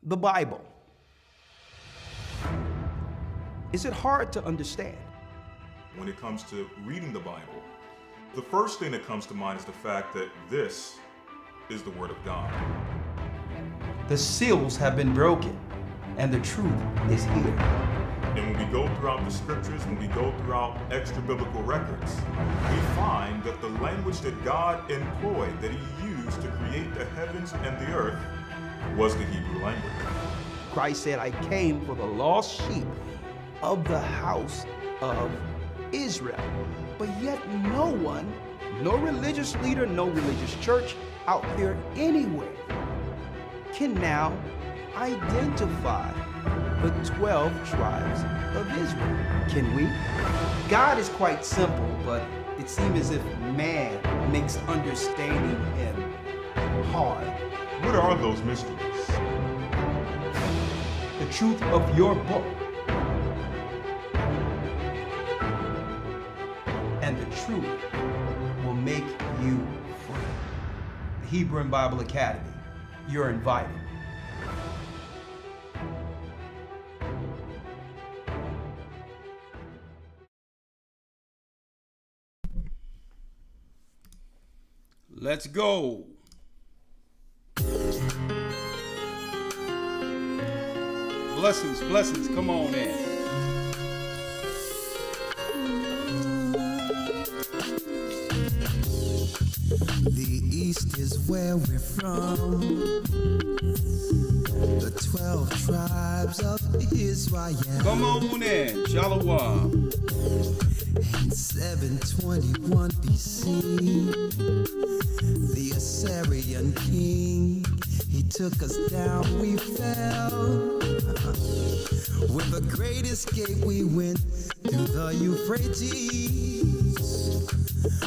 The Bible. Is it hard to understand? When it comes to reading the Bible, the first thing that comes to mind is the fact that this is the Word of God. The seals have been broken, and the truth is here. And when we go throughout the scriptures, when we go throughout extra biblical records, we find that the language that God employed, that He used to create the heavens and the earth, was the Hebrew language. Christ said, I came for the lost sheep of the house of Israel. But yet no one, no religious leader, no religious church out there anywhere can now identify the 12 tribes of Israel. Can we? God is quite simple, but it seems as if man makes understanding Him hard. What are those mysteries? The truth of your book and the truth will make you free. The Hebrew and Bible Academy. You're invited. Let's go. Blessings, blessings, come on in. The East is where we're from. The 12 tribes of Israel. Come on in, Shalom. In 721 BC, the Assyrian king, he took us down, we fell. With the great escape, we went through the Euphrates.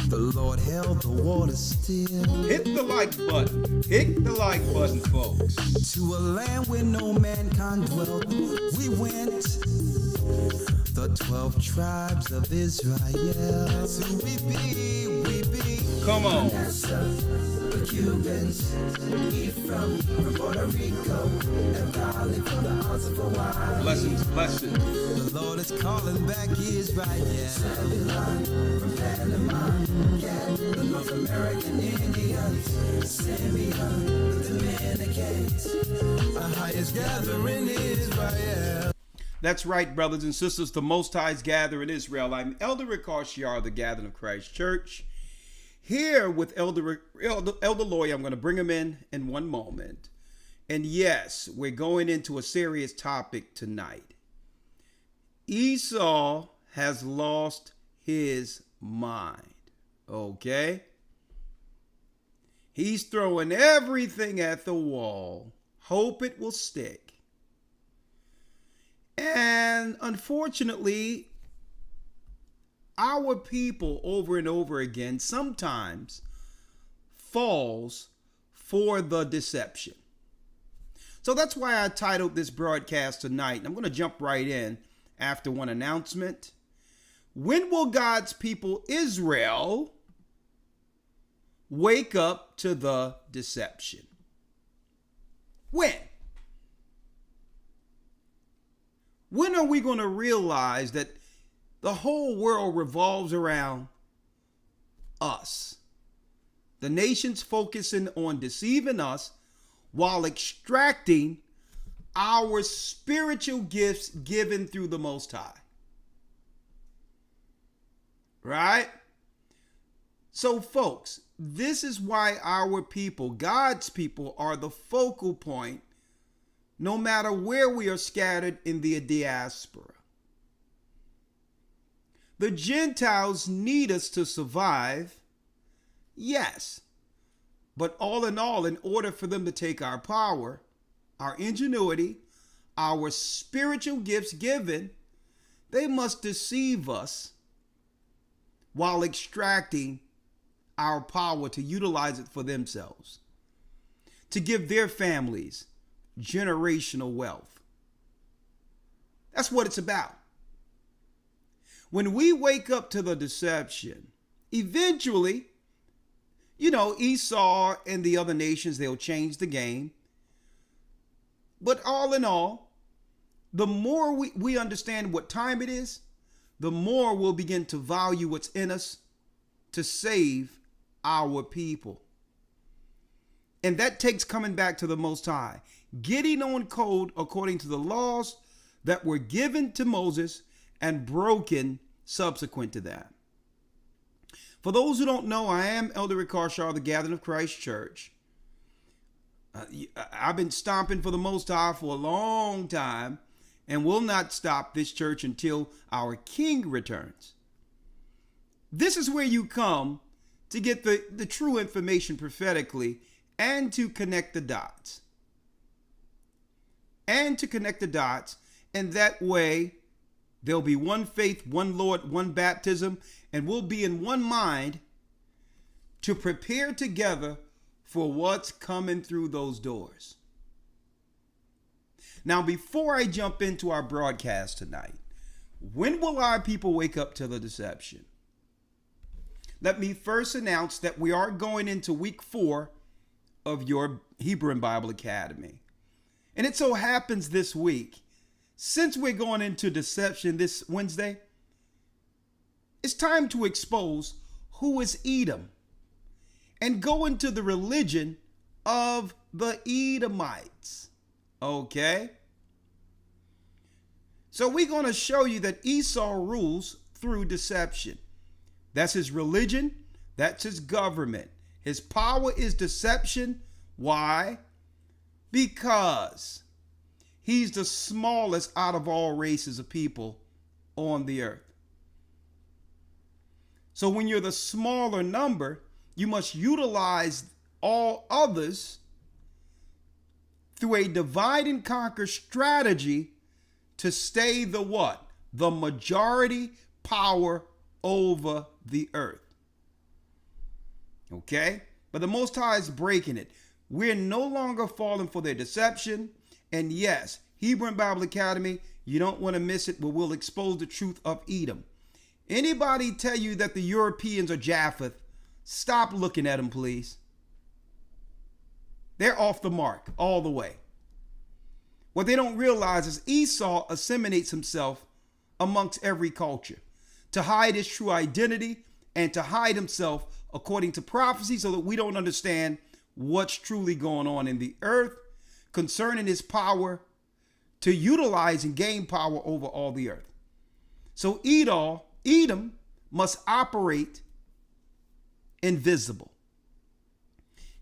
The Lord held the water still. Hit the like button. Hit the like button, folks. To a land where no mankind dwelt, we went. The 12 tribes of Israel. So we be. Come on. The Cubans, from Puerto Rico, and Valley from the Isles of Hawaii. Blessings, blessings. The Lord is calling back Israel. Babylon from Panama, the North American Indians, Simeon, the Dominicans, the highest gathering Israel. That's right, brothers and sisters. The Most High's gather in Israel. I'm Elder Ricard, the Gathering of Christ Church. Here with Elder Lawyer, I'm going to bring him in one moment. And yes, we're going into a serious topic tonight. Esau has lost his mind. Okay? He's throwing everything at the wall. Hope it will stick. And unfortunately, our people over and over again sometimes falls for the deception. So that's why I titled this broadcast tonight. And I'm going to jump right in after one announcement. When will God's people Israel wake up to the deception? When? When are we going to realize that the whole world revolves around us? The nation's focusing on deceiving us while extracting our spiritual gifts given through the Most High. Right? So, folks, this is why our people, God's people, are the focal point no matter where we are scattered in the diaspora. The Gentiles need us to survive, yes. But all in all, in order for them to take our power, our ingenuity, our spiritual gifts given, they must deceive us while extracting our power to utilize it for themselves, to give their families generational wealth. That's what it's about. When we wake up to the deception, eventually, Esau and the other nations, they'll change the game. But all in all, the more we understand what time it is, the more we'll begin to value what's in us to save our people. And that takes coming back to the Most High, getting on code according to the laws that were given to Moses and broken subsequent to that. For those who don't know, I am Elder Rick Carshar of the Gathering of Christ Church. I've been stomping for the Most High for a long time and will not stop this church until our King returns. This is where you come to get the true information prophetically and to connect the dots. And that way there'll be one faith, one Lord, one baptism, and we'll be in one mind to prepare together for what's coming through those doors. Now, before I jump into our broadcast tonight, when will our people wake up to the deception? Let me first announce that we are going into week 4 of your Hebrew and Bible Academy. And it so happens this week, since we're going into deception this Wednesday, it's time to expose who is Edom and go into the religion of the Edomites. Okay? So we're going to show you that Esau rules through deception. That's his religion. That's his government. His power is deception. Why? Because he's the smallest out of all races of people on the earth. So when you're the smaller number, you must utilize all others through a divide and conquer strategy to stay the what? The majority power over the earth. Okay? But the Most High is breaking it. We're no longer falling for their deception. And yes, Hebrew and Bible Academy, you don't want to miss it, but we'll expose the truth of Edom. Anybody tell you that the Europeans are Japheth, stop looking at them, please. They're off the mark all the way. What they don't realize is Esau assimilates himself amongst every culture to hide his true identity and to hide himself according to prophecy so that we don't understand what's truly going on in the earth concerning his power to utilize and gain power over all the earth. So Edom must operate invisible.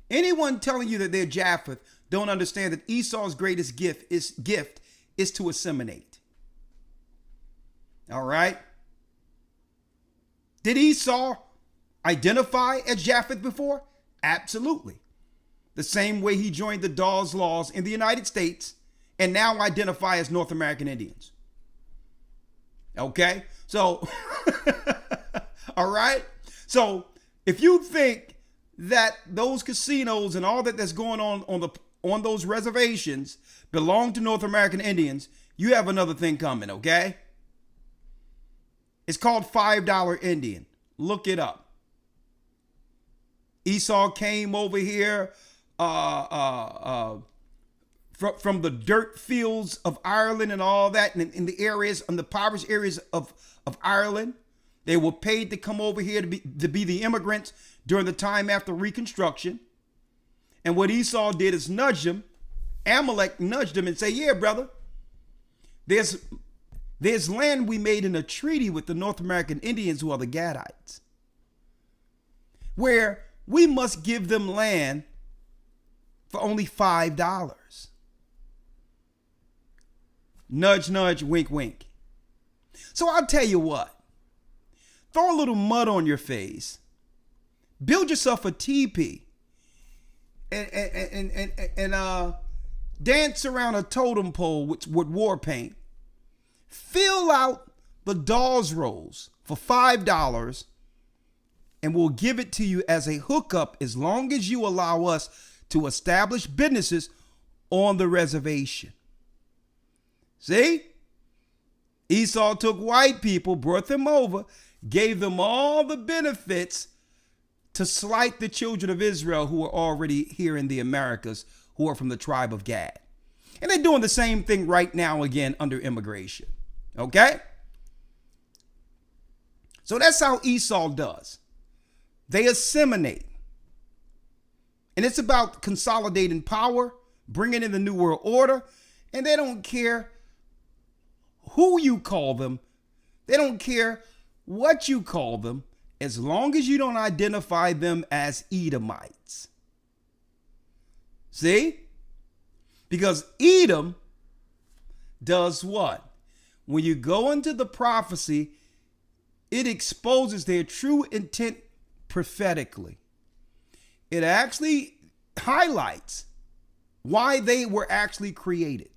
Anyone telling you that they're Japheth don't understand that Esau's greatest gift is to assimilate. All right? Did Esau identify as Japheth before? Absolutely. The same way he joined the Dawes Laws in the United States and now identify as North American Indians. Okay? So, all right? So, if you think that those casinos and all that's going on those reservations belong to North American Indians, you have another thing coming, okay? It's called $5 Indian. Look it up. Esau came over here from the dirt fields of Ireland and all that, and in the areas, in the impoverished areas of Ireland. They were paid to come over here to be the immigrants during the time after Reconstruction. And what Esau did is nudge them. Amalek nudged them and say, yeah, brother, there's land we made in a treaty with the North American Indians who are the Gadites, where we must give them land for only $5. Nudge, nudge, wink, wink. So I'll tell you what. Throw a little mud on your face. Build yourself a teepee. And dance around a totem pole with war paint. Fill out the Dawes rolls for $5 and we'll give it to you as a hookup as long as you allow us to establish businesses on the reservation. See? Esau took white people, brought them over, gave them all the benefits to slight the children of Israel who are already here in the Americas, who are from the tribe of Gad. And they're doing the same thing right now again under immigration. Okay? So that's how Esau does. They assimilate. And it's about consolidating power, bringing in the New World Order, and they don't care who you call them. They don't care what you call them, as long as you don't identify them as Edomites. See? Because Edom does what? When you go into the prophecy, it exposes their true intent prophetically. It actually highlights why they were actually created.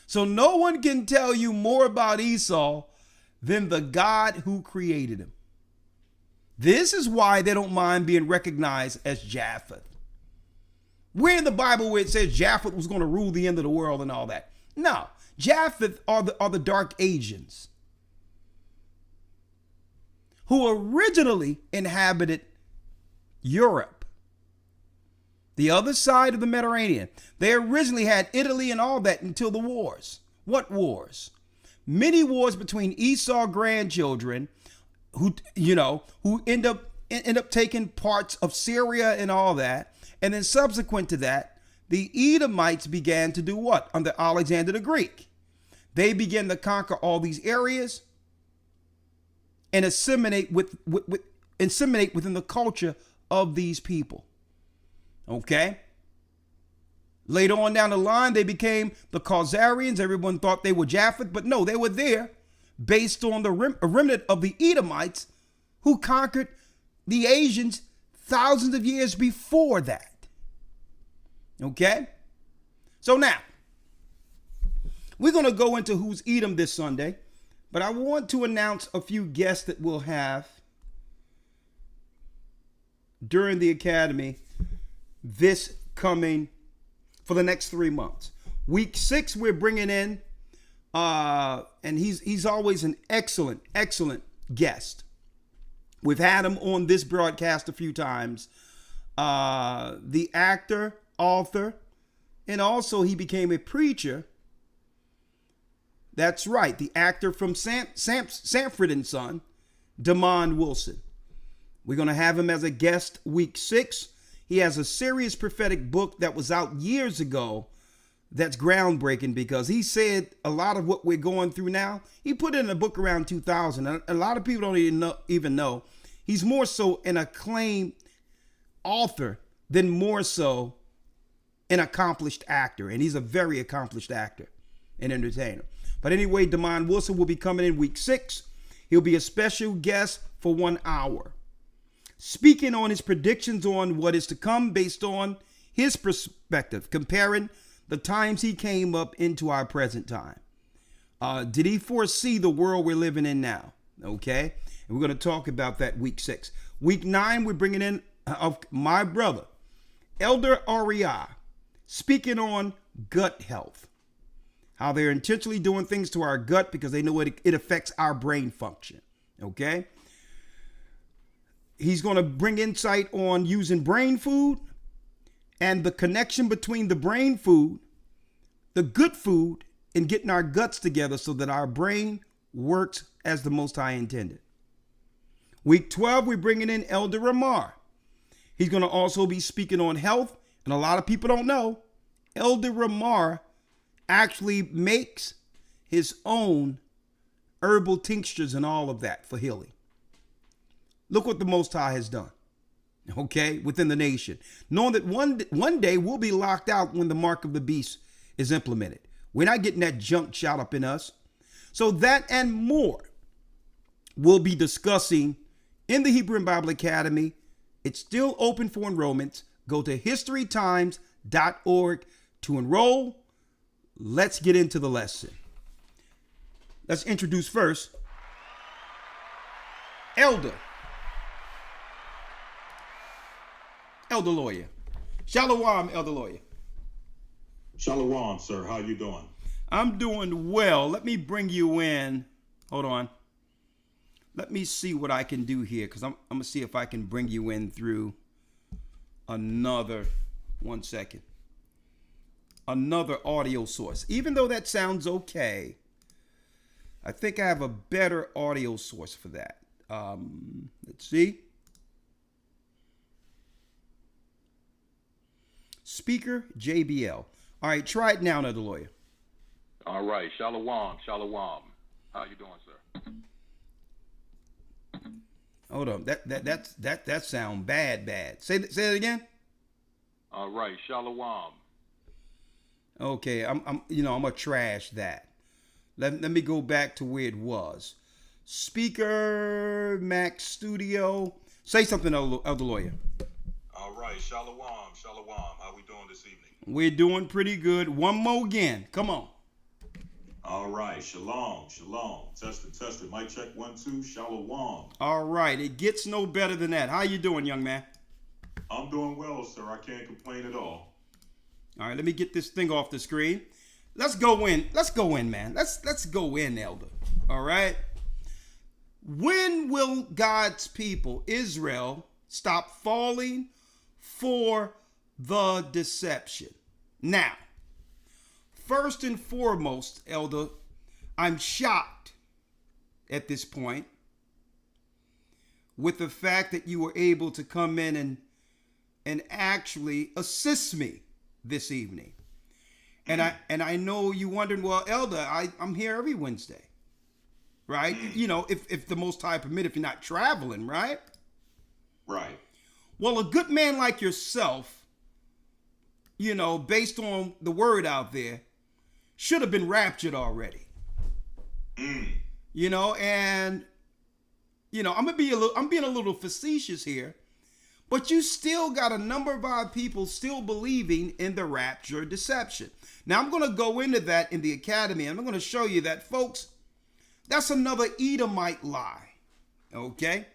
So no one can tell you more about Esau than the God who created him. This is why they don't mind being recognized as Japheth. We're in the Bible where it says Japheth was going to rule the end of the world and all that. No, Japheth are the dark Asians who originally inhabited Europe, the other side of the Mediterranean. They originally had Italy and all that until the wars. What wars? Many wars between Esau grandchildren who end up taking parts of Syria and all that. And then subsequent to that, the Edomites began to do what? Under Alexander the Greek. They began to conquer all these areas and assimilate within the culture of these people. Okay? Later on down the line, they became the Khazarians. Everyone thought they were Japheth, but no, they were there based on the remnant of the Edomites who conquered the Asians thousands of years before that. Okay? So now, we're going to go into Who's Edom this Sunday, but I want to announce a few guests that we'll have during the Academy this coming for the next 3 months. Week 6, we're bringing in, and he's always an excellent guest. We've had him on this broadcast a few times. The actor, author, and also he became a preacher. That's right, the actor from Sanford and Son, Damon Wilson. We're going to have him as a guest week 6. He has a serious prophetic book that was out years ago that's groundbreaking because he said a lot of what we're going through now. He put it in a book around 2000. And a lot of people don't even know. He's more so an acclaimed author than more so an accomplished actor. And he's a very accomplished actor and entertainer. But anyway, Damon Wilson will be coming in week 6. He'll be a special guest for 1 hour, speaking on his predictions on what is to come based on his perspective, comparing the times he came up into our present time. Did he foresee the world we're living in now? Okay. And we're going to talk about that week 6. Week 9, we're bringing in my brother, Elder Ariah, speaking on gut health, how they're intentionally doing things to our gut because they know it affects our brain function. Okay. He's going to bring insight on using brain food and the connection between the brain food, the good food, and getting our guts together so that our brain works as the Most High intended. Week 12, we're bringing in Elder Ramar. He's going to also be speaking on health. And a lot of people don't know, Elder Ramar actually makes his own herbal tinctures and all of that for healing. Look what the Most High has done, okay, within the nation. Knowing that one day we'll be locked out when the mark of the beast is implemented. We're not getting that junk shot up in us. So that and more we'll be discussing in the Hebrew and Bible Academy. It's still open for enrollment. Go to historytimes.org to enroll. Let's get into the lesson. Let's introduce first Elder Lawyer. Shalom, Elder Lawyer. Shalom, sir. How you doing? I'm doing well. Let me bring you in. Hold on. Let me see what I can do here, because I'm going to see if I can bring you in through another. 1 second. another audio source. Even though that sounds okay, I think I have a better audio source for that. Let's see. Speaker JBL. All right, try it now, another lawyer. All right, shalom, shalom. How you doing, sir? Hold on, that sound bad. Say it again. All right, shalom. Okay, I'm gonna trash that. Let me go back to where it was. Speaker Mac Studio. Say something, elder lawyer. All right, shalom, shalom. How we doing this evening? We're doing pretty good. One more again. Come on. All right, shalom, shalom. Test it. Mic check 1 2. Shalom. All right, it gets no better than that. How you doing, young man? I'm doing well, sir. I can't complain at all. All right, let me get this thing off the screen. Let's go in. Let's go in, man. Let's go in, elder. All right. When will God's people, Israel, stop falling for the deception? Now, first and foremost, elder, I'm shocked at this point with the fact that you were able to come in and actually assist me this evening. And I know you wondering, well, elder, I'm here every Wednesday, right? You know, if the Most High permit, if you're not traveling, right? Right. Well, a good man like yourself, you know, based on the word out there, should have been raptured already. You know, and you know, I'm being a little facetious here, but you still got a number of our people still believing in the rapture deception. Now, I'm going to go into that in the academy, and I'm going to show you that, folks, that's another Edomite lie. Okay?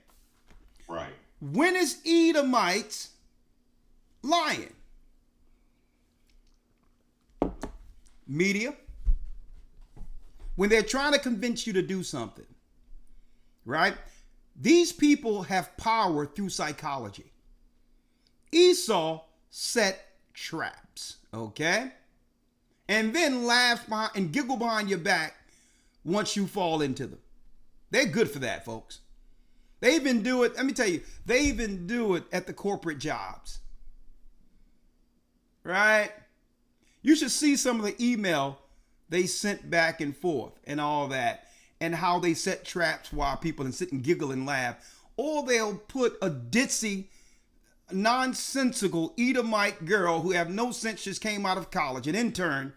Right. When is Edomites lying? Media. When they're trying to convince you to do something, right? These people have power through psychology. Esau set traps, okay? And then laugh behind and giggle behind your back once you fall into them. They're good for that, folks. They even do it, let me tell you, they even do it at the corporate jobs. Right? You should see some of the email they sent back and forth and all that, and how they set traps while people and sit and giggle and laugh. Or they'll put a ditzy, nonsensical Edomite girl who have no sense, just came out of college, an intern,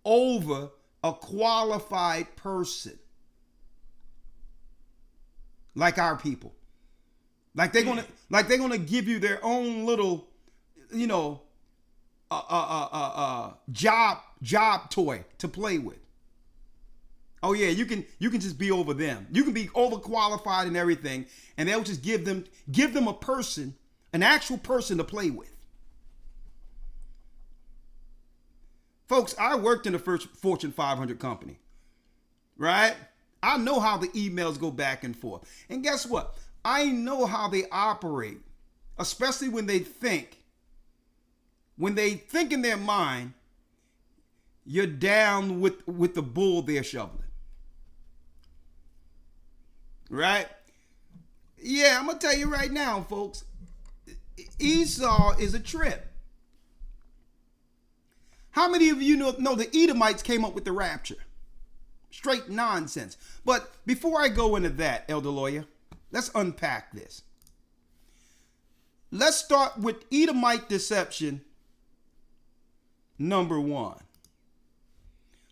over a qualified person. Like our people. Like they're gonna give you their own little, you know, job toy to play with. Oh yeah, you can just be over them. You can be overqualified and everything, and they'll just give them a person, an actual person to play with. Folks, I worked in a Fortune 500 company, right? I know how the emails go back and forth. And guess what? I know how they operate, especially when they think. When they think in their mind, you're down with the bull they're shoveling. Right? Yeah, I'm going to tell you right now, folks. Esau is a trip. How many of you know the Edomites came up with the rapture? Straight nonsense. But before I go into that, elder lawyer, let's unpack this. Let's start with Edomite deception number 1.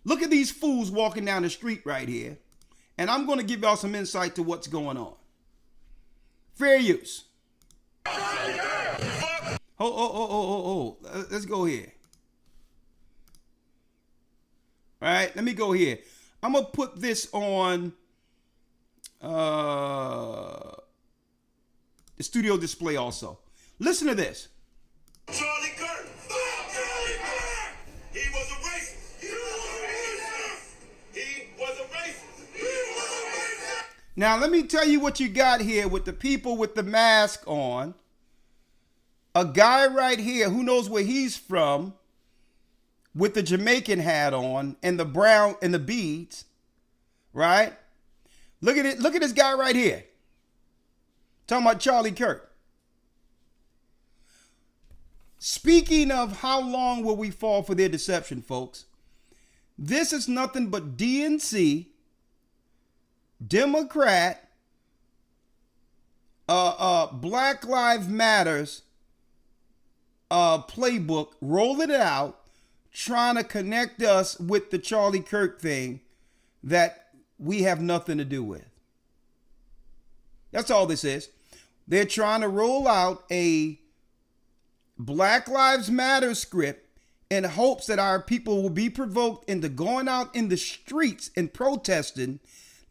Look at these fools walking down the street right here, and I'm going to give y'all some insight to what's going on. Fair use. Oh. Let's go here. All right, let me go here. I'm going to put this on the studio display also. Listen to this. Charlie Kirk. Charlie Kirk. He was a racist. He was a racist. Now, let me tell you what you got here with the people with the mask on. A guy right here who knows where he's from, with the Jamaican hat on and the brown and the beads, right? Look at it. Look at this guy right here. Talking about Charlie Kirk. Speaking of how long will we fall for their deception, folks? This is nothing but DNC, Democrat, Black Lives Matters playbook, rolling it out, trying to connect us with the Charlie Kirk thing that we have nothing to do with. That's all this is. They're trying to roll out a Black Lives Matter script in hopes that our people will be provoked into going out in the streets and protesting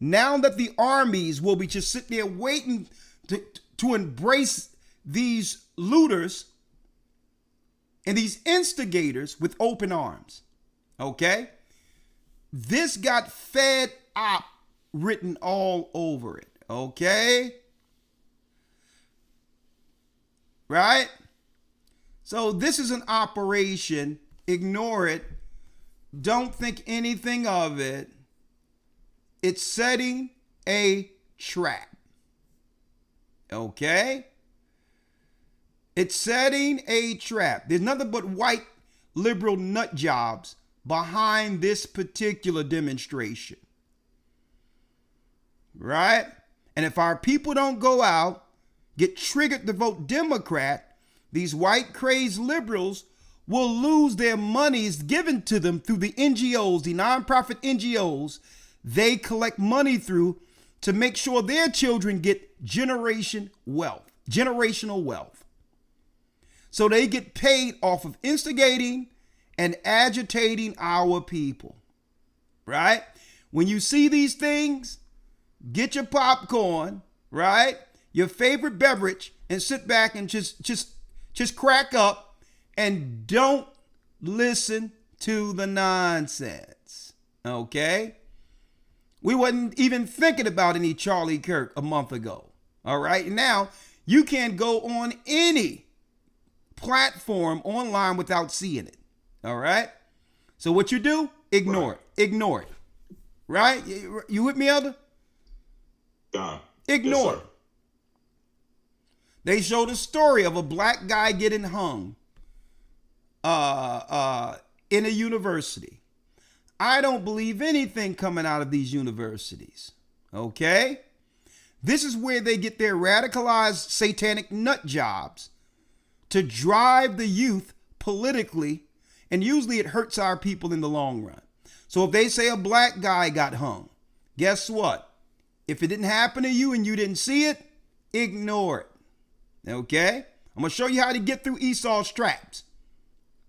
now that the armies will be just sitting there waiting to embrace these looters and these instigators with open arms. Okay? This got Fed Op written all over it. Okay? Right? So this is an operation. Ignore it. Don't think anything of it. It's setting a trap. Okay? It's setting a trap. There's nothing but white liberal nut jobs behind this particular demonstration. Right? And if our people don't go out, get triggered to vote Democrat, these white crazed liberals will lose their monies given to them through the NGOs, the nonprofit NGOs they collect money through to make sure their children get generational wealth. So they get paid off of instigating and agitating our people, right? When you see these things, get your popcorn, right? Your favorite beverage, and sit back and just crack up and don't listen to the nonsense, okay? We wasn't even thinking about any Charlie Kirk a month ago, all right? Now, you can't go on any platform online without seeing it, all right? So what you do, ignore it, right? You with me, Elder? Ignore it. They showed a story of a black guy getting hung in a university. I don't believe anything coming out of these universities, okay? This is where they get their radicalized satanic nut jobs to drive the youth politically, and usually it hurts our people in the long run. So if they say a black guy got hung, guess what? If it didn't happen to you and you didn't see it, ignore it, okay? I'm going to show you how to get through Esau's traps,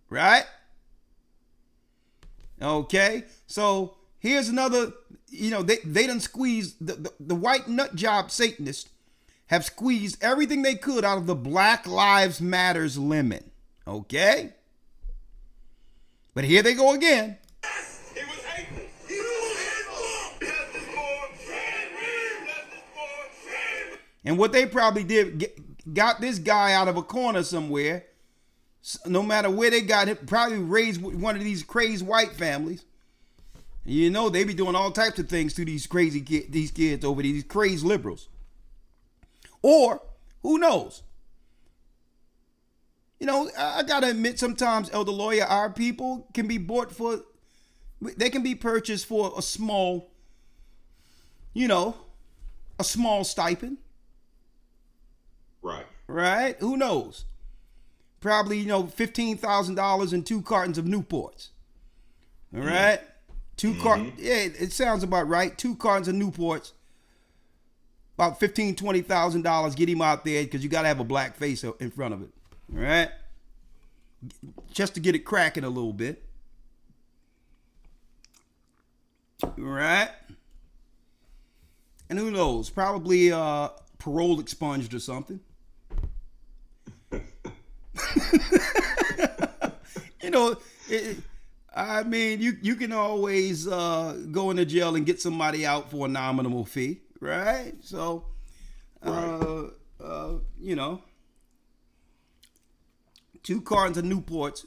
right? Okay, so here's another, they done squeezed, the white nut job Satanists have squeezed everything they could out of the Black Lives Matters lemon, okay? But here they go again. He was hating. He was hateful. Justice for justice for. And what they probably did, got this guy out of a corner somewhere. No matter where they got him, probably raised one of these crazy white families. And they be doing all types of things to these crazy these kids over these crazy liberals. Or, who knows? I gotta admit, sometimes, Elder Lawyer, our people can be bought for, they can be purchased for a small, a small stipend. Right. Right? Who knows? Probably, $15,000 and 2 cartons of Newports. All right? 2 cartons. Yeah, it sounds about right. 2 cartons of Newports. About $15,000, $20,000. Get him out there because you got to have a black face in front of it. All right? Just to get it cracking a little bit. All right? And who knows? Probably parole expunged or something. You can always go into jail and get somebody out for a nominal fee, right? So, right. 2 cartons of Newports.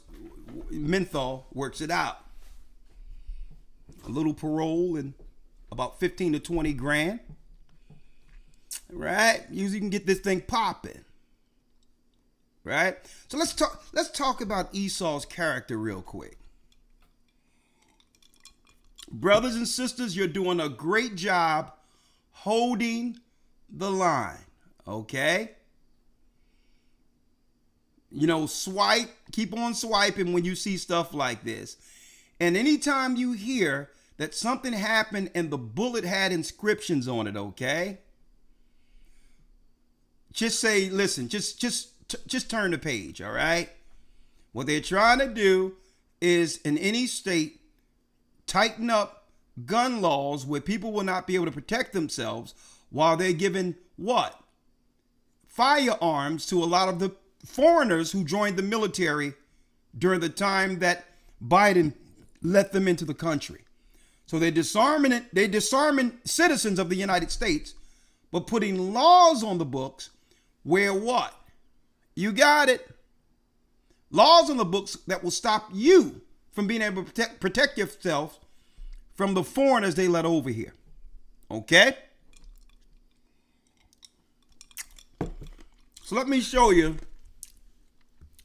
menthol works it out. A little parole and about 15 to 20 grand. Right? Usually you can get this thing popping. Right? So let's talk about Esau's character real quick. Brothers and sisters, you're doing a great job holding the line. Okay? You know, swipe, keep on swiping when you see stuff like this. And anytime you hear that something happened and the bullet had inscriptions on it, okay? Just say, listen, just turn the page, all right? What they're trying to do is, in any state, tighten up gun laws where people will not be able to protect themselves while they're giving what? Firearms to a lot of the foreigners who joined the military during the time that Biden let them into the country. So they're disarming citizens of the United States, but putting laws on the books where what? You got it. Laws on the books that will stop you from being able to protect yourself from the foreigners they let over here. Okay? So let me show you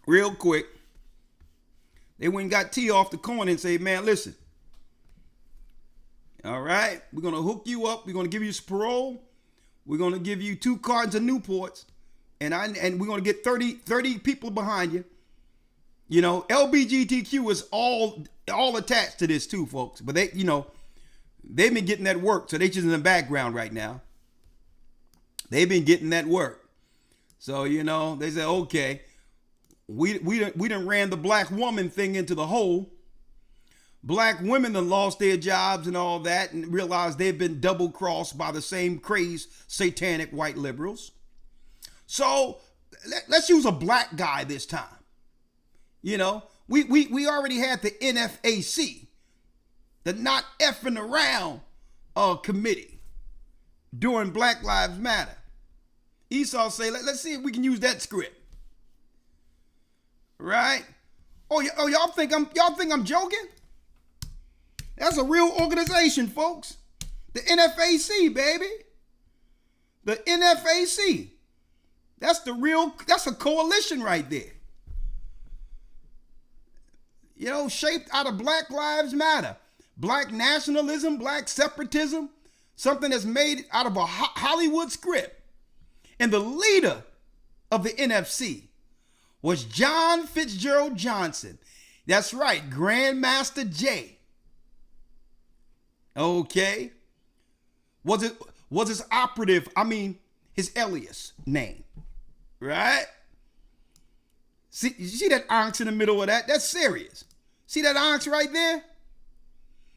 real quick. They went and got T off the corner and say, man, listen. All right, we're going to hook you up. We're going to give you some parole. We're going to give you 2 cartons of Newports. And we're going to get 30 people behind you. You know, LBGTQ is all attached to this too, folks. But they, you know, they've been getting that work. So they just in the background right now. They've been getting that work. So, you know, they say, okay, we done ran the black woman thing into the hole. Black women that lost their jobs and all that and realized they've been double crossed by the same crazed satanic white liberals. So let's use a black guy this time. You know, we already had the NFAC, the Not Effing Around committee during Black Lives Matter. Esau say, let's see if we can use that script. Right? Oh, y'all think I'm joking? That's a real organization, folks. The NFAC, baby. The NFAC. That's a coalition right there. You know, shaped out of Black Lives Matter, Black nationalism, Black separatism, something that's made out of a Hollywood script. And the leader of the NFC was John Fitzgerald Johnson. That's right, Grandmaster J. Okay. Was his operative, his alias name. Right? See, you see that ounce in the middle of that? That's serious. See that ounce right there?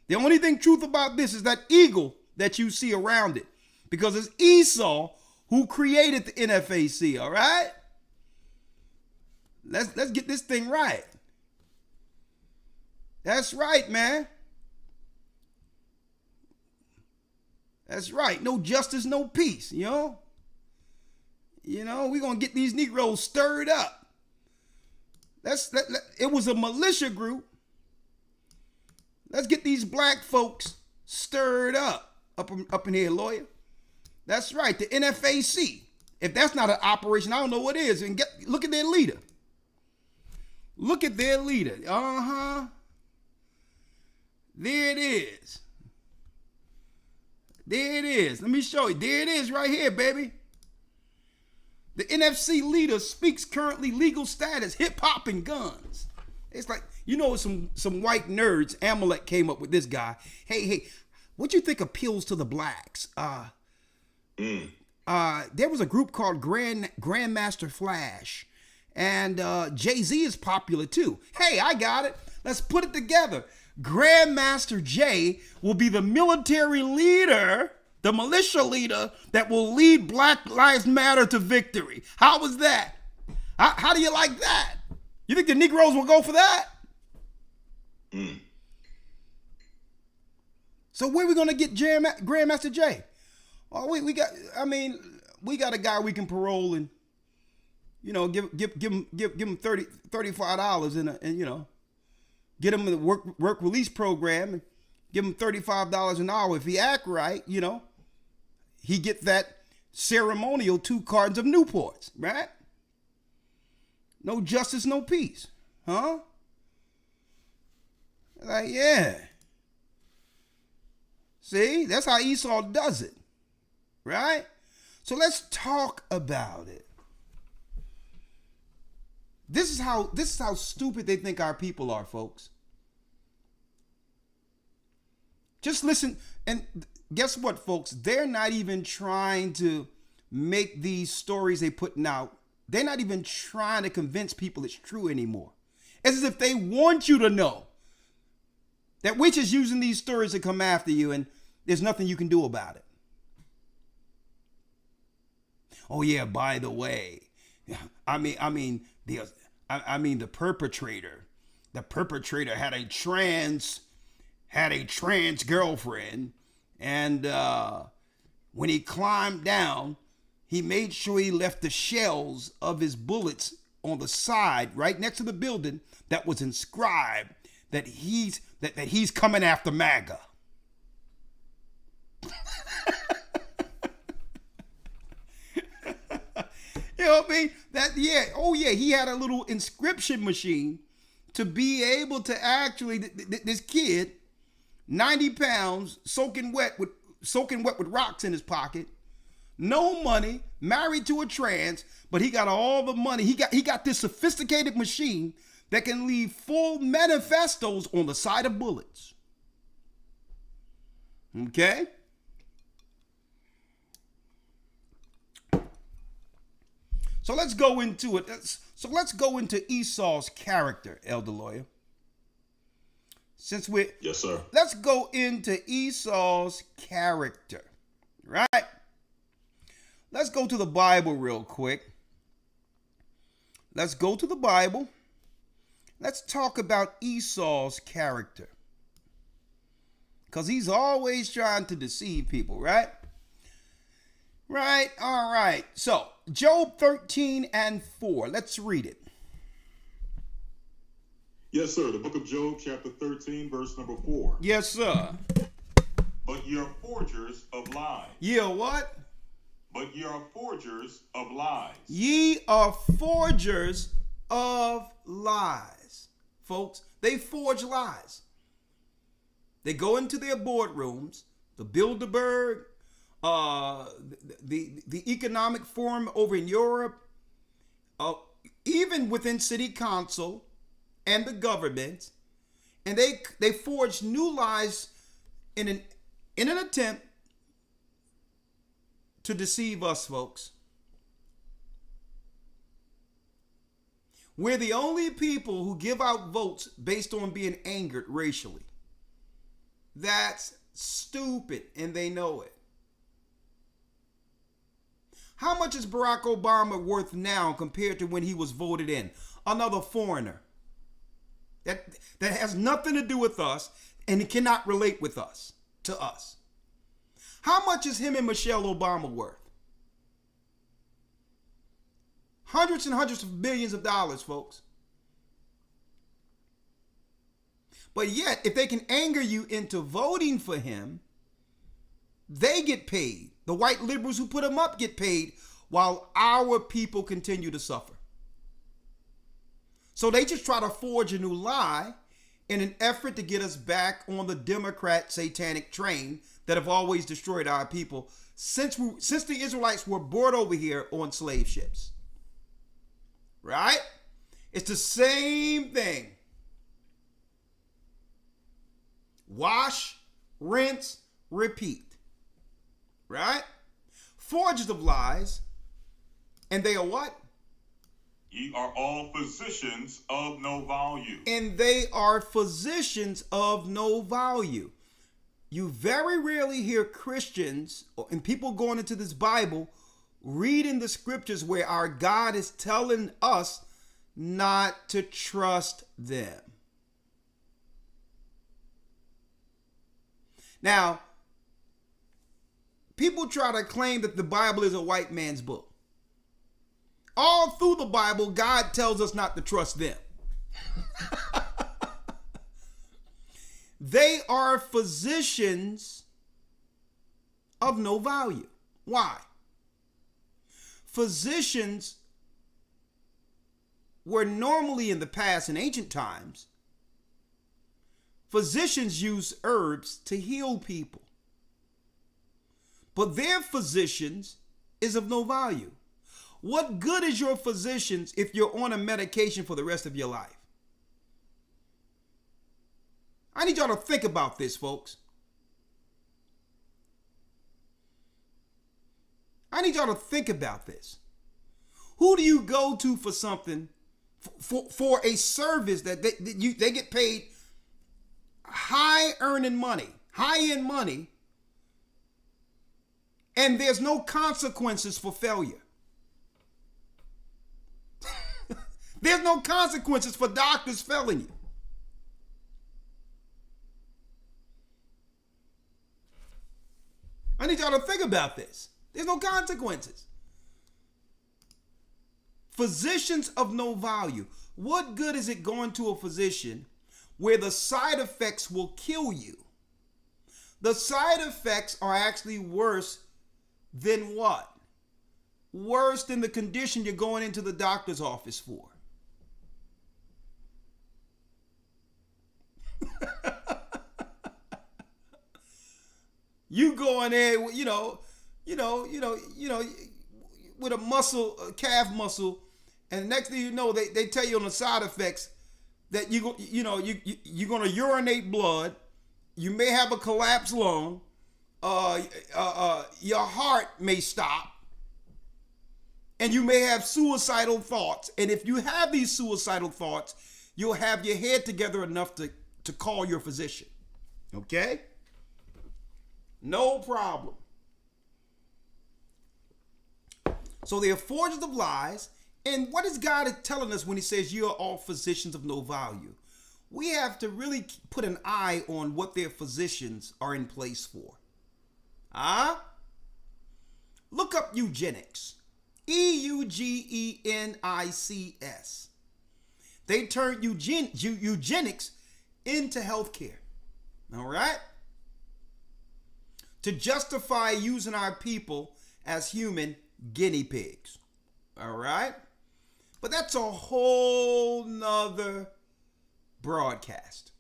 The only thing truth about this is that eagle that you see around it. Because it's Esau who created the NFAC, all right? Let's get this thing right. That's right, man. That's right. No justice, no peace, you know? You know, we're going to get these Negroes stirred up. It was a militia group. Let's get these black folks stirred up in here, lawyer. That's right, the NFAC. If that's not an operation, I don't know what is. And look at their leader. Look at their leader. Uh-huh. There it is. There it is. Let me show you. There it is right here, baby. The NFC leader speaks currently legal status, hip hop and guns. It's like, you know, some white nerds, Amalek came up with this guy. Hey, what you think appeals to the blacks? There was a group called Grandmaster Flash. And Jay-Z is popular too. Hey, I got it. Let's put it together. Grandmaster J will be the military leader, the militia leader that will lead Black Lives Matter to victory. How was that? How do you like that? You think the Negroes will go for that? So where are we going to get Grandmaster J? Oh, we got a guy we can parole and, you know, give him $35 and you know, get him in the work release program and give him $35 an hour. If he act right, you know, he get that ceremonial 2 cartons of Newports, right? No justice, no peace. Huh? Like, yeah. See, that's how Esau does it. Right? So let's talk about it. This is how stupid they think our people are, folks. Just listen, and guess what, folks? They're not even trying to make these stories they putting out. They're not even trying to convince people it's true anymore. It's as if they want you to know that we're just using these stories to come after you, and there's nothing you can do about it. Oh yeah, by the way, the perpetrator. The perpetrator had a trans girlfriend, and when he climbed down, he made sure he left the shells of his bullets on the side, right next to the building, that was inscribed that he's coming after MAGA. You know what I mean? He had a little inscription machine to be able to actually, this kid, 90 pounds, soaking wet with rocks in his pocket, no money, married to a trans, but he got all the money. He got this sophisticated machine that can leave full manifestos on the side of bullets. Okay? So let's go into it. Let's go into Esau's character, Elder Lawyer. Yes, sir. Let's go into Esau's character, right? Let's go to the Bible real quick. Let's go to the Bible. Let's talk about Esau's character. Because he's always trying to deceive people, right? Right, all right. So, Job 13:4. Let's read it. Yes, sir. The book of Job, chapter 13, verse number 4. Yes, sir. But ye are forgers of lies. Ye are what? But ye are forgers of lies. Ye are forgers of lies. Folks, they forge lies. They go into their boardrooms, the Bilderberg, the Economic Forum over in Europe, even within City Council and the government, and they forge new lies in an attempt to deceive us, folks. We're the only people who give out votes based on being angered racially. That's stupid, and they know it. How much is Barack Obama worth now compared to when he was voted in? Another foreigner. That has nothing to do with us, and it cannot relate with us, to us. How much is him and Michelle Obama worth? Hundreds and hundreds of billions of dollars, folks. But yet, if they can anger you into voting for him, they get paid. The white liberals who put him up get paid, while our people continue to suffer. So they just try to forge a new lie in an effort to get us back on the Democrat satanic train that have always destroyed our people since the Israelites were brought over here on slave ships. Right? It's the same thing. Wash, rinse, repeat. Right? Forgers of lies. And they are what? Ye are all physicians of no value. And they are physicians of no value. You very rarely hear Christians and people going into this Bible reading the scriptures where our God is telling us not to trust them. Now, people try to claim that the Bible is a white man's book. All through the Bible, God tells us not to trust them. They are physicians of no value. Why? Physicians were normally in the past, in ancient times, physicians use herbs to heal people. But their physicians is of no value. What good is your physicians if you're on a medication for the rest of your life? I need y'all to think about this, folks. I need y'all to think about this. Who do you go to for something, for a service that they get paid high-end money, and there's no consequences for failure? There's no consequences for doctors failing you. I need y'all to think about this. There's no consequences. Physicians of no value. What good is it going to a physician where the side effects will kill you? The side effects are actually worse than what? Worse than the condition you're going into the doctor's office for. You go in there, with a muscle, a calf muscle, and the next thing you know, they tell you on the side effects that you're gonna urinate blood, you may have a collapsed lung, your heart may stop, and you may have suicidal thoughts. And if you have these suicidal thoughts, you'll have your head together enough to call your physician. Okay? No problem. So they are forgers of lies. And what is God telling us when he says you are all physicians of no value? We have to really put an eye on what their physicians are in place for. Look up eugenics. eugenics. They turned eugenics into healthcare. All right? To justify using our people as human guinea pigs. All right? But that's a whole nother broadcast.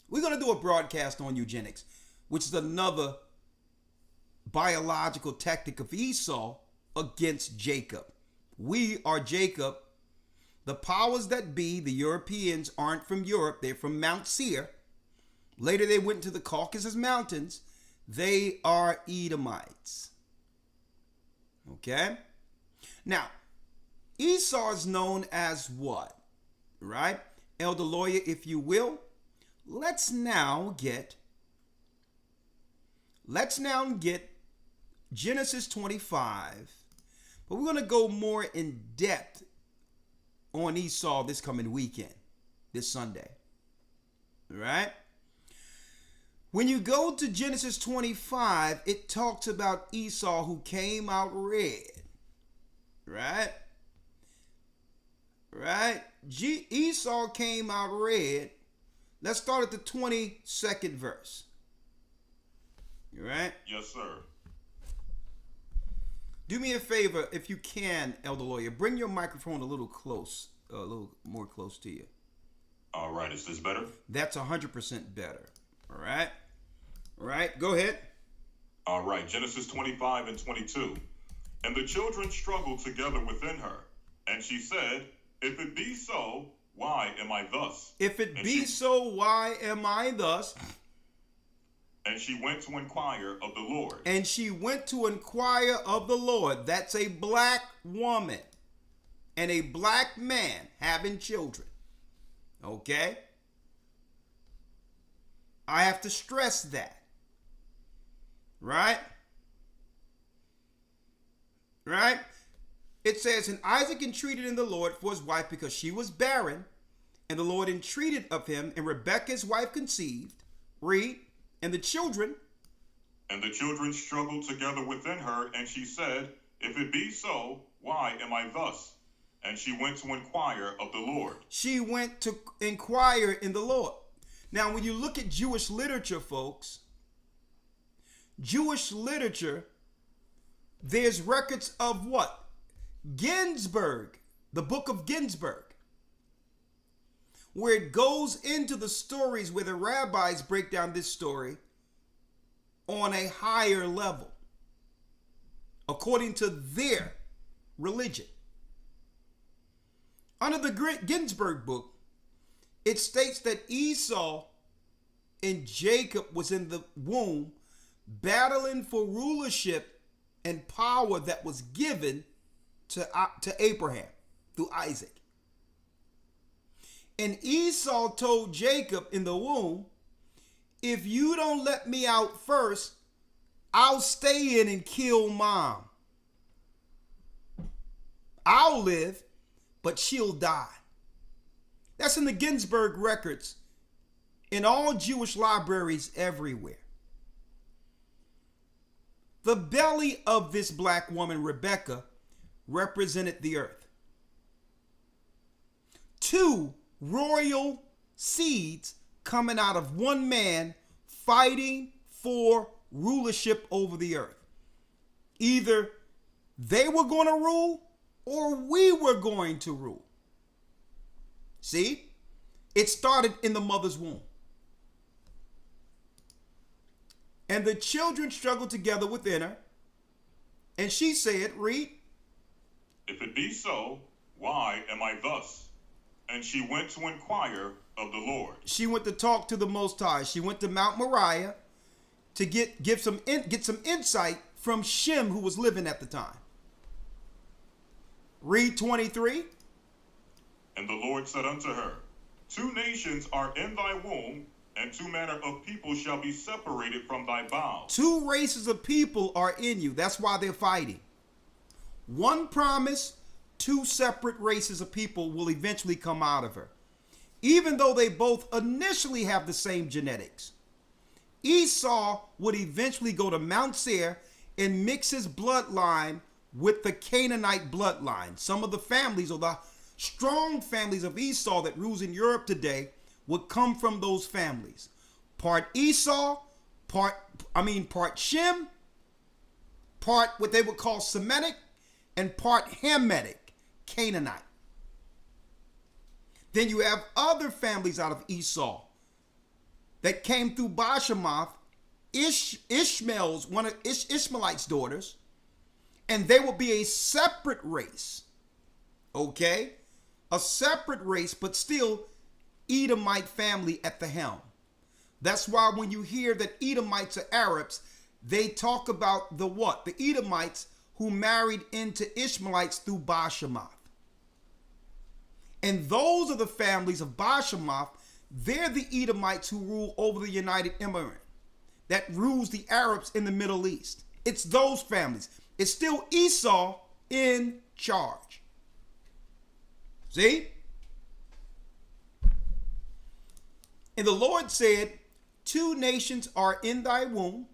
We're going to do a broadcast on eugenics, which is another biological tactic of Esau against Jacob. We are Jacob. The powers that be, the Europeans, aren't from Europe. They're from Mount Seir. Later they went to the Caucasus Mountains. They are Edomites. Okay? Now, Esau is known as what? Right? Elder lawyer, if you will. Let's now get Genesis 25. But we're going to go more in depth on Esau this coming weekend, this Sunday. All right? When you go to Genesis 25, it talks about Esau who came out red. Right? Right? Esau came out red. Let's start at the 22nd verse. You right? Yes, sir. Do me a favor, if you can, Elder Lawyer. Bring your microphone a little more close to you. All right. Is this better? That's 100% better. All right? All right, go ahead. All right. Genesis 25 and 22. And the children struggled together within her. And she said, if it be so, why am I thus? If it be so, why am I thus? And she went to inquire of the Lord. And she went to inquire of the Lord. That's a black woman and a black man having children. Okay? I have to stress that. Right? Right? It says, and Isaac entreated in the Lord for his wife because she was barren, and the Lord entreated of him, and Rebekah his wife conceived. Read. And the children struggled together within her, and she said, if it be so, why am I thus? And she went to inquire of the Lord. She went to inquire in the Lord. Now, when you look at Jewish literature, folks, Jewish literature, there's records of what? Ginsburg, the book of Ginsburg, where it goes into the stories where the rabbis break down this story on a higher level, according to their religion. Under the Ginsburg book, it states that Esau and Jacob was in the womb battling for rulership and power that was given to Abraham through Isaac. And Esau told Jacob in the womb, if you don't let me out first, I'll stay in and kill mom. I'll live, but she'll die. That's in the Ginsburg records in all Jewish libraries everywhere. The belly of this black woman, Rebecca, represented the earth. 2 royal seeds coming out of one man fighting for rulership over the earth. Either they were going to rule or we were going to rule. See? It started in the mother's womb. And the children struggled together within her. And she said, read. If it be so, why am I thus? And she went to inquire of the Lord. She went to talk to the Most High. She went to Mount Moriah to get some insight from Shem, who was living at the time. Read 23. And the Lord said unto her, 2 nations are in thy womb, and 2 manner of people shall be separated from thy bowels. 2 races of people are in you. That's why they're fighting. 1 promise, 2 separate races of people will eventually come out of her. Even though they both initially have the same genetics. Esau would eventually go to Mount Seir and mix his bloodline with the Canaanite bloodline. Some of the families, or the strong families of Esau that rules in Europe today, would come from those families. Part Esau, part Shem, part what they would call Semitic, and part Hamitic, Canaanite. Then you have other families out of Esau that came through Bashemoth, Ishmael's, one of Ishmaelite's daughters, and they will be a separate race. Okay? A separate race, but still Edomite family at the helm. That's why when you hear that Edomites are Arabs, they talk about the what? The Edomites who married into Ishmaelites through Bashemoth. And those are the families of Bashemoth. They're the Edomites who rule over the United Emirates that rules the Arabs in the Middle East. It's those families. It's still Esau in charge. See? And the Lord said, 2 nations are in thy womb,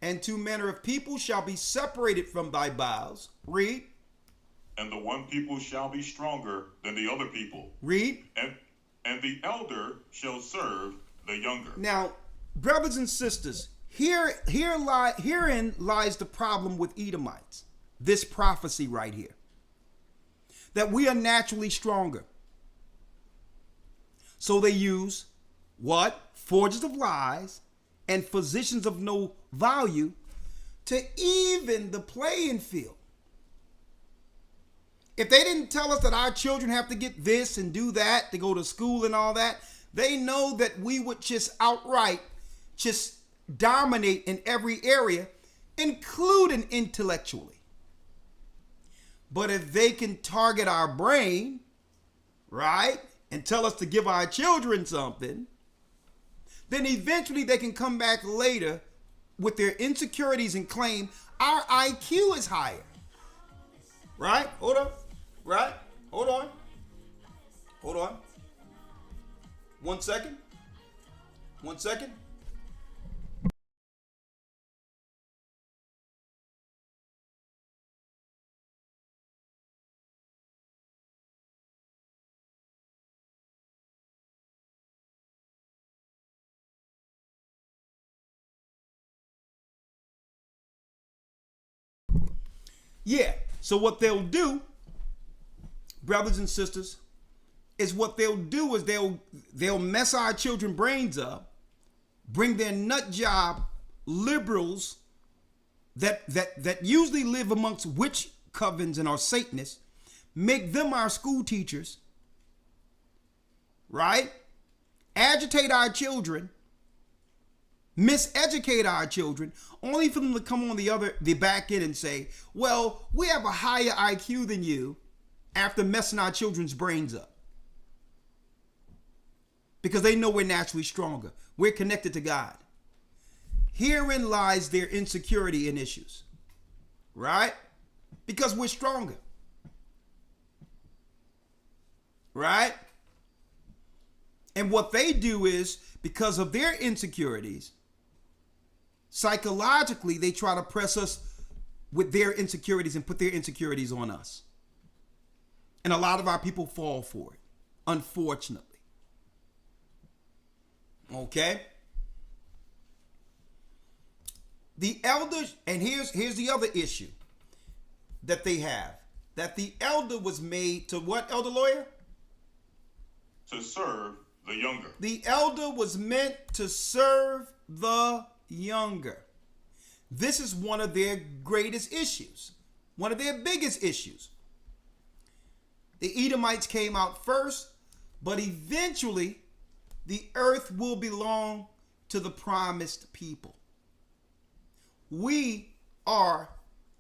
and 2 manner of people shall be separated from thy bowels. Read. And the one people shall be stronger than the other people. Read. And the elder shall serve the younger. Now, brothers and sisters, herein lies the problem with Edomites. This prophecy right here. That we are naturally stronger. So they use what? Forgers of lies and physicians of no value to even the playing field. If they didn't tell us that our children have to get this and do that to go to school and all that, they know that we would just outright just dominate in every area, including intellectually. But if they can target our brain, right, and tell us to give our children something, then eventually they can come back later with their insecurities and claim our IQ is higher. Right? Hold up. Right? Hold on. Hold on. 1 second. 1 second. Yeah. So what they'll do, brothers and sisters, is they'll mess our children's brains up, bring their nut job liberals that usually live amongst witch covens and are Satanists, make them our school teachers, right? Agitate our children, miseducate our children, only for them to come on the back end and say, well, we have a higher IQ than you, after messing our children's brains up. Because they know we're naturally stronger. We're connected to God. Herein lies their insecurity and issues. Right? Because we're stronger. Right? And what they do is, because of their insecurities, psychologically, they try to press us with their insecurities and put their insecurities on us. And a lot of our people fall for it, unfortunately. Okay? The elders, and here's the other issue that they have. That the elder was made to what, elder lawyer? To serve the younger. The elder was meant to serve the younger. This is one of their greatest issues. One of their biggest issues. The Edomites came out first, but eventually the earth will belong to the promised people. We are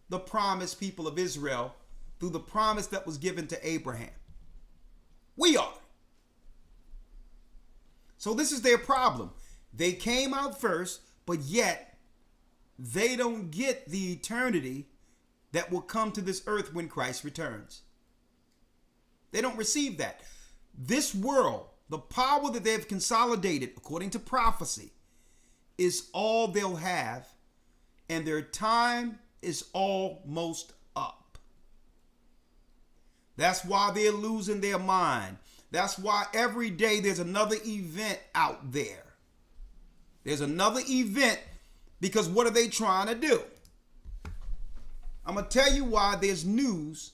the promised people of Israel through the promise that was given to Abraham. We are. So this is their problem. They came out first, but yet they don't get the eternity that will come to this earth when Christ returns. They don't receive that. This world, the power that they've consolidated according to prophecy, is all they'll have, and their time is almost up. That's why they're losing their mind. That's why every day there's another event out there. There's another event, because what are they trying to do? I'm going to tell you why there's news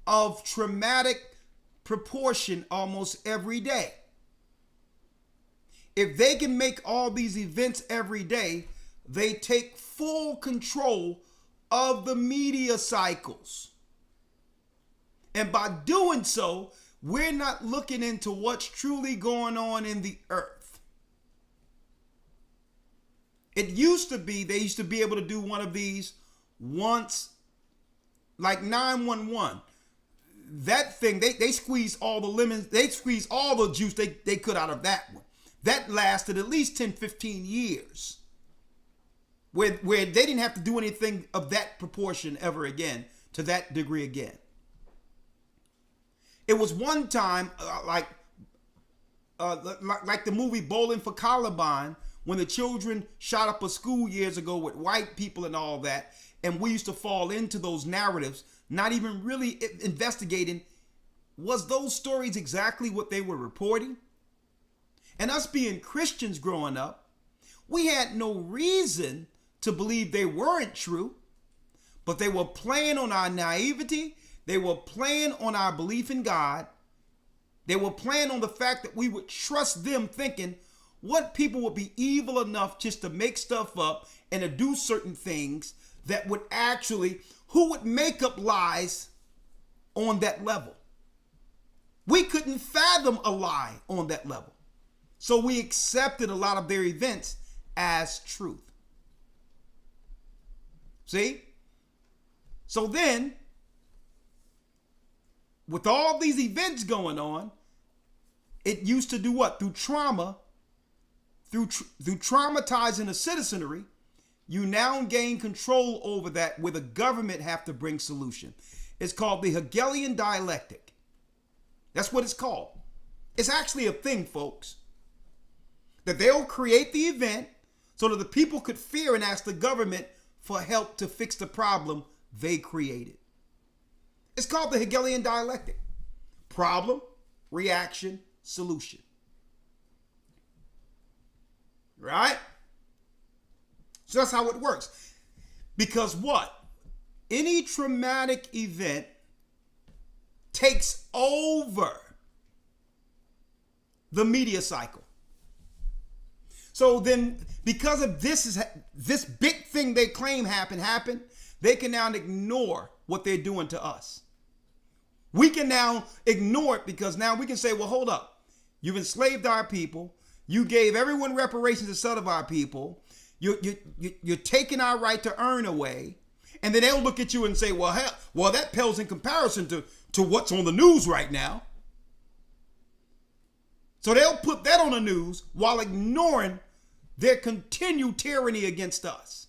of traumatic proportion almost every day. If they can make all these events every day, they take full control of the media cycles. And by doing so, we're not looking into what's truly going on in the earth. It used to be, they used to be able to do one of these once, like 911. That thing, they squeezed all the lemons, they squeezed all the juice they could out of that one. That lasted at least 10, 15 years. Where they didn't have to do anything of that proportion ever again, to that degree again. It was one time, like the movie Bowling for Columbine, when the children shot up a school years ago with white people and all that, and we used to fall into those narratives, not even really investigating, was those stories exactly what they were reporting? And us being Christians growing up, we had no reason to believe they weren't true, but they were playing on our naivety. They were playing on our belief in God. They were playing on the fact that we would trust them, thinking what people would be evil enough just to make stuff up and to do certain things that would actually, who would make up lies on that level? We couldn't fathom a lie on that level. So we accepted a lot of their events as truth. See? So then, with all these events going on, it used to do what? Through trauma, through traumatizing the citizenry, you now gain control over that, where the government have to bring solution. It's called the Hegelian dialectic. That's what it's called. It's actually a thing, folks. That they'll create the event so that the people could fear and ask the government for help to fix the problem they created. It's called the Hegelian dialectic. Problem, reaction, solution. Right? So that's how it works. Because what? any traumatic event takes over the media cycle. So then, because of this big thing they claim happened, they can now ignore what they're doing to us. We can now ignore it because now we can say, well, hold up. You've enslaved our people. You gave everyone reparations instead of our people. You're taking our right to earn away. And then they'll look at you and say, well, hell, that pales in comparison to what's on the news right now. So they'll put that on the news while ignoring their continued tyranny against us.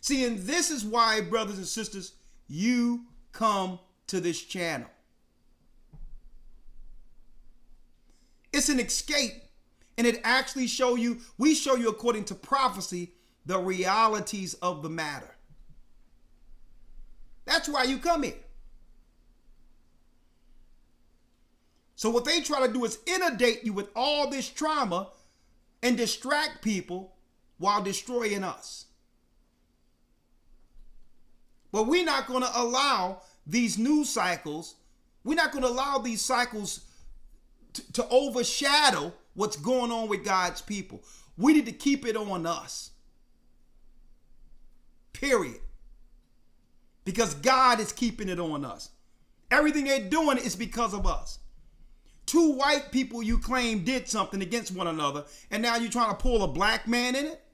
See, and this is why, brothers and sisters, you come to this channel. It's an escape, and it actually we show you according to prophecy, the realities of the matter. That's why you come here. So what they try to do is inundate you with all this trauma and distract people while destroying us. But we're not going to allow these news cycles, we're not going to allow these cycles to overshadow what's going on with God's people. We need to keep it on us. Period. Because God is keeping it on us. Everything they're doing is because of us. Two white people you claim did something against one another, and now you're trying to pull a black man in it?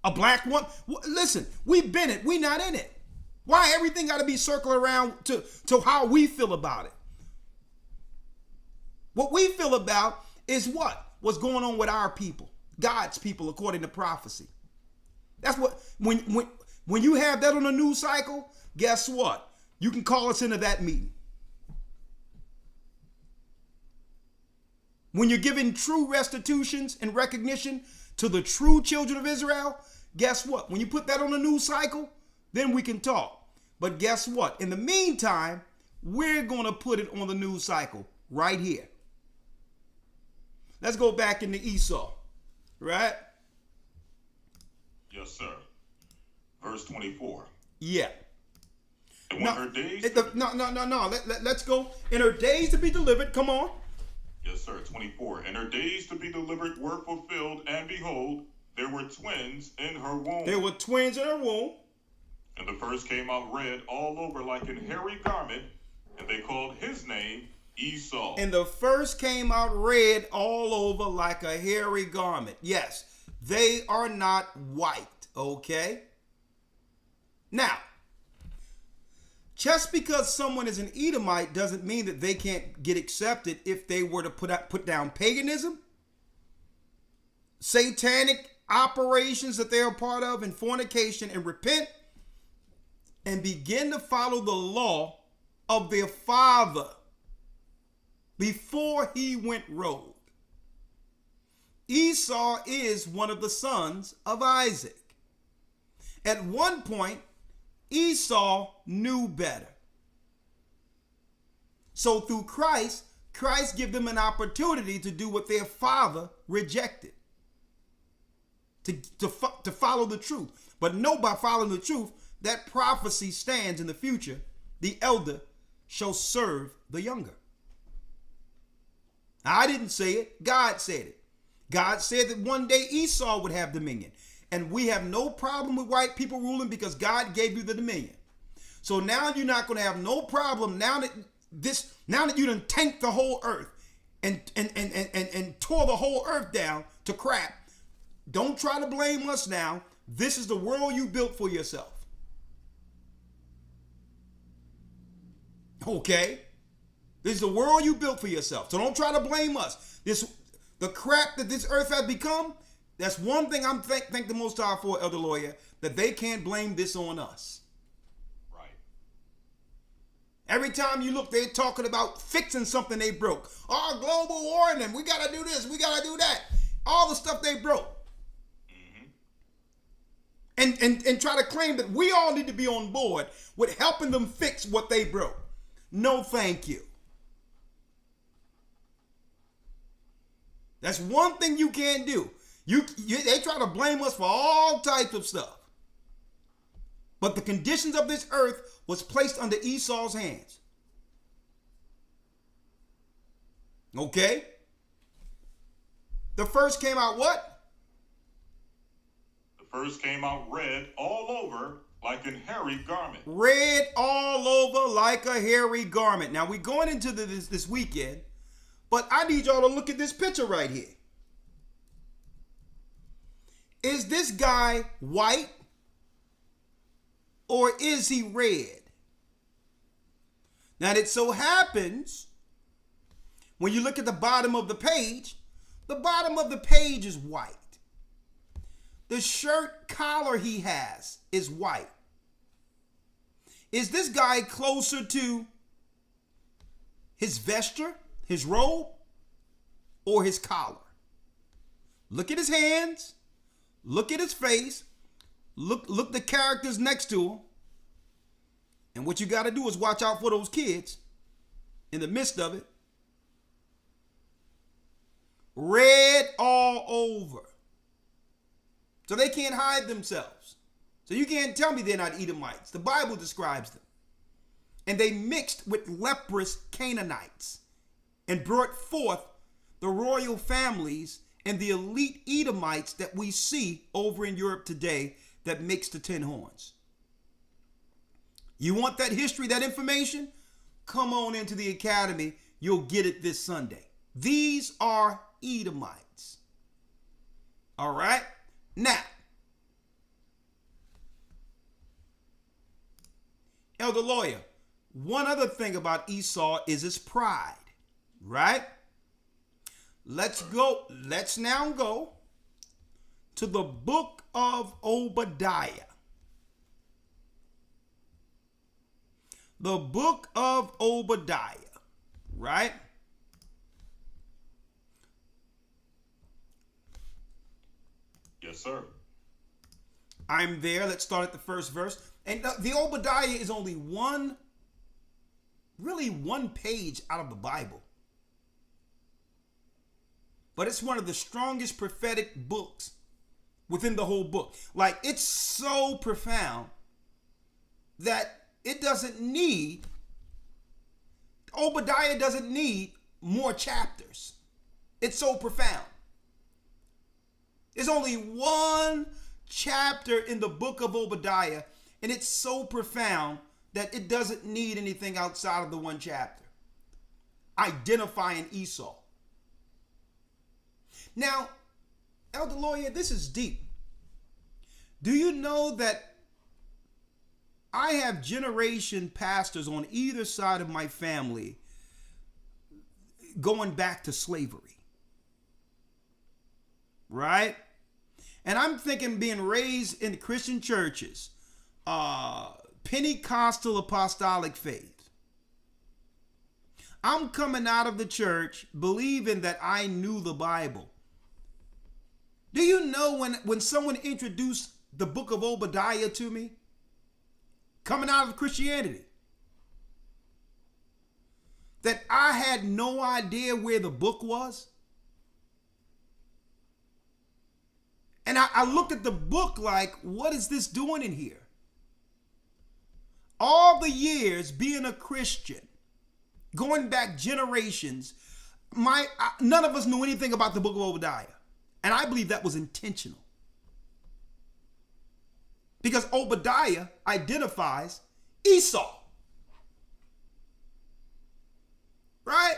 A black one? Listen, we've been it. We're not in it. Why everything got to be circled around to how we feel about it? What we feel about is what's going on with our people, God's people, according to prophecy. That's what, when you have that on a news cycle, guess what? You can call us into that meeting. When you're giving true restitutions and recognition to the true children of Israel, guess what? When you put that on the news cycle, then we can talk. But guess what? In the meantime, we're going to put it on the news cycle right here. Let's go back into Esau, right? Yes, sir. Verse 24. Yeah. And when her days... Let's go. In her days to be delivered, come on. Yes, sir. 24. And her days to be delivered were fulfilled, and behold, there were twins in her womb. There were twins in her womb. And the first came out red all over like an hairy garment, and they called his name Esau. And the first came out red all over like a hairy garment. Yes, they are not white, okay? Now, just because someone is an Edomite doesn't mean that they can't get accepted if they were to put down paganism, satanic operations that they're a part of, and fornication, and repent and begin to follow the law of their father before he went rogue. Esau is one of the sons of Isaac. At one point, Esau knew better. So through Christ gave them an opportunity to do what their father rejected. To follow the truth. But know by following the truth, that prophecy stands in the future. The elder shall serve the younger. I didn't say it. God said it. God said that one day Esau would have dominion. And we have no problem with white people ruling because God gave you the dominion. So now you're not going to have no problem now that you done tanked the whole earth and tore the whole earth down to crap. Don't try to blame us now. This is the world you built for yourself. Okay? This is the world you built for yourself. So don't try to blame us. The crap that this earth has become, that's one thing I'm thank the Most High for, Elder Lawyer, that they can't blame this on us. Right. Every time you look, they're talking about fixing something they broke. Oh, global warming, we got to do this, we got to do that. All the stuff they broke. And try to claim that we all need to be on board with helping them fix what they broke. No, thank you. That's one thing you can't do. They try to blame us for all types of stuff. But the conditions of this earth was placed under Esau's hands. Okay? The first came out what? The first came out red all over like a hairy garment. Red all over like a hairy garment. Now we're going into this weekend, but I need y'all to look at this picture right here. Is this guy white or is he red? Now it so happens when you look at the bottom of the page is white. The shirt collar he has is white. Is this guy closer to his vesture, his robe, or his collar? Look at his hands. Look at his face. Look the characters next to him. And what you got to do is watch out for those kids in the midst of it. Red all over. So they can't hide themselves. So you can't tell me they're not Edomites. The Bible describes them. And they mixed with leprous Canaanites and brought forth the royal families and the elite Edomites that we see over in Europe today that makes the 10 horns. You want that history, that information? Come on into the academy. You'll get it this Sunday. These are Edomites. All right? Now, Elder Lawyer, one other thing about Esau is his pride, right? Let's now go to the book of Obadiah. The book of Obadiah, right? Yes, sir. I'm there. Let's start at the first verse. And the Obadiah is only one page out of the Bible. But it's one of the strongest prophetic books within the whole book. Like, it's so profound that Obadiah doesn't need more chapters. It's so profound. There's only one chapter in the book of Obadiah, and it's so profound that it doesn't need anything outside of the one chapter. Identifying Esau. Now, Elder Lawyer, this is deep. Do you know that I have generation pastors on either side of my family going back to slavery? Right? And I'm thinking being raised in Christian churches, Pentecostal apostolic faith. I'm coming out of the church believing that I knew the Bible. Do you know when someone introduced the book of Obadiah to me, coming out of Christianity, that I had no idea where the book was? And I looked at the book like, what is this doing in here? All the years being a Christian, going back generations, none of us knew anything about the book of Obadiah. And I believe that was intentional. Because Obadiah identifies Esau. Right?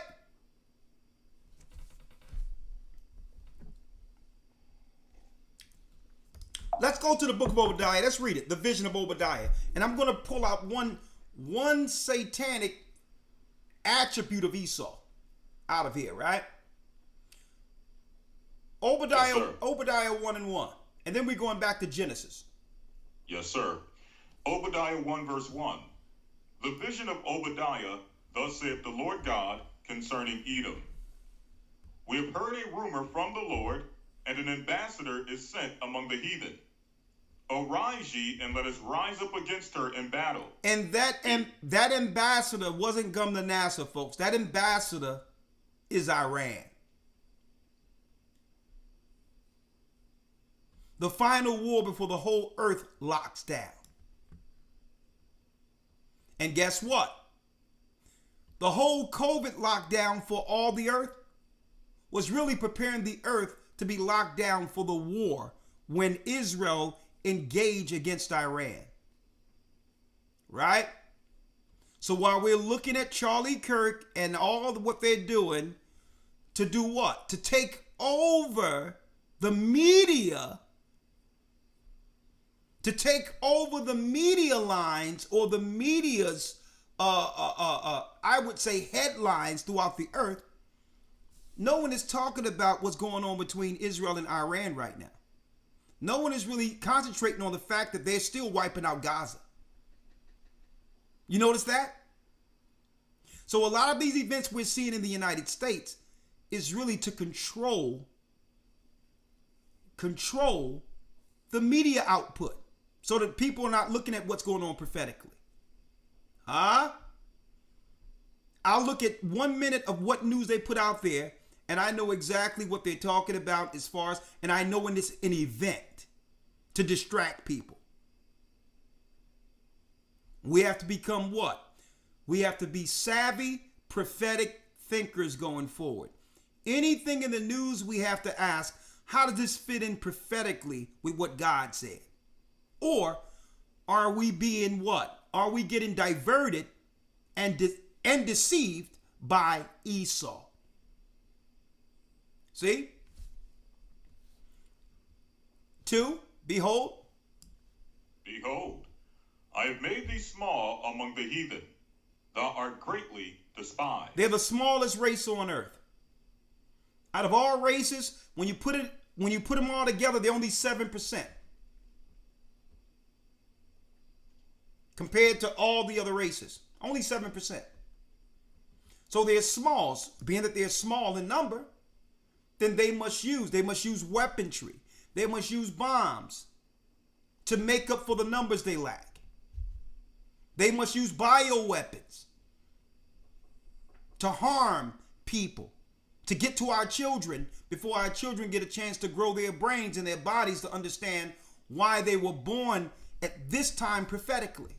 Let's go to the book of Obadiah. Let's read it. The vision of Obadiah. And I'm going to pull out one satanic attribute of Esau out of here, right? Obadiah, Yes, Obadiah 1:1. And then we're going back to Genesis. Yes, sir. Obadiah 1 verse 1. The vision of Obadiah, thus saith the Lord God concerning Edom. We have heard a rumor from the Lord, and an ambassador is sent among the heathen. Arise ye, and let us rise up against her in battle. And that ambassador wasn't Gumnanassar, folks. That ambassador is Iran. The final war before the whole earth locks down. And guess what? The whole COVID lockdown for all the earth was really preparing the earth to be locked down for the war when Israel engaged against Iran. Right? So while we're looking at Charlie Kirk and all what they're doing to do what? To take over the media, to take over the media lines or the media's, I would say, headlines throughout the earth. No one is talking about what's going on between Israel and Iran right now. No one is really concentrating on the fact that they're still wiping out Gaza. You notice that? So a lot of these events we're seeing in the United States is really to control the media output so that people are not looking at what's going on prophetically. Huh? I'll look at 1 minute of what news they put out there, and I know exactly what they're talking about as far as, and I know when it's an event to distract people. We have to become what? We have to be savvy, prophetic thinkers going forward. Anything in the news, we have to ask, how does this fit in prophetically with what God said? Or are we being what? Are we getting diverted and deceived by Esau? See? 2, behold. Behold, I have made thee small among the heathen. Thou art greatly despised. They're the smallest race on earth. Out of all races, when you put them all together, they're only 7%. Compared to all the other races. Only 7%. So they're small. Being that they're small in number, then they must use weaponry. They must use bombs to make up for the numbers they lack. They must use bioweapons to harm people, to get to our children before our children get a chance to grow their brains and their bodies to understand why they were born at this time prophetically.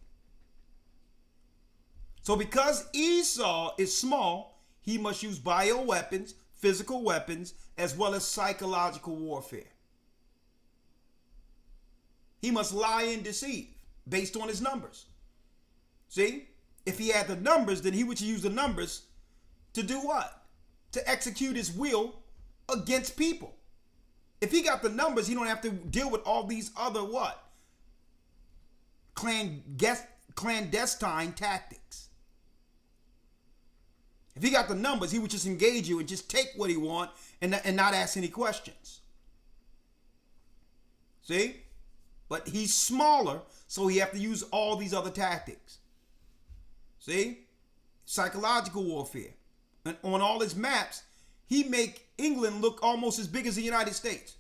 So because Esau is small, he must use bioweapons, physical weapons, as well as psychological warfare. He must lie and deceive based on his numbers. See? If he had the numbers, then he would use the numbers to do what? To execute his will against people. If he got the numbers, he don't have to deal with all these other what? Clandestine tactics. If he got the numbers, he would just engage you and just take what he want and not ask any questions. See? But he's smaller, so he have to use all these other tactics. See? Psychological warfare. And on all his maps, he make England look almost as big as the United States.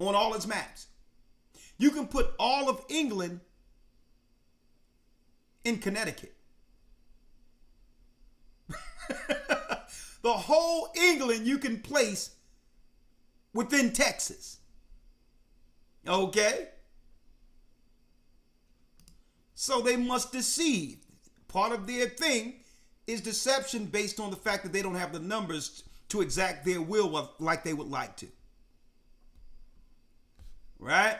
On all his maps. You can put all of England in Connecticut. The whole England you can place within Texas. Okay? So they must deceive. Part of their thing is deception based on the fact that they don't have the numbers to exact their will like they would like to. Right?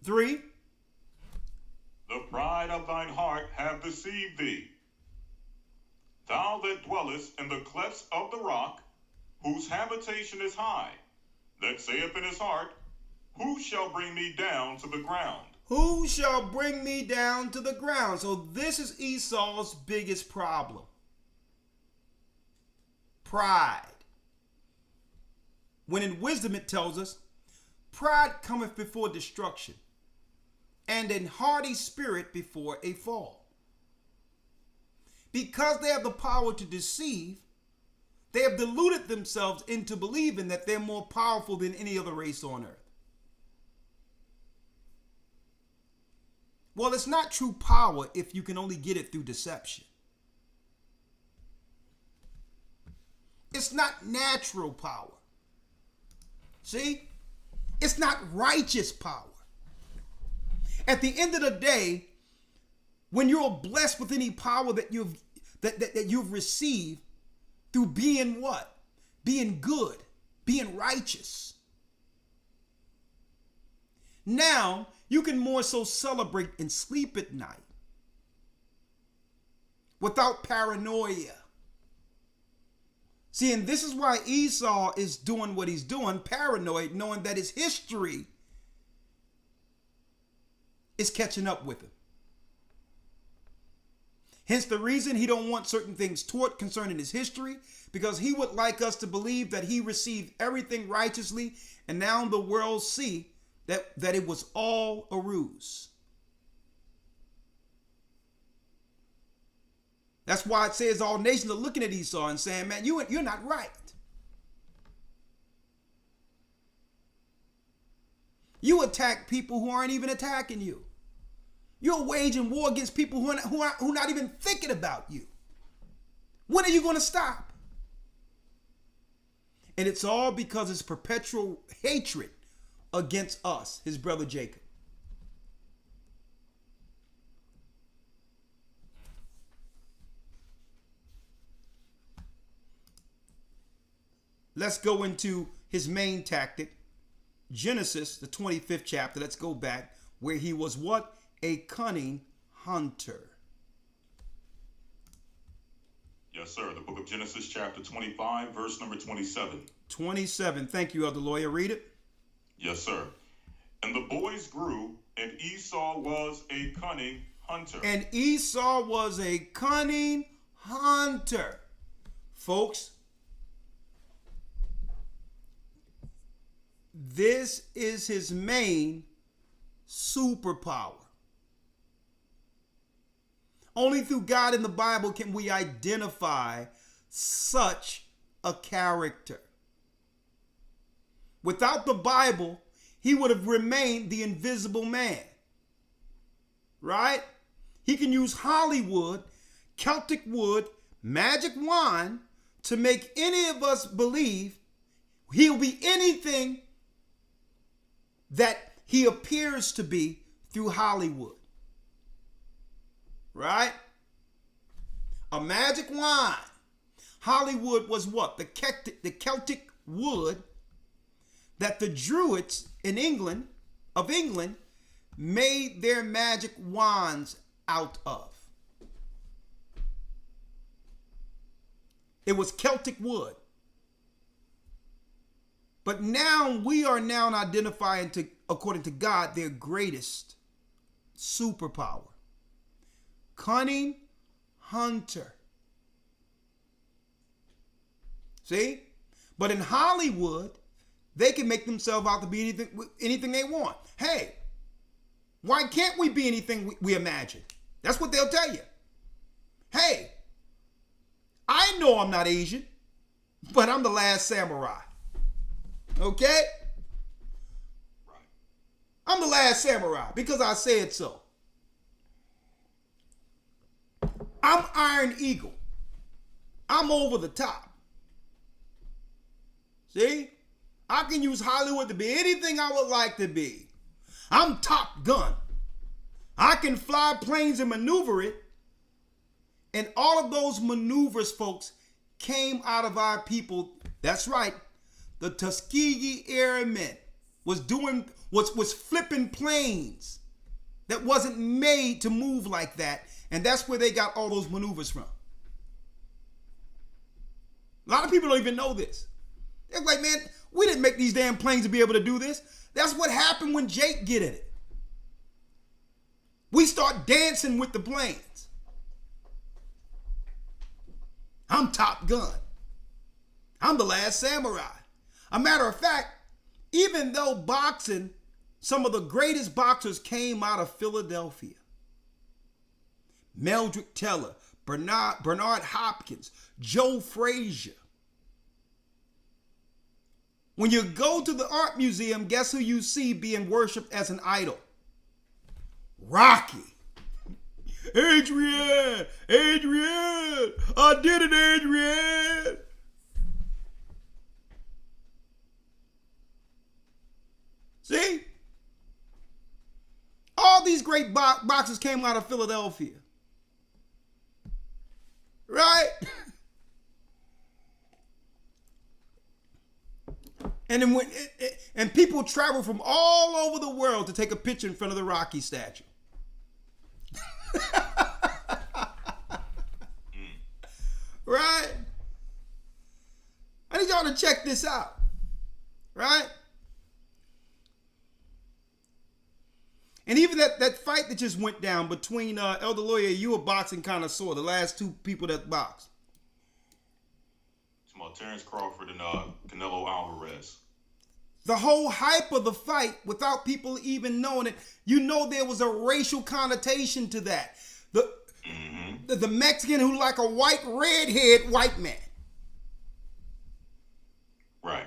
3. The pride of thine heart hath deceived thee. Thou that dwellest in the clefts of the rock, whose habitation is high, that saith in his heart, who shall bring me down to the ground? Who shall bring me down to the ground? So this is Esau's biggest problem. Pride. When in wisdom it tells us, pride cometh before destruction, and an haughty spirit before a fall. Because they have the power to deceive, they have deluded themselves into believing that they're more powerful than any other race on earth. Well, it's not true power if you can only get it through deception. It's not natural power. See? It's not righteous power. At the end of the day, When you're blessed with any power that you've received through being what? Being good, being righteous. Now you can more so celebrate and sleep at night without paranoia. See, and this is why Esau is doing what he's doing, paranoid, knowing that his history is catching up with him. Hence the reason he don't want certain things taught concerning his history, because he would like us to believe that he received everything righteously, and now the world see that it was all a ruse. That's why it says all nations are looking at Esau and saying, man, you're not right. You attack people who aren't even attacking you. You're waging war against people who are not even thinking about you. When are you going to stop? And it's all because it's perpetual hatred against us, his brother Jacob. Let's go into his main tactic. Genesis, the 25th chapter. Let's go back where he was what? A cunning hunter. Yes, sir. The book of Genesis, chapter 25, verse number 27. 27. Thank you, Elder Lawyer. Read it. Yes, sir. And the boys grew, and Esau was a cunning hunter. And Esau was a cunning hunter. Folks, this is his main superpower. Only through God in the Bible can we identify such a character. Without the Bible, he would have remained the invisible man. Right? He can use Hollywood, Celtic wood, magic wand to make any of us believe he'll be anything that he appears to be through Hollywood. Right? A magic wand. Hollywood was what? The Celtic wood that the Druids in England made their magic wands out of. It was Celtic wood. But now we are now identifying, according to God, their greatest superpower. Cunning hunter. See? But in Hollywood, they can make themselves out to be anything they want. Hey, why can't we be anything we imagine? That's what they'll tell you. Hey, I know I'm not Asian, but I'm the last samurai. Okay? Right. I'm the last samurai because I said so. I'm Iron Eagle. I'm over the top. See? I can use Hollywood to be anything I would like to be. I'm Top Gun. I can fly planes and maneuver it. And all of those maneuvers, folks, came out of our people. That's right. The Tuskegee Airmen was flipping planes that wasn't made to move like that. And that's where they got all those maneuvers from. A lot of people don't even know this. They're like, man, we didn't make these damn planes to be able to do this. That's what happened when Jake get in it. We start dancing with the planes. I'm Top Gun. I'm the last samurai. A matter of fact, even though boxing, some of the greatest boxers came out of Philadelphia. Meldrick Teller, Bernard Hopkins, Joe Frazier. When you go to the art museum, guess who you see being worshipped as an idol? Rocky. Adrian, I did it, Adrian. See? All these great boxers came out of Philadelphia. Right? And then and people travel from all over the world to take a picture in front of the Rocky statue. Right? I need y'all to check this out. Right? And even that fight that just went down between Elder Lawyer, you a boxing connoisseur, the last two people that boxed. It's about Terrence Crawford and Canelo Alvarez. The whole hype of the fight, without people even knowing it, you know there was a racial connotation to that. The Mexican who like a white redhead white man. Right.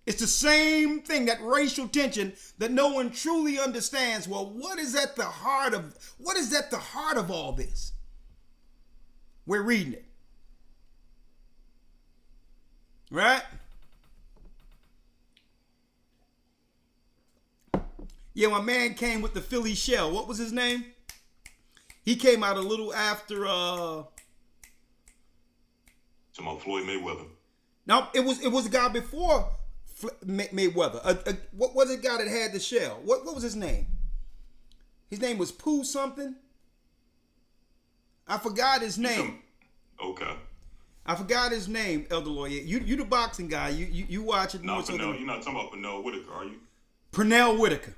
It's the same thing, that racial tension that no one truly understands. Well, what is at the heart of all this? We're reading it. Right? Yeah, my man came with the Philly shell. What was his name? He came out a little after To my Floyd Mayweather. No, it was the guy before Mayweather. What was the guy that had the shell? What was his name? His name was Pooh something. I forgot his name. Okay. I forgot his name, Elder Lawyer. You the boxing guy. You watch it more so than... You're not talking about Pernell Whitaker, are you? Pernell Whitaker.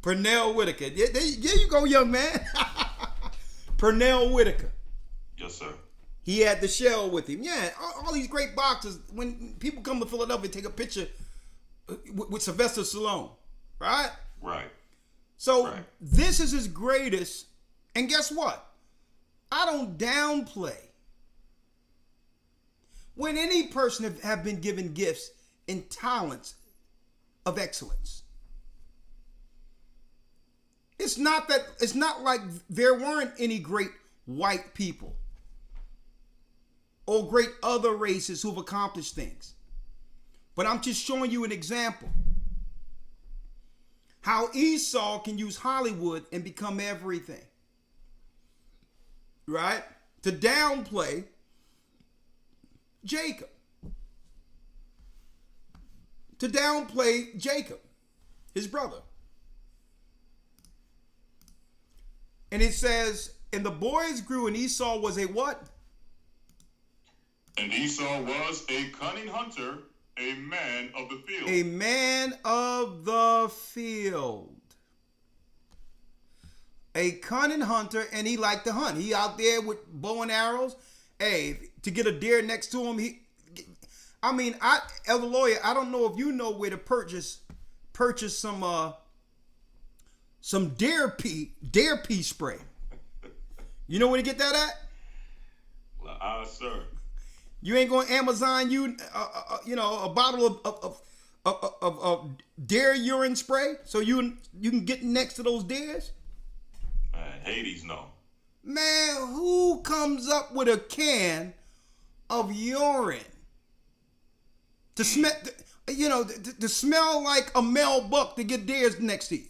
Pernell Whitaker. Yeah, there you go, young man. Pernell Whitaker. Yes, sir. He had the shell with him. Yeah, all these great boxers, when people come to Philadelphia, take a picture with Sylvester Stallone, right? Right. So this is his greatest, and guess what? I don't downplay when any person have been given gifts and talents of excellence. It's not like there weren't any great white people or great other races who've accomplished things. But I'm just showing you an example. How Esau can use Hollywood and become everything. Right? To downplay Jacob. To downplay Jacob, his brother. And it says, and the boys grew, and Esau was a what? And Esau was a cunning hunter, a man of the field. A man of the field. A cunning hunter, and he liked to hunt. He out there with bow and arrows. Hey, to get a deer next to him, Elder Lawyer, I don't know if you know where to purchase some deer pea spray. You know where to get that at? Well, sir. You ain't going to Amazon a bottle of deer urine spray so you can get next to those deers? Man, Hades, no. Man, who comes up with a can of urine to smell, to smell like a male buck to get deers next to you?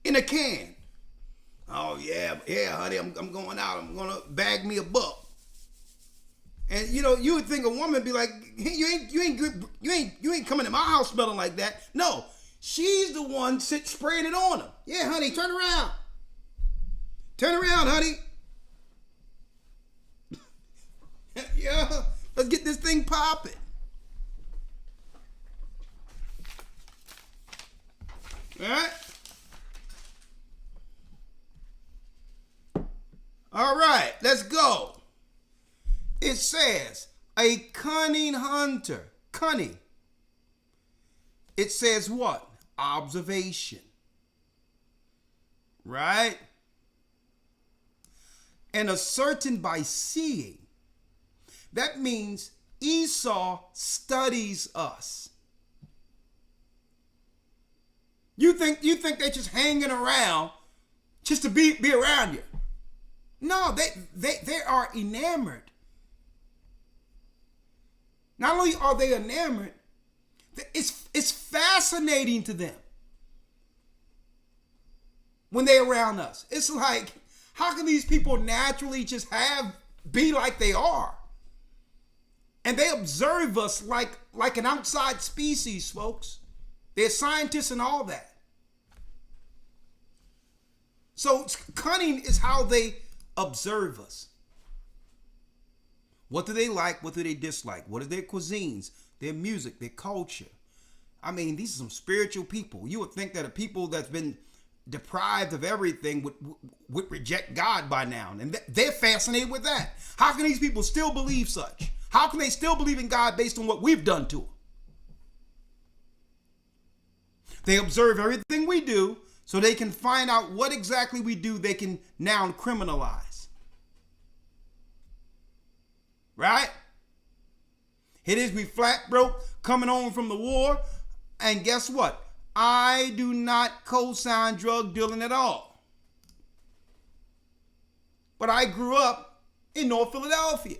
In a can. Oh yeah, honey, I'm going out. I'm gonna bag me a buck. And you would think a woman would be like, hey, you ain't coming to my house smelling like that. No, she's the one spraying it on him. Yeah, honey, turn around. Turn around, honey. Yeah, let's get this thing popping. All right. All right, let's go. It says, a cunning hunter. Cunning. It says what? Observation. Right? And ascertain by seeing. That means Esau studies us. You think they're just hanging around just to be around you. No, they are enamored. Not only are they enamored, It's fascinating to them when they're around us. It's like, how can these people naturally just be like they are? And they observe us like an outside species, folks. They're scientists and all that. So cunning is how they observe us. What do they like? What do they dislike? What are their cuisines, their music, their culture? I mean, these are some spiritual people. You would think that a people that's been deprived of everything would reject God by now. And they're fascinated with that. How can these people still believe such? How can they still believe in God based on what we've done to them? They observe everything we do so they can find out what exactly we do they can now criminalize. Right? It is we flat broke coming home from the war. And guess what? I do not co-sign drug dealing at all. But I grew up in North Philadelphia.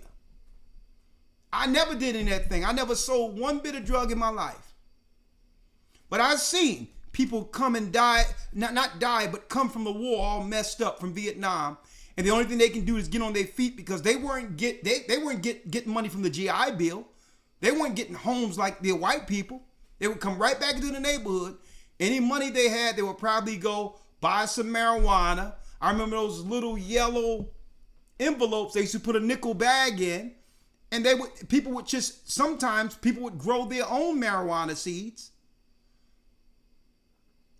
I never did any of that thing. I never sold one bit of drug in my life. But I've seen people come and die, not die, but come from the war all messed up from Vietnam. And the only thing they can do is get on their feet because they weren't getting money from the GI Bill. They weren't getting homes like the white people. They would come right back into the neighborhood. Any money they had, they would probably go buy some marijuana. I remember those little yellow envelopes they used to put a nickel bag in. And sometimes people would grow their own marijuana seeds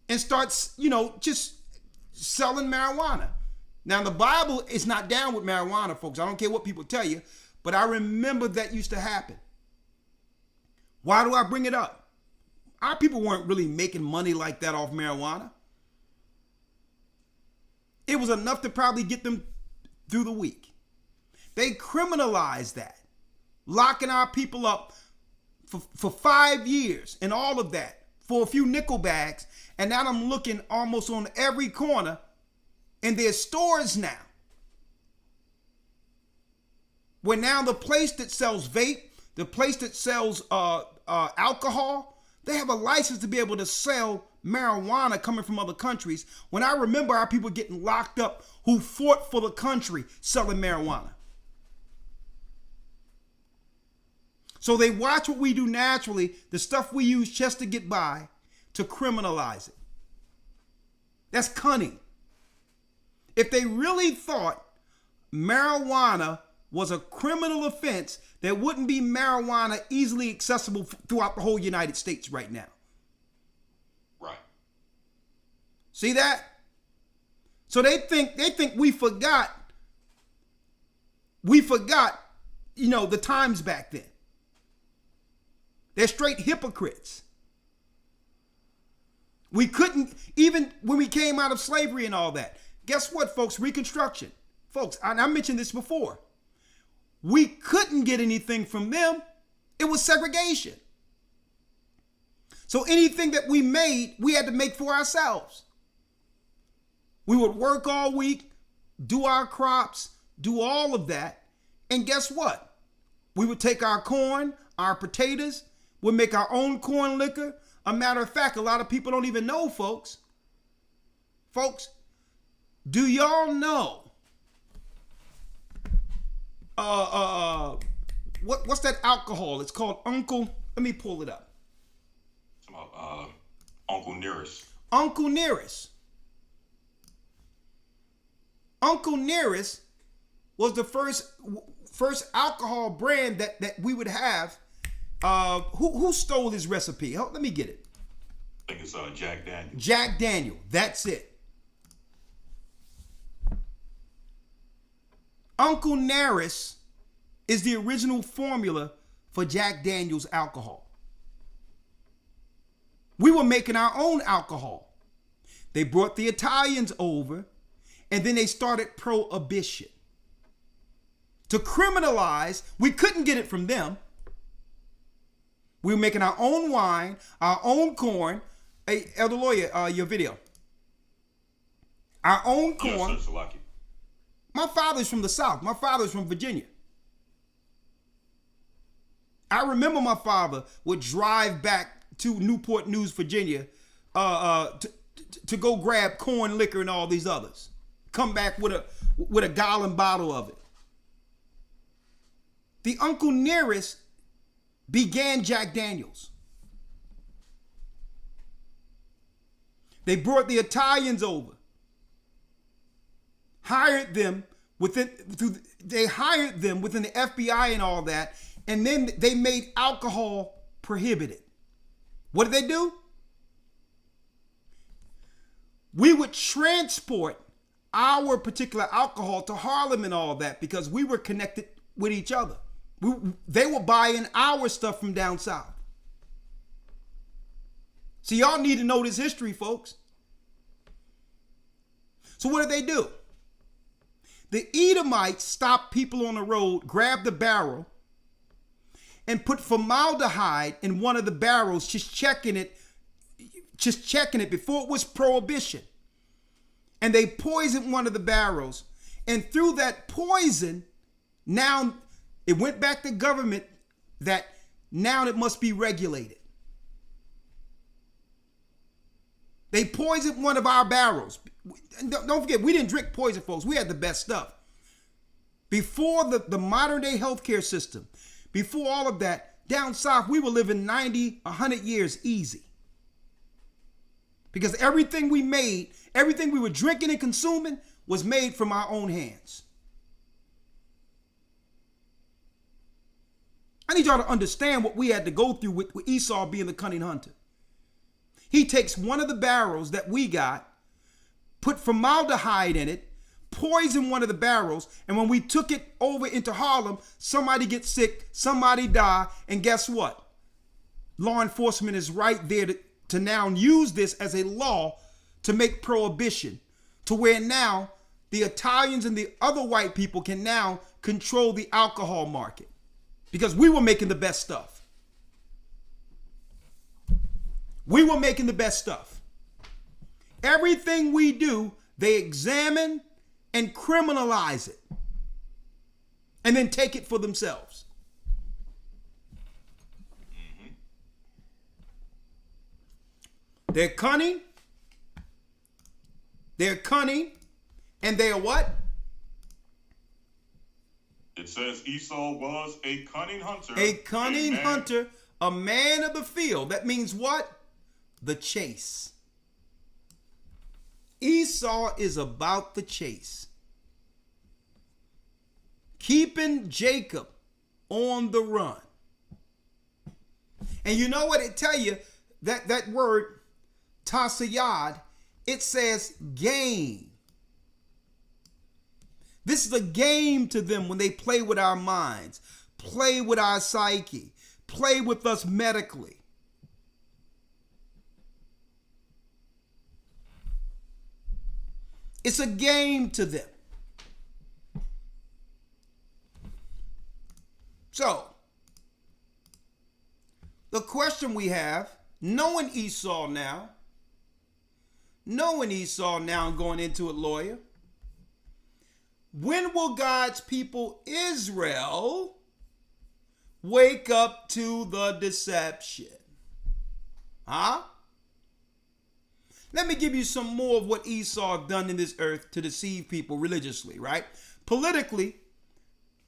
and start, just selling marijuana. Now, the Bible is not down with marijuana, folks. I don't care what people tell you, but I remember that used to happen. Why do I bring it up? Our people weren't really making money like that off marijuana. It was enough to probably get them through the week. They criminalized that, locking our people up for 5 years and all of that for a few nickel bags. And now I'm looking almost on every corner in their stores now. Where now the place that sells vape, the place that sells alcohol, they have a license to be able to sell marijuana coming from other countries. When I remember our people getting locked up who fought for the country selling marijuana. So they watch what we do naturally, the stuff we use just to get by, to criminalize it. That's cunning. If they really thought marijuana was a criminal offense, there wouldn't be marijuana easily accessible throughout the whole United States right now. Right. See that? So they think we forgot, the times back then. They're straight hypocrites. We couldn't, even when we came out of slavery and all that. Guess what, folks? Reconstruction. Folks, I mentioned this before. We couldn't get anything from them. It was segregation. So anything that we made, we had to make for ourselves. We would work all week, do our crops, do all of that. And guess what? We would take our corn, our potatoes, we'd make our own corn liquor. A matter of fact, a lot of people don't even know, folks. Folks, do y'all know what's that alcohol? It's called Uncle. Let me pull it up. Uncle Nearest. Uncle Nearest. Uncle Nearest was the first alcohol brand that we would have. Who stole his recipe? Let me get it. I think it's Jack Daniel. Jack Daniel. That's it. Uncle Nearest is the original formula for Jack Daniel's alcohol. We were making our own alcohol. They brought the Italians over, and then they started prohibition. To criminalize, we couldn't get it from them. We were making our own wine, our own corn. Hey, Elder Lawyer, your video. Our own corn. Yes, sir, My father's from the South. My father's from Virginia. I remember my father would drive back to Newport News, Virginia, to go grab corn liquor and all these others. Come back with a gallon bottle of it. The Uncle Nearest began Jack Daniels. They brought the Italians over, hired them they hired them within the FBI and all that, and then they made alcohol prohibited. What did they do? We would transport our particular alcohol to Harlem and all that because we were connected with each other. They were buying our stuff from down south. So y'all need to know this history, folks. So what did they do? The Edomites stopped people on the road, grabbed the barrel, and put formaldehyde in one of the barrels, just checking it before it was prohibition. And they poisoned one of the barrels. And through that poison, now it went back to government that now it must be regulated. They poisoned one of our barrels. Don't forget, we didn't drink poison, folks. We had the best stuff. Before the modern day healthcare system, before all of that, down south, we were living 90, 100 years easy. Because everything we made, everything we were drinking and consuming was made from our own hands. I need y'all to understand what we had to go through with Esau being the cunning hunter. He takes one of the barrels that we got, put formaldehyde in it, poisoned one of the barrels, and when we took it over into Harlem, somebody gets sick, somebody die, and guess what? Law enforcement is right there to now use this as a law to make prohibition, to where now the Italians and the other white people can now control the alcohol market because we were making the best stuff. We were making the best stuff. Everything we do, they examine and criminalize it and then take it for themselves. They're cunning. They're cunning. And they are what? It says Esau was a cunning hunter. A cunning hunter, a man of the field. That means what? The chase. Esau is about the chase. Keeping Jacob on the run. And you know what it tell you? That word, tasayad, it says game. This is a game to them when they play with our minds, play with our psyche, play with us medically. It's a game to them. So, the question we have, knowing Esau now going into it, lawyer, when will God's people Israel wake up to the deception? Huh? Let me give you some more of what Esau done in this earth to deceive people religiously, right? Politically,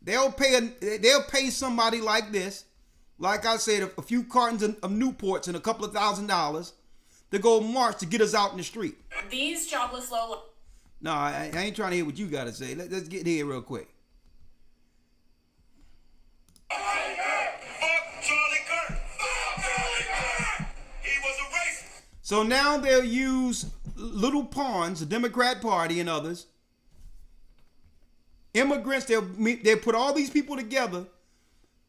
they'll pay somebody like this, like I said, a few cartons of Newports and a couple of $1,000s to go march to get us out in the street. These jobless low. No, I ain't trying to hear what you got to say. Let's get here real quick. So now they'll use little pawns, the Democrat Party and others, immigrants. They'll put all these people together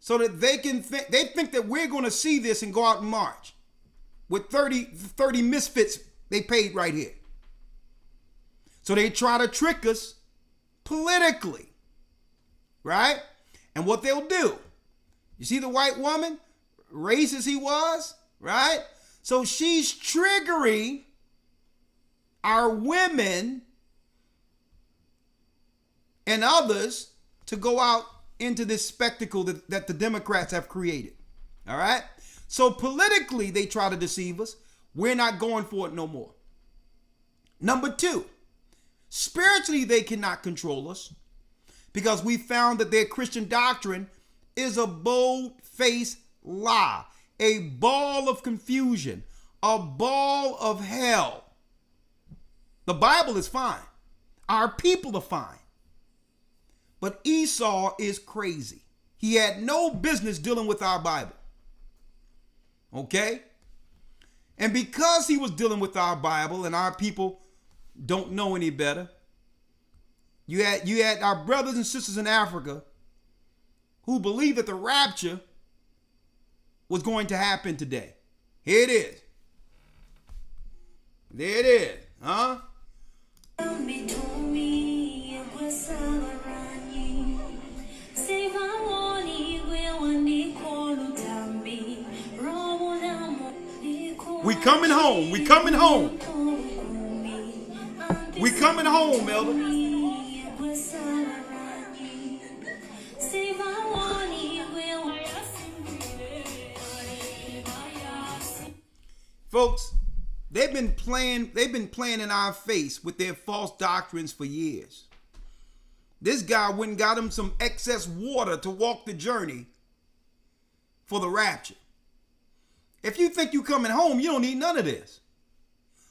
so that they think that we're going to see this and go out and march with 30 misfits they paid right here. So they try to trick us politically, right? And what they'll do, you see the white woman, racist he was, right? So she's triggering our women and others to go out into this spectacle that the Democrats have created. All right. So politically, they try to deceive us. We're not going for it no more. Number two, spiritually, they cannot control us because we found that their Christian doctrine is a bold-faced lie, a ball of confusion, a ball of hell. The Bible is fine. Our people are fine. But Esau is crazy. He had no business dealing with our Bible. Okay? And because he was dealing with our Bible and our people don't know any better, you had our brothers and sisters in Africa who believed that the rapture was going to happen today. Here it is. There it is. Huh? We coming home. We coming home. We coming home, Elder. Folks, they've been playing in our face with their false doctrines for years. This guy went and got him some excess water to walk the journey for the rapture. If you think you coming home, you don't need none of this.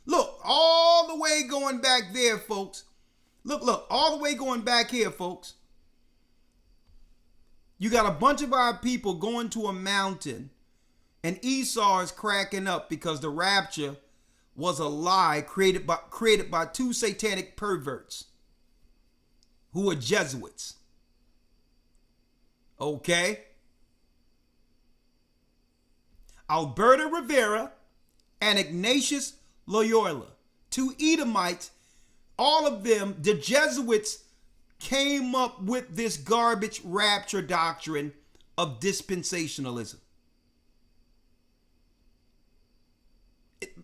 Look, all the way going back there, folks. Look, all the way going back here, folks. You got a bunch of our people going to a mountain, and Esau is cracking up because the rapture was a lie created by two satanic perverts who are Jesuits. Okay? Alberta Rivera and Ignatius Loyola, two Edomites, all of them, the Jesuits, came up with this garbage rapture doctrine of dispensationalism.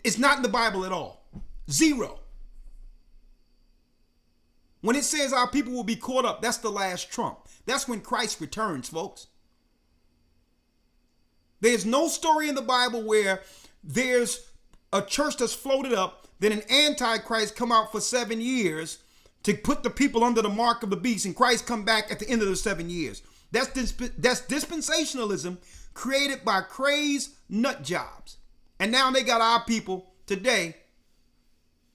It's not in the Bible at all. Zero. When it says our people will be caught up, that's the last trump. That's when Christ returns, folks. There's no story in the Bible where there's a church that's floated up, then an antichrist come out for 7 years to put the people under the mark of the beast, and Christ come back at the end of the 7 years. That's dispensationalism created by crazed nut jobs. And now they got our people today.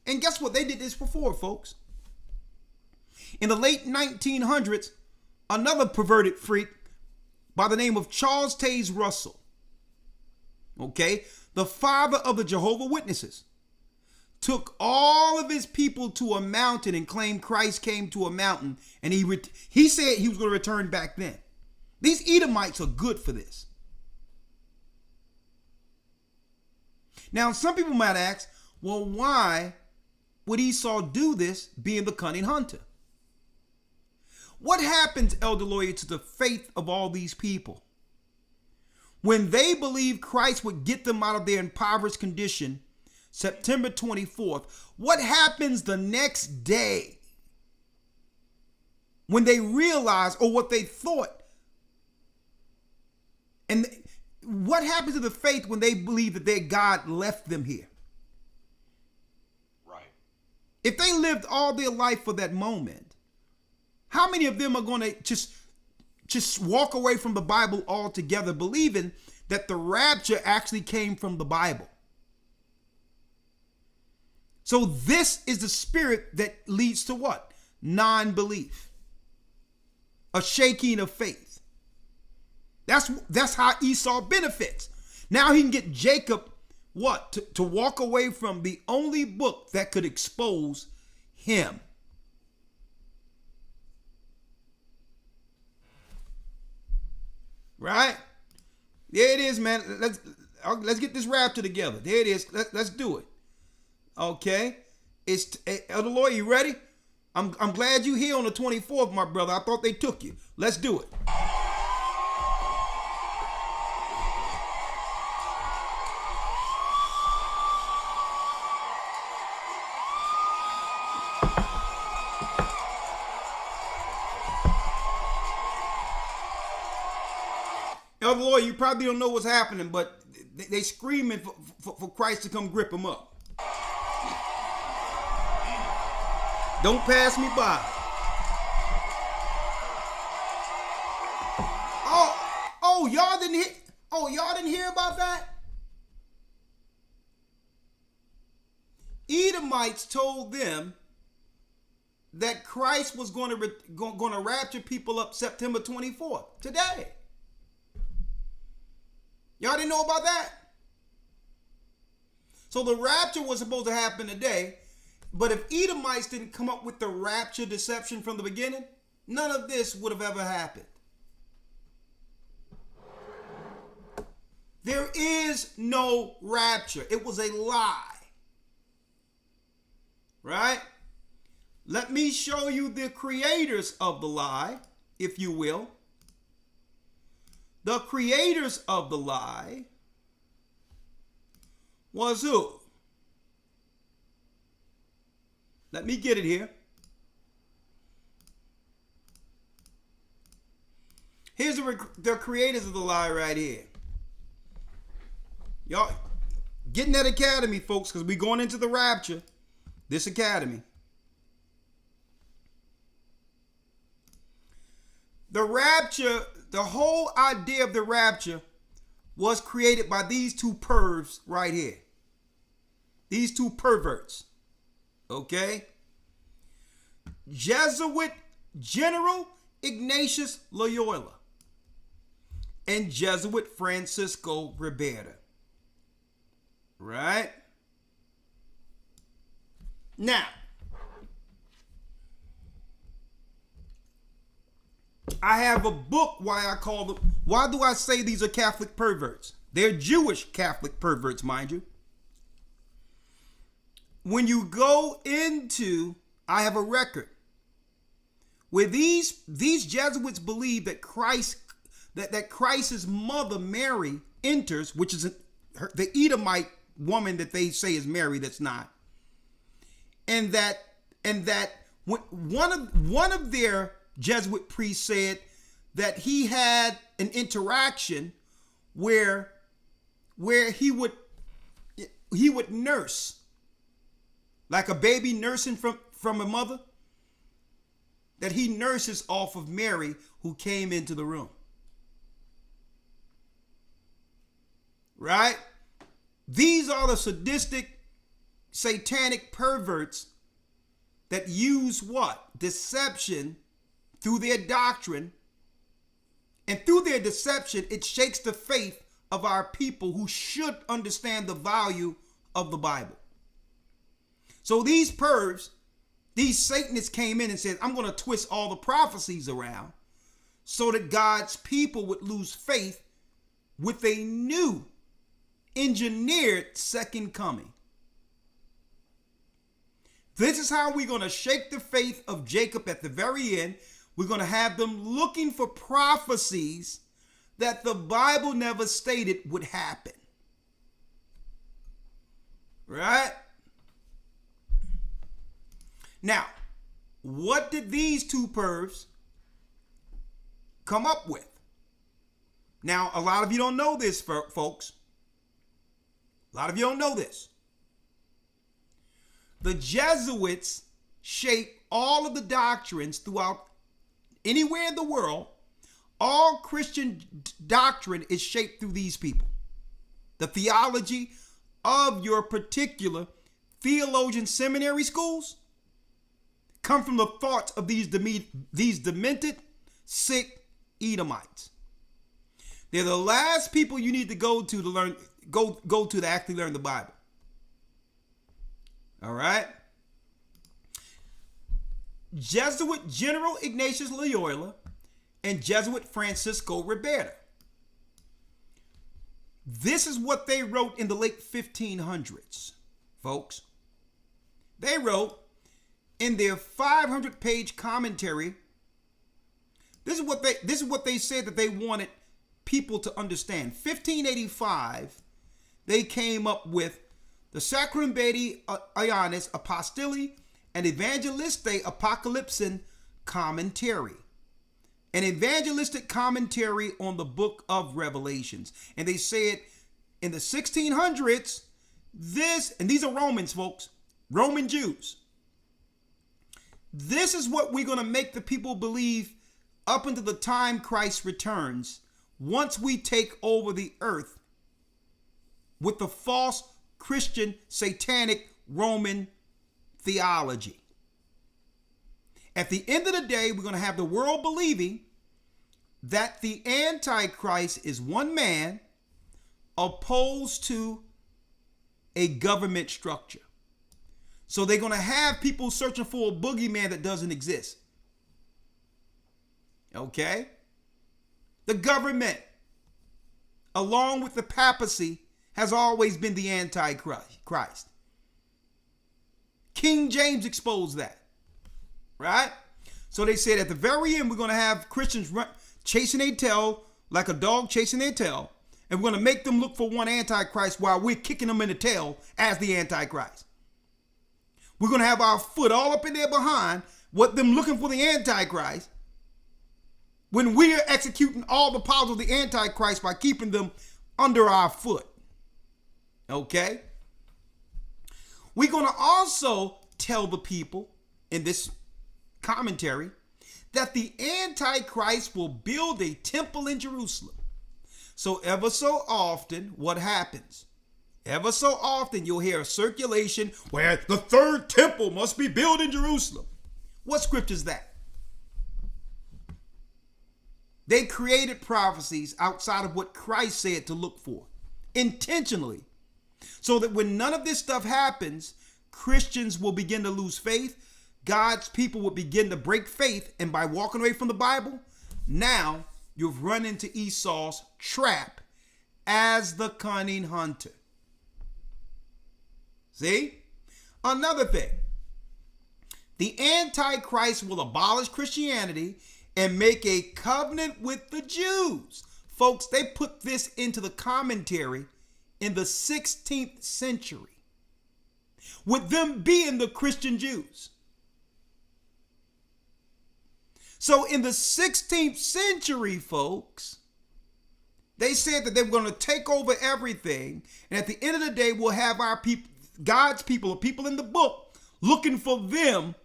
And guess what? They did this before, folks. In the late 1900s, another perverted freak by the name of Charles Taze Russell, okay, the father of the Jehovah's Witnesses, took all of his people to a mountain and claimed Christ came to a mountain, and he said he was going to return back then. These Edomites are good for this. Now, some people might ask, well, why would Esau do this, being the cunning hunter? What happens, Elder Lawyer, to the faith of all these people? When they believed Christ would get them out of their impoverished condition, September 24th, what happens the next day when they realize, or what they thought? And what happens to the faith when they believe that their God left them here? Right. If they lived all their life for that moment, how many of them are going to just walk away from the Bible altogether, believing that the rapture actually came from the Bible? So this is the spirit that leads to what? Non-belief. A shaking of faith. That's how Esau benefits. Now he can get Jacob, what? To walk away from the only book that could expose him. Right? There it is, man. Let's get this rapture together. There it is. Let's do it. Okay. Elder Lawyer, you ready? I'm glad you here on the 24th, my brother. I thought they took you. Let's do it. Elder Lawyer, you probably don't know what's happening, but they screaming for Christ to come grip them up. Don't pass me by. Oh, y'all didn't hear. Oh, y'all didn't hear about that? Edomites told them that Christ was going to rapture people up September 24th, today. Y'all didn't know about that? So the rapture was supposed to happen today, but if Edomites didn't come up with the rapture deception from the beginning, none of this would have ever happened. There is no rapture. It was a lie. Right? Let me show you the creators of the lie, if you will. The creators of the lie was who? Let me get it here. Here's the creators of the lie right here. Y'all, get in that academy, folks, because we're going into the rapture. This academy. The rapture, the whole idea of the rapture was created by these two pervs right here. These two perverts. Okay? Jesuit General Ignatius Loyola and Jesuit Francisco Ribera. Right? Now, I have a book why do I say these are Catholic perverts? They're Jewish Catholic perverts, mind you. When you go into, I have a record where these Jesuits believe that that Christ's mother Mary enters, which is the Edomite woman that they say is Mary, that's not. And that one of their Jesuit priests said that he had an interaction where he would nurse, like a baby nursing from a mother, that he nurses off of Mary who came into the room. Right? These are the sadistic, satanic perverts that use what? Deception through their doctrine. And through their deception, it shakes the faith of our people who should understand the value of the Bible. So these pervs, these Satanists came in and said, I'm going to twist all the prophecies around so that God's people would lose faith with a new engineered second coming. This is how we're going to shake the faith of Jacob at the very end. We're going to have them looking for prophecies that the Bible never stated would happen. Right? Now, what did these two pervs come up with? Now, a lot of you don't know this, folks. A lot of you don't know this. The Jesuits shape all of the doctrines throughout anywhere in the world. All Christian doctrine is shaped through these people. The theology of your particular theologian seminary schools come from the thoughts of these demented, sick Edomites. They're the last people you need to go to learn, go to actually learn the Bible. All right? Jesuit General Ignatius Loyola and Jesuit Francisco Ribera. This is what they wrote in the late 1500s, folks. They wrote in their 500-page commentary. This is what they said that they wanted people to understand. 1585, they came up with the Sacrambeti Ionis Apostoli and Evangeliste Apocalypsin Commentary. an evangelistic commentary on the book of Revelations. And they said in the 1600s, and these are Romans, folks, Roman Jews. This is what we're going to make the people believe up until the time Christ returns, once we take over the earth with the false Christian, satanic, Roman theology. At the end of the day, we're going to have the world believing that the Antichrist is one man opposed to a government structure. So they're going to have people searching for a boogeyman that doesn't exist. Okay? The government, along with the papacy, has always been the Antichrist. King James exposed that. Right? So they said at the very end, we're going to have Christians chasing their tail like a dog chasing their tail. And we're going to make them look for one Antichrist while we're kicking them in the tail as the Antichrist. We're going to have our foot all up in there behind what them looking for the Antichrist, when we are executing all the powers of the Antichrist by keeping them under our foot. Okay? We're going to also tell the people in this commentary that the Antichrist will build a temple in Jerusalem. So ever so often, what happens? Ever so often, you'll hear a circulation where the third temple must be built in Jerusalem. What scripture is that? They created prophecies outside of what Christ said to look for, intentionally, so that when none of this stuff happens, Christians will begin to lose faith. God's people will begin to break faith, and by walking away from the Bible, now you've run into Esau's trap as the cunning hunter. See? Another thing. The Antichrist will abolish Christianity and make a covenant with the Jews. Folks, they put this into the commentary in the 16th century, with them being the Christian Jews. So in the 16th century, folks, they said that they were going to take over everything. And at the end of the day, we'll have our people, God's people, the people in the book, looking for them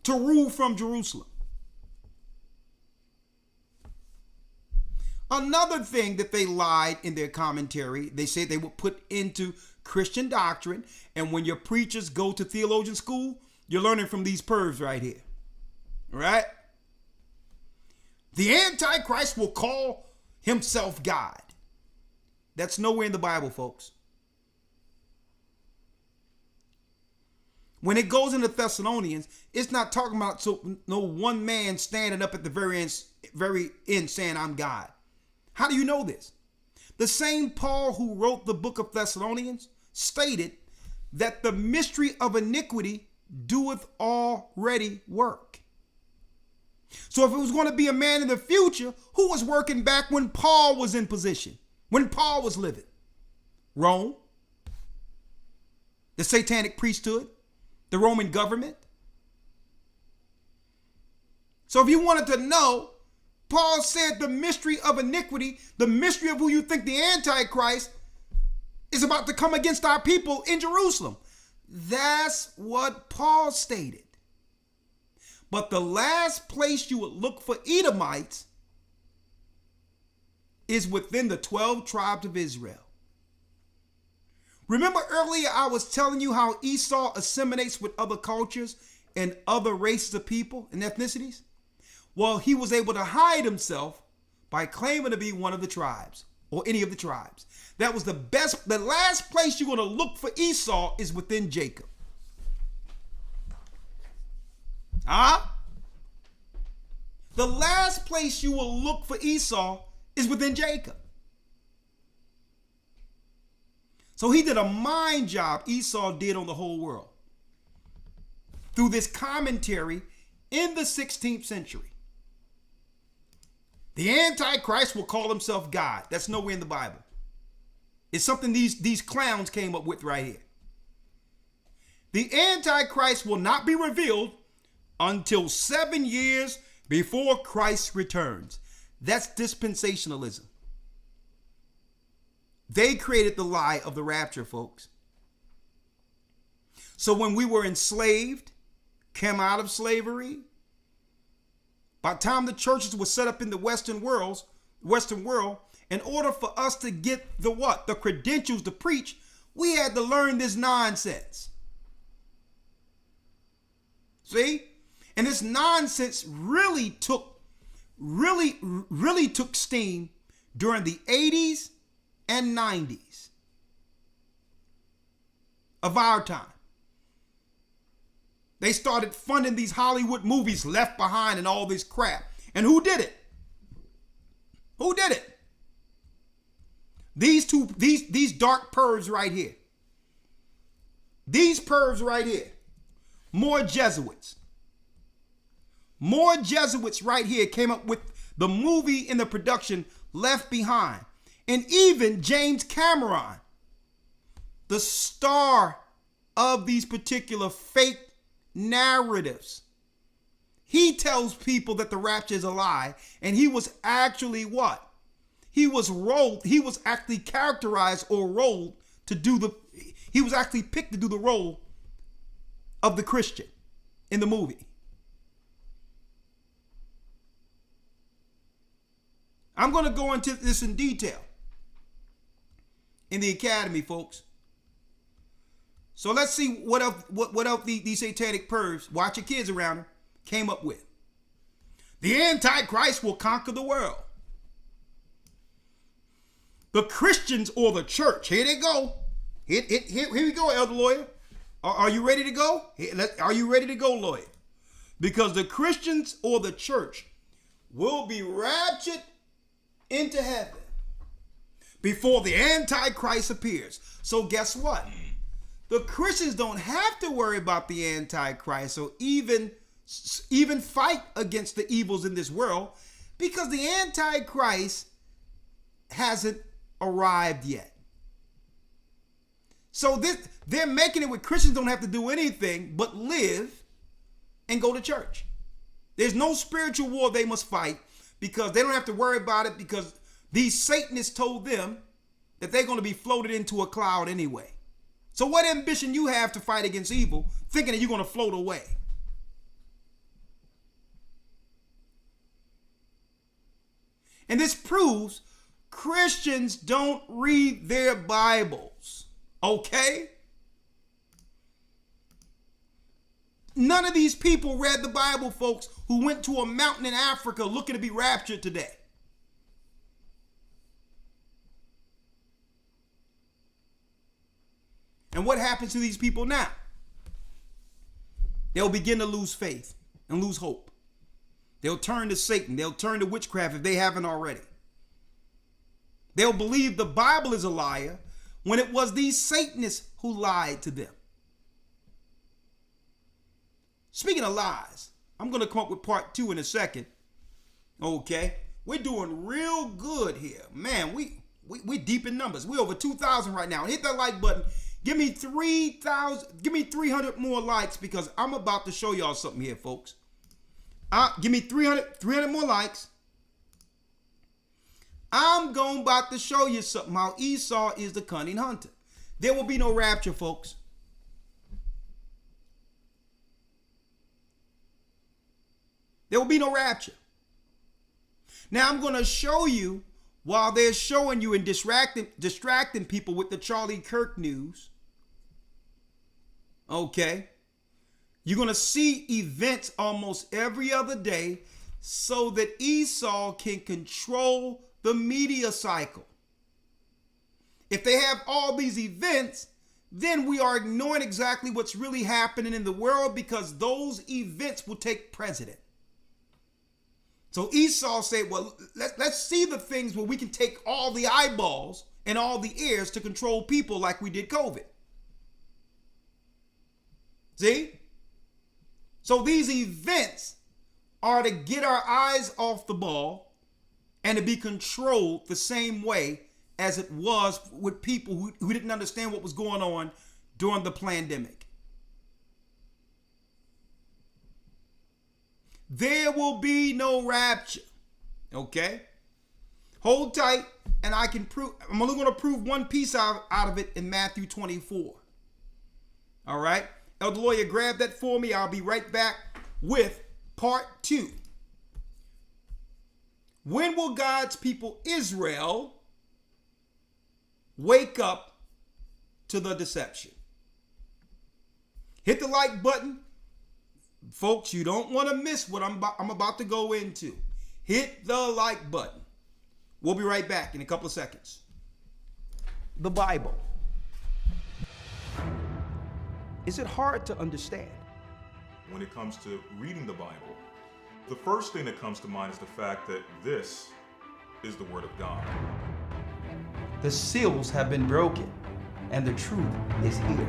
to rule from Jerusalem. Another thing that they lied in their commentary, they said they would put into Christian doctrine. And when your preachers go to theologian school, you're learning from these pervs right here. Right? The Antichrist will call himself God. That's nowhere in the Bible, folks. When it goes into Thessalonians, it's not talking about no one man standing up at the very end saying, I'm God. How do you know this? The same Paul who wrote the book of Thessalonians stated that the mystery of iniquity doeth already work. So if it was going to be a man in the future, who was working back when Paul was in position, when Paul was living? Rome, the satanic priesthood, the Roman government. So if you wanted to know, Paul said the mystery of iniquity, the mystery of who you think the Antichrist is about to come against our people in Jerusalem. That's what Paul stated. But the last place you would look for Edomites is within the 12 tribes of Israel. Remember earlier I was telling you how Esau assimilates with other cultures and other races of people and ethnicities? Well, he was able to hide himself by claiming to be one of the tribes or any of the tribes. That was the last place you're going to look for Esau is within Jacob. The last place you will look for Esau is within Jacob. So he did a mind job, Esau did on the whole world, through this commentary in the 16th century. The Antichrist will call himself God. That's nowhere in the Bible. It's something these clowns came up with right here. The Antichrist will not be revealed until 7 years before Christ returns. That's dispensationalism. They created the lie of the rapture, folks. So when we were enslaved, came out of slavery, by the time the churches were set up in the Western world, in order for us to get the what? The credentials to preach, we had to learn this nonsense. See? And this nonsense really took steam during the 80s and 90s of our time. They started funding these Hollywood movies, Left Behind and all this crap. And who did it? Who did it? These dark pervs right here. These pervs right here. More Jesuits. More Jesuits right here came up with the movie in the production Left Behind. And even James Cameron, the star of these particular fake narratives, he tells people that the rapture is a lie, and he was actually what? He was actually characterized or rolled to do he was actually picked to do the role of the Christian in the movie. I'm going to go into this in detail in the academy, folks. So let's see what else these satanic pervs, watch your kids around them, came up with. The Antichrist will conquer the world. The Christians or the church, here they go. Here we go, Elder Lawyer. Are you ready to go? Are you ready to go, Lawyer? Because the Christians or the church will be raptured into heaven before the Antichrist appears. So guess what? The Christians don't have to worry about the Antichrist or even fight against the evils in this world, because the Antichrist hasn't arrived yet. So they're making it where Christians don't have to do anything but live and go to church. There's no spiritual war they must fight, because they don't have to worry about it, because these Satanists told them that they're going to be floated into a cloud anyway. So what ambition you have to fight against evil, thinking that you're going to float away? And this proves Christians don't read their Bibles, okay? None of these people read the Bible, folks, who went to a mountain in Africa looking to be raptured today. And what happens to these people now? They'll begin to lose faith and lose hope. They'll turn to Satan. They'll turn to witchcraft if they haven't already. They'll believe the Bible is a liar when it was these Satanists who lied to them. Speaking of lies, I'm going to come up with part 2 in a second. Okay? We're doing real good here. Man, we deep in numbers. We're over 2,000 right now. Hit that like button. Give me 3,000. Give me 300 more likes, because I'm about to show y'all something here, folks. Give me 300 more likes. I'm about to show you something, how Esau is the cunning hunter. There will be no rapture, folks. There will be no rapture. Now I'm going to show you, while they're showing you and distracting people with the Charlie Kirk news, okay, you're going to see events almost every other day so that Esau can control the media cycle. If they have all these events, then we are ignoring exactly what's really happening in the world, because those events will take precedent. So Esau said, well, let's see the things where we can take all the eyeballs and all the ears to control people, like we did COVID. See? So these events are to get our eyes off the ball and to be controlled the same way as it was with people who didn't understand what was going on during the pandemic. There will be no rapture. Okay? Hold tight, and I'm only going to prove one piece out of it in Matthew 24. All right? Elder Lawyer, grab that for me. I'll be right back with part 2. When will God's people, Israel, wake up to the deception? Hit the like button. Folks, you don't want to miss what I'm about to go into. Hit the like button. We'll be right back in a couple of seconds. The Bible. Is it hard to understand? When it comes to reading the Bible, the first thing that comes to mind is the fact that this is the Word of God. The seals have been broken, and the truth is here.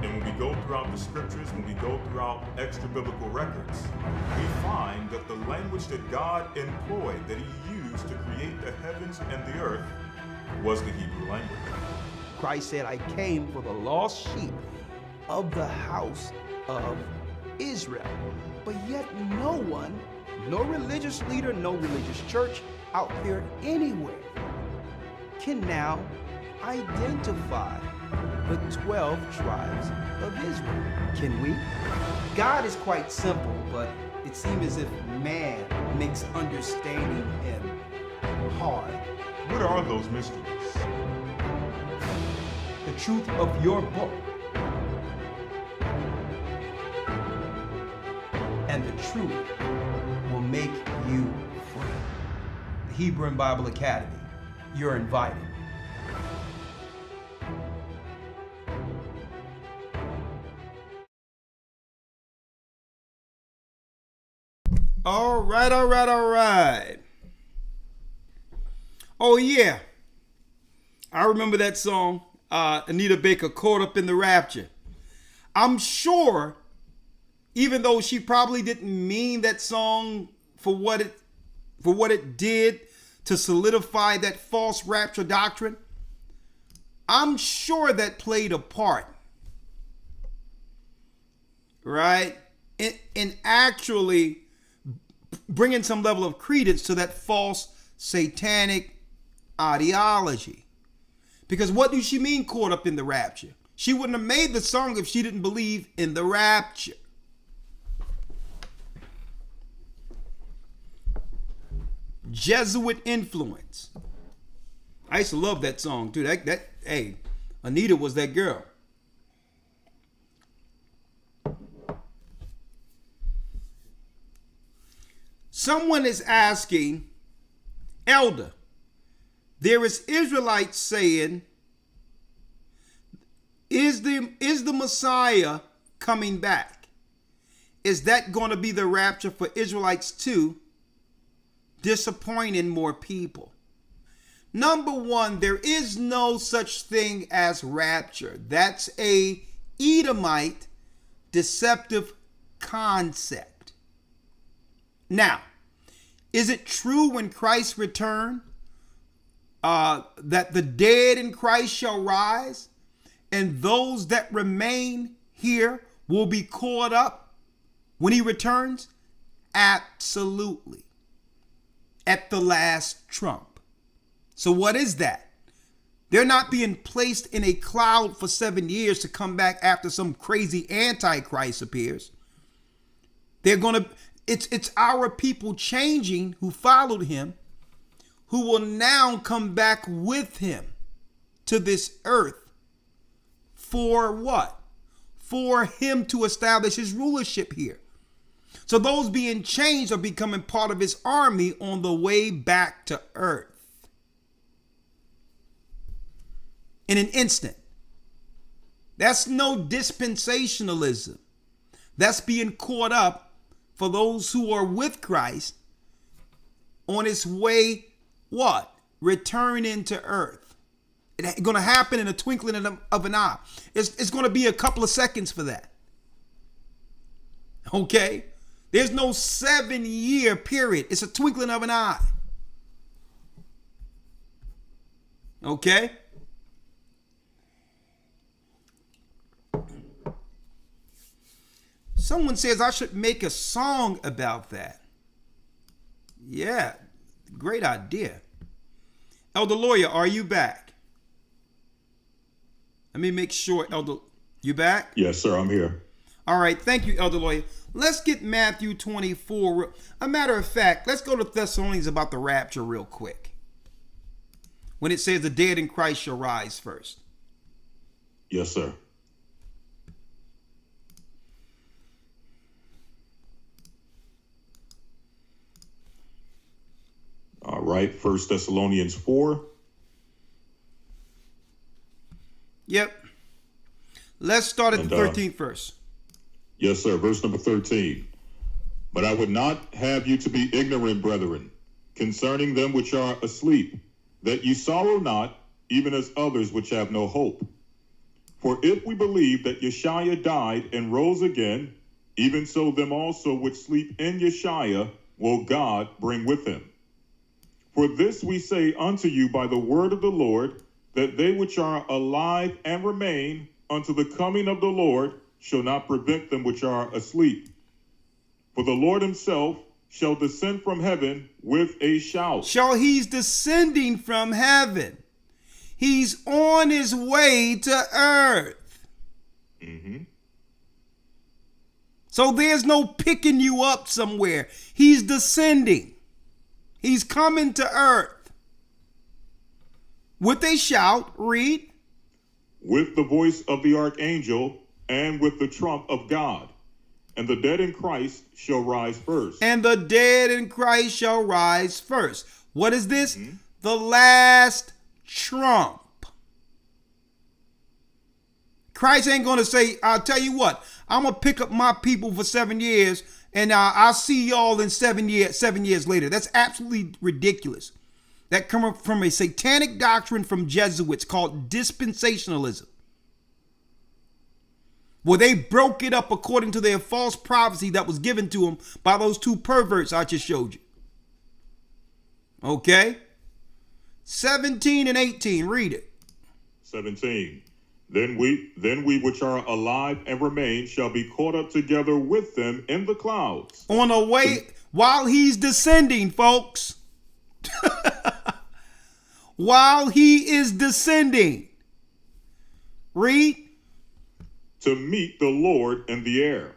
And when we go throughout the scriptures, when we go throughout extra biblical records, we find that the language that God employed, that He used to create the heavens and the earth, was the Hebrew language. Christ said, I came for the lost sheep of the house of Israel. But yet no one, no religious leader, no religious church out there anywhere can now identify the 12 tribes of Israel. Can we? God is quite simple, but it seems as if man makes understanding Him hard. What are those mysteries? The truth of your book and the truth will make you free. The Hebrew and Bible Academy. You're invited. All right. Oh, yeah. I remember that song, Anita Baker, Caught Up in the Rapture. I'm sure, even though she probably didn't mean that song for what it did to solidify that false rapture doctrine, I'm sure that played a part, right? In actually bringing some level of credence to that false satanic ideology. Because what do she mean caught up in the rapture? She wouldn't have made the song if she didn't believe in the rapture. Jesuit influence. I used to love that song too. Hey, Anita was that girl. Someone is asking, Elder, there is Israelites saying, is the Messiah coming back? Is that going to be the rapture for Israelites too? Disappointing more people. Number one, there is no such thing as rapture. That's a Edomite deceptive concept. Now, is it true when Christ return that the dead in Christ shall rise and those that remain here will be caught up when He returns? Absolutely. At the last trump. So what is that? They're not being placed in a cloud for 7 years to come back after some crazy antichrist appears. They're going to, it's our people changing who followed Him, who will now come back with Him to this earth. For what? For Him to establish His rulership here. So those being changed are becoming part of His army on the way back to earth. In an instant. That's no dispensationalism. That's being caught up for those who are with Christ on His way, what? Returning to earth. It's going to happen in a twinkling of an eye. It's going to be a couple of seconds for that. Okay? There's no 7-year period. It's a twinkling of an eye. Okay? Someone says I should make a song about that. Yeah, great idea. Elder Lawyer, are you back? Let me make sure, Elder, you back? Yes, sir, I'm here. All right, thank you, Elder Lawyer. Let's get Matthew 24. A matter of fact, let's go to Thessalonians about the rapture real quick. When it says the dead in Christ shall rise first. Yes, sir. All right, 1 Thessalonians 4. Yep. Let's start at the 13th verse. Yes, sir. Verse number 13. But I would not have you to be ignorant, brethren, concerning them which are asleep, that ye sorrow not, even as others which have no hope. For if we believe that Yeshua died and rose again, even so them also which sleep in Yeshua will God bring with him. For this we say unto you by the word of the Lord, that they which are alive and remain unto the coming of the Lord shall not prevent them which are asleep. For the Lord himself shall descend from heaven with a shout. He's descending from heaven. He's on his way to earth. Mm-hmm. So there's no picking you up somewhere. He's descending. He's coming to earth. With a shout, read. With the voice of the archangel and with the trump of God. And the dead in Christ shall rise first. And the dead in Christ shall rise first. What is this? Mm-hmm. The last trump. Christ ain't going to say, I'll tell you what, I'm going to pick up my people for 7 years and I'll see y'all in 7 years later. That's absolutely ridiculous. That comes from a satanic doctrine from Jesuits called dispensationalism, where they broke it up according to their false prophecy that was given to them by those two perverts I just showed you. Okay? 17 and 18, read it. 17. Then we which are alive and remain shall be caught up together with them in the clouds. On the way, while he's descending, folks. While he is descending. Read. To meet the Lord in the air.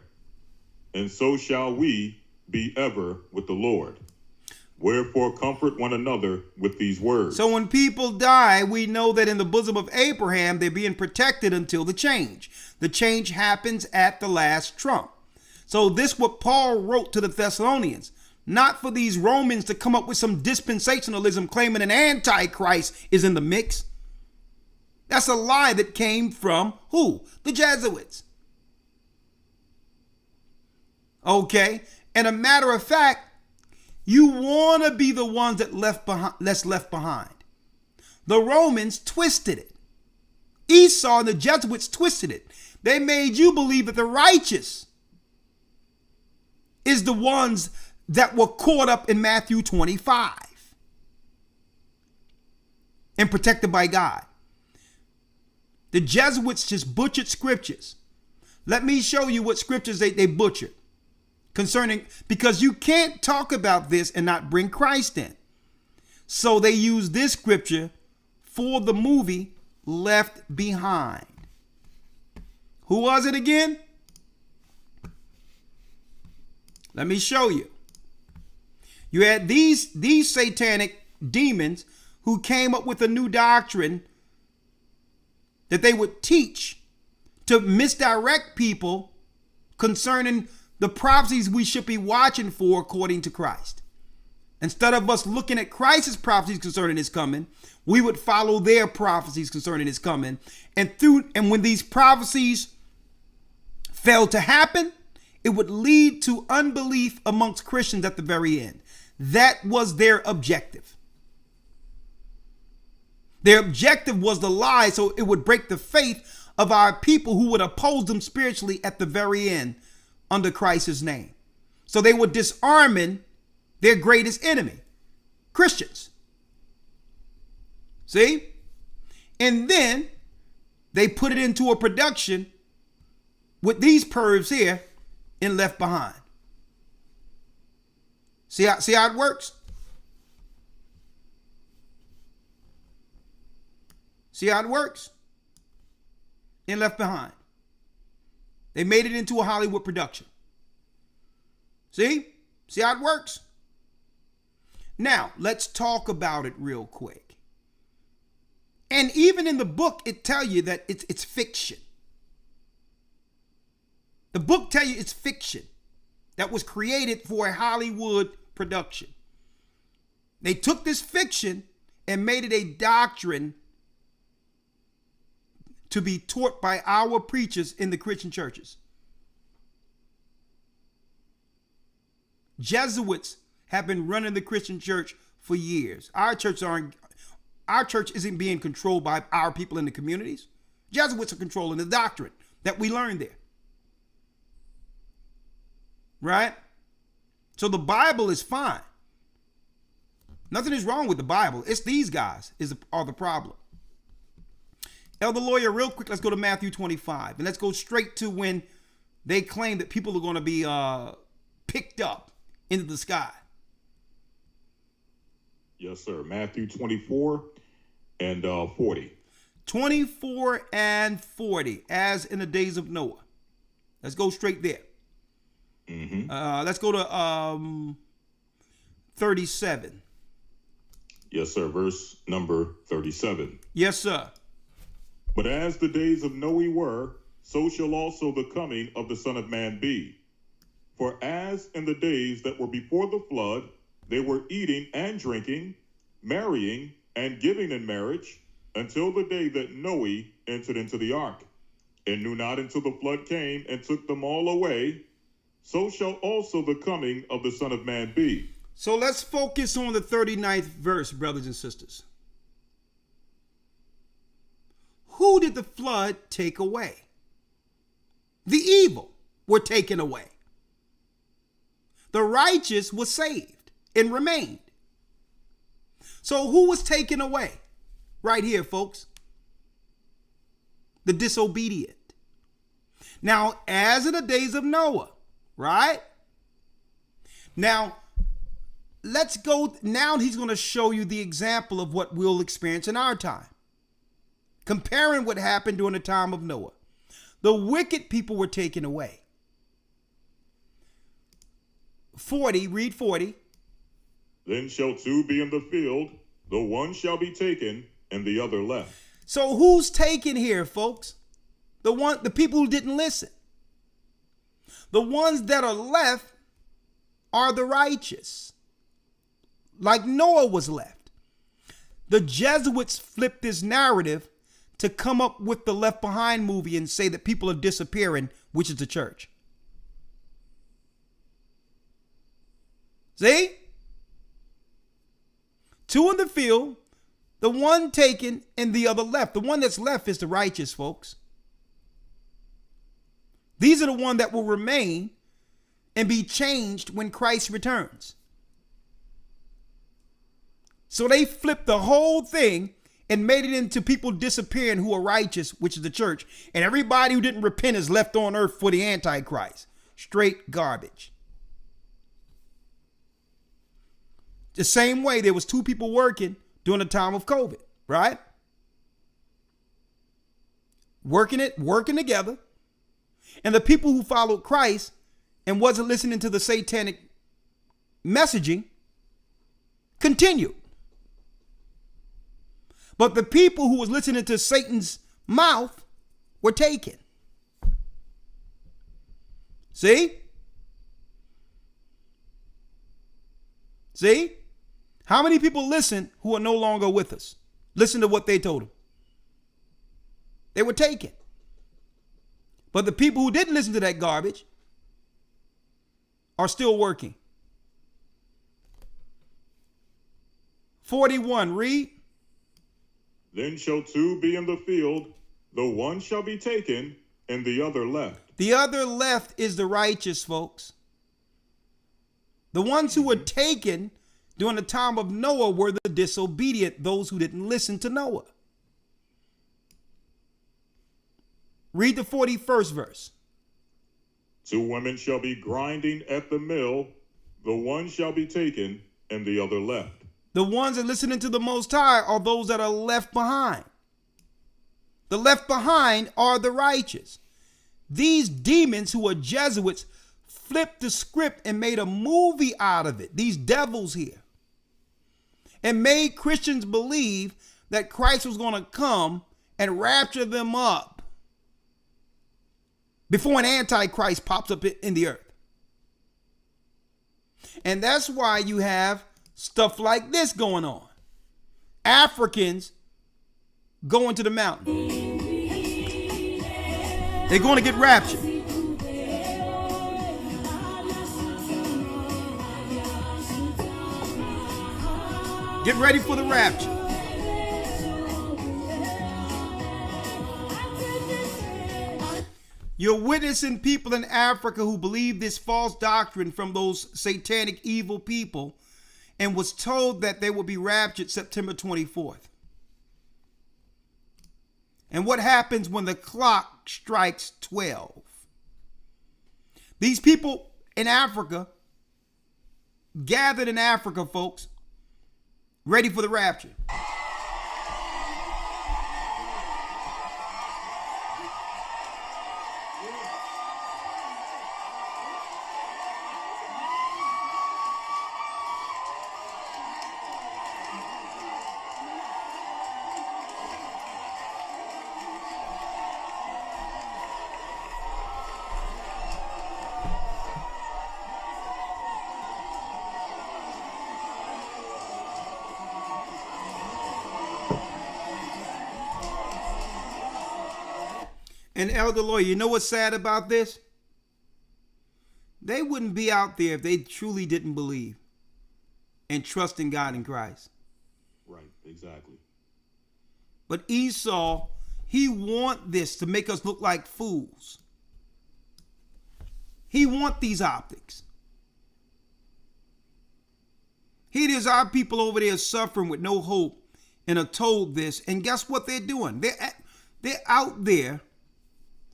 And so shall we be ever with the Lord. Wherefore comfort one another with these words. So when people die, we know that in the bosom of Abraham, they're being protected until the change. The change happens at the last trump. So this what Paul wrote to the Thessalonians. Not for these Romans to come up with some dispensationalism claiming an antichrist is in the mix. That's a lie that came from who? The Jesuits. Okay. And a matter of fact, you want to be the ones that's left behind. The Romans twisted it. Esau and the Jesuits twisted it. They made you believe that the righteous is the ones that were caught up in Matthew 25 and protected by God. The Jesuits just butchered scriptures. Let me show you what scriptures they butchered concerning, because you can't talk about this and not bring Christ in. So they use this scripture for the movie Left Behind. Who was it again? Let me show you. You had these satanic demons who came up with a new doctrine that they would teach to misdirect people concerning the prophecies we should be watching for according to Christ. Instead of us looking at Christ's prophecies concerning his coming, we would follow their prophecies concerning his coming. And when these prophecies failed to happen, it would lead to unbelief amongst Christians at the very end. That was their objective. Their objective was the lie, so it would break the faith of our people who would oppose them spiritually at the very end under Christ's name. So they were disarming their greatest enemy, Christians. See? And then they put it into a production with these pervs here and left behind. See how it works? See how it works? And left behind. They made it into a Hollywood production. See? See how it works? Now, let's talk about it real quick. And even in the book, it tells you that it's fiction. The book tells you it's fiction that was created for a Hollywood production. They took this fiction and made it a doctrine to be taught by our preachers in the Christian churches. Jesuits have been running the Christian church for years. Our church isn't being controlled by our people in the communities. Jesuits are controlling the doctrine that we learned there. Right? So the Bible is fine. Nothing is wrong with the Bible. It's these guys are the problem. Elder Lawyer, real quick, let's go to Matthew 25. And let's go straight to when they claim that people are going to be picked up into the sky. Yes, sir. Matthew 24 and 40. 24 and 40, as in the days of Noah. Let's go straight there. Let's go to 37. Yes, sir. Verse number 37. Yes, sir. But as the days of Noe were, so shall also the coming of the Son of Man be. For as in the days that were before the flood, they were eating and drinking, marrying and giving in marriage, until the day that Noe entered into the ark, and knew not until the flood came and took them all away, so shall also the coming of the Son of Man be. So let's focus on the 39th verse, brothers and sisters. Who did the flood take away? The evil were taken away. The righteous was saved and remained. So who was taken away? Right here, folks. The disobedient. Now, as in the days of Noah, right? Now, let's go. Now he's going to show you the example of what we'll experience in our time. Comparing what happened during the time of Noah. The wicked people were taken away. 40, read 40. Then shall two be in the field, the one shall be taken, and the other left. So who's taken here, folks? The people who didn't listen. The ones that are left are the righteous. Like Noah was left. The Jesuits flipped this narrative to come up with the Left Behind movie and say that people are disappearing, which is the church. See? Two in the field, the one taken and the other left. The one that's left is the righteous, folks. These are the ones that will remain and be changed when Christ returns. So they flipped the whole thing and made it into people disappearing who are righteous, which is the church. And everybody who didn't repent is left on earth for the Antichrist. Straight garbage. The same way there was two people working during the time of COVID, right? Working together. And the people who followed Christ and wasn't listening to the satanic messaging continued. But the people who was listening to Satan's mouth were taken. See? See? How many people listen who are no longer with us? Listen to what they told them. They were taken. But the people who didn't listen to that garbage are still working. 41, read. Then shall two be in the field, the one shall be taken, and the other left. The other left is the righteous, folks. The ones who were taken during the time of Noah were the disobedient, those who didn't listen to Noah. Read the 41st verse. 2 women shall be grinding at the mill, the one shall be taken and the other left. The ones that listening to the Most High are those that are left behind. The left behind are the righteous. These demons who are Jesuits flipped the script and made a movie out of it. These devils here. And made Christians believe that Christ was going to come and rapture them up before an antichrist pops up in the earth. And that's why you have stuff like this going on. Africans going to the mountain. They're going to get raptured. Get ready for the rapture. You're witnessing people in Africa who believe this false doctrine from those satanic evil people and was told that they would be raptured September 24th. And what happens when the clock strikes 12? These people in Africa, gathered in Africa, folks, ready for the rapture. And Elder Lawyer, you know what's sad about this? They wouldn't be out there if they truly didn't believe and trust in God and Christ. Right, exactly. But Esau, he want this to make us look like fools. He want these optics. Here it is, our people over there suffering with no hope and are told this. And guess what they're doing? They're out there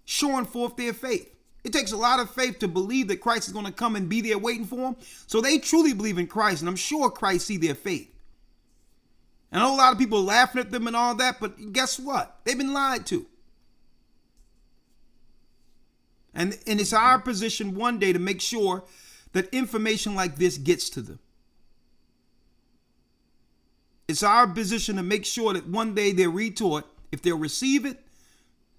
showing forth their faith. It takes a lot of faith to believe that Christ is going to come and be there waiting for them. So they truly believe in Christ, and I'm sure Christ see their faith. And I know a lot of people are laughing at them and all that, but guess what? They've been lied to. And it's our position one day to make sure that information like this gets to them. It's our position to make sure that one day they're retaught, if they'll receive it,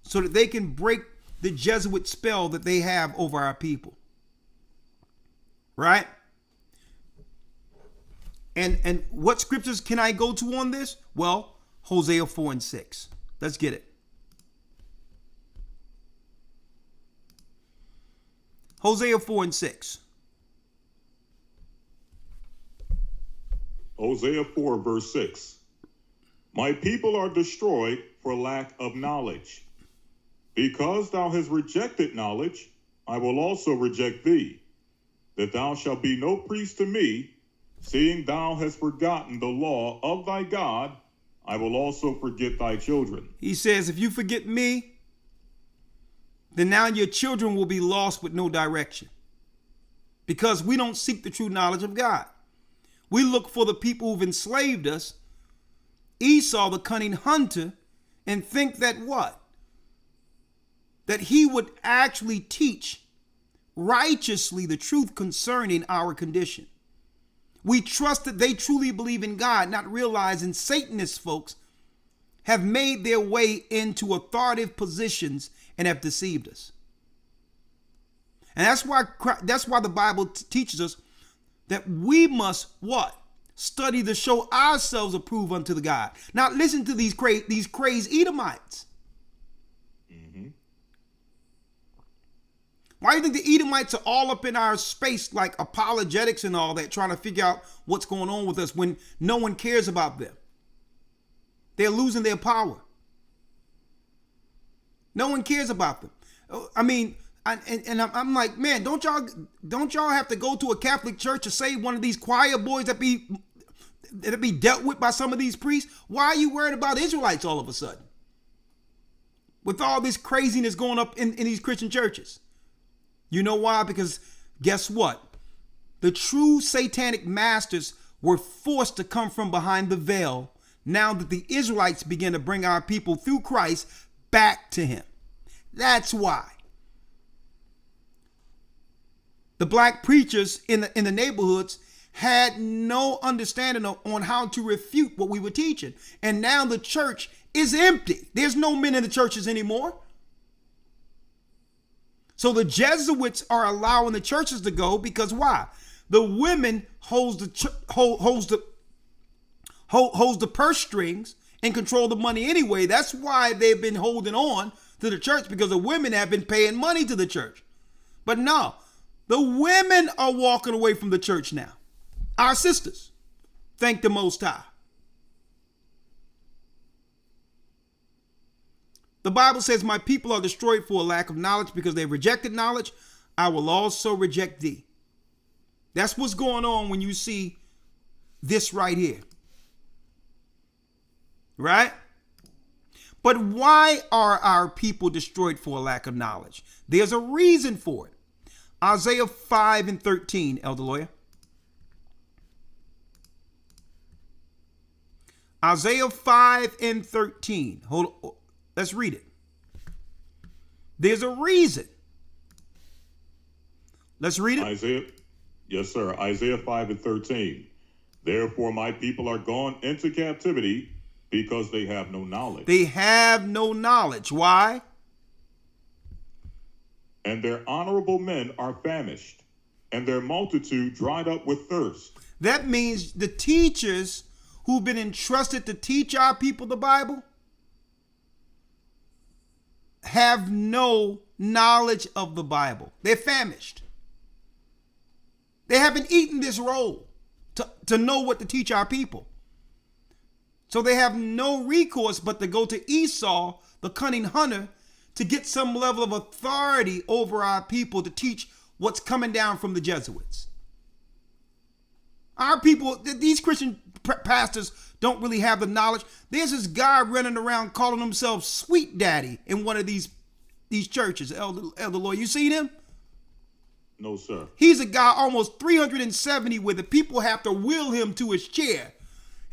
so that they can break the Jesuit spell that they have over our people. Right? And what scriptures can I go to on this? Well, Hosea 4 and 6. Let's get it. Hosea 4 and 6. Hosea 4 verse 6. My people are destroyed for lack of knowledge. Because thou hast rejected knowledge, I will also reject thee, that thou shalt be no priest to me, seeing thou hast forgotten the law of thy God, I will also forget thy children. He says, if you forget me, then now your children will be lost with no direction. Because we don't seek the true knowledge of God. We look for the people who've enslaved us, Esau the cunning hunter, and think that what? That he would actually teach righteously the truth concerning our condition. We trust that they truly believe in God, not realizing Satanists, folks, have made their way into authoritative positions and have deceived us. And that's why the Bible teaches us that we must what? Study to show ourselves approved unto the God. Now listen to these crazy Edomites. Why do you think the Edomites are all up in our space like apologetics and all that, trying to figure out what's going on with us when no one cares about them? They're losing their power. No one cares about them. I mean, I'm like, man, don't y'all have to go to a Catholic church to save one of these choir boys that be dealt with by some of these priests? Why are you worried about Israelites all of a sudden? With all this craziness going up in these Christian churches. You know why? Because guess what? The true satanic masters were forced to come from behind the veil now that the Israelites begin to bring our people through Christ back to him. That's why. The black preachers in the neighborhoods had no understanding on how to refute what we were teaching. And now the church is empty. There's no men in the churches anymore. So the Jesuits are allowing the churches to go because why? The women holds the purse strings and control the money anyway. That's why they've been holding on to the church, because the women have been paying money to the church. But no, the women are walking away from the church now. Our sisters, thank the Most High. The Bible says, my people are destroyed for a lack of knowledge, because they rejected knowledge. I will also reject thee. That's what's going on when you see this right here. Right? But why are our people destroyed for a lack of knowledge? There's a reason for it. Isaiah 5:13, Elder Lawyer. Isaiah 5:13. Hold on. Let's read it. There's a reason. Let's read it. Isaiah, yes, sir. Isaiah 5:13. Therefore, my people are gone into captivity because they have no knowledge. They have no knowledge. Why? And their honorable men are famished, and their multitude dried up with thirst. That means the teachers who've been entrusted to teach our people the Bible have no knowledge of the Bible. They're famished. They haven't eaten this roll to know what to teach our people. So they have no recourse but to go to Esau, the cunning hunter, to get some level of authority over our people to teach what's coming down from the Jesuits. Our people, these Christian pastors don't really have the knowledge. There's this guy running around calling himself Sweet Daddy in one of these churches. Elder Lawyer, you seen him? No, sir. He's a guy almost 370 where the people have to wheel him to his chair.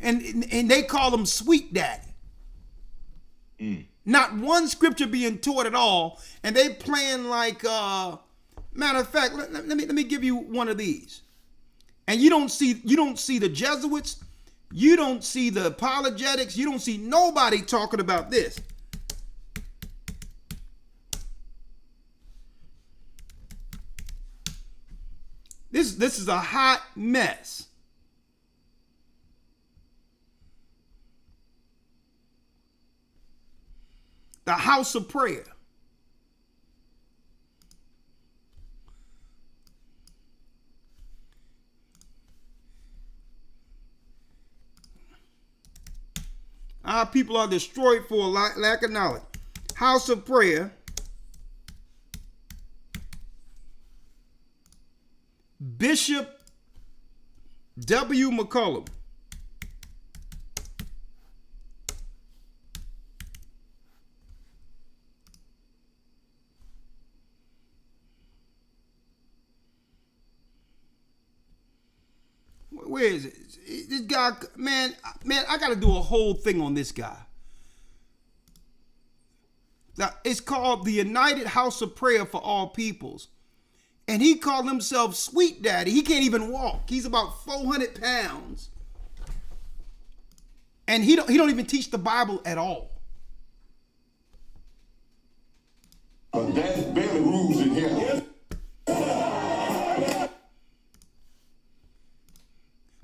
And they call him Sweet Daddy. Not one scripture being taught at all. And they playing like, matter of fact, let me give you one of these. And you don't see the Jesuits, you don't see the apologetics, you don't see nobody talking about this. This is a hot mess. The house of prayer. Our people are destroyed for lack of knowledge. House of prayer. Bishop W. McCullum. Where is it? This guy, man, I got to do a whole thing on this guy. Now, it's called the United House of Prayer for All Peoples. And he called himself Sweet Daddy. He can't even walk. He's about 400 pounds. And he don't even teach the Bible at all. But that's barely rules in here.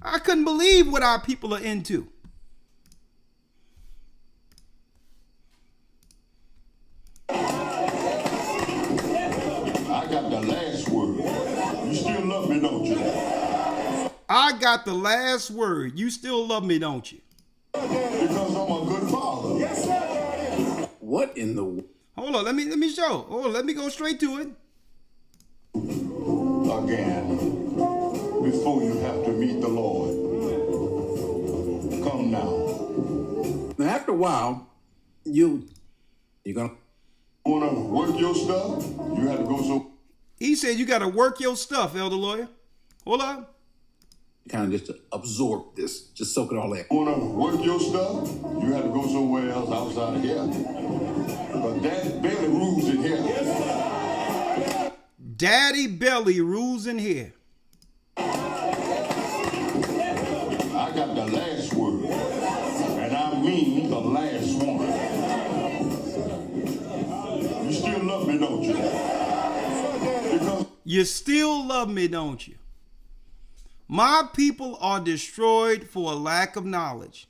I couldn't believe what our people are into. I got the last word. You still love me, don't you? I got the last word. You still love me, don't you? Because I'm a good father. Yes, sir. What in the... Hold on, let me show. Hold on, let me go straight to it. Again, before you have to meet the Lord. Come now. Now, after a while, you're gonna... Want to work your stuff? You have to go so... He said you got to work your stuff, Elder Lawyer. Hold up. Kind of just to absorb this, just soak it all in. You want to work your stuff, you have to go somewhere else outside of here. But Daddy Belly rules in here. Daddy Belly rules in here. I got the last word, and I mean the last one. You still love me, don't you? Because You still love me, don't you? My people are destroyed for a lack of knowledge.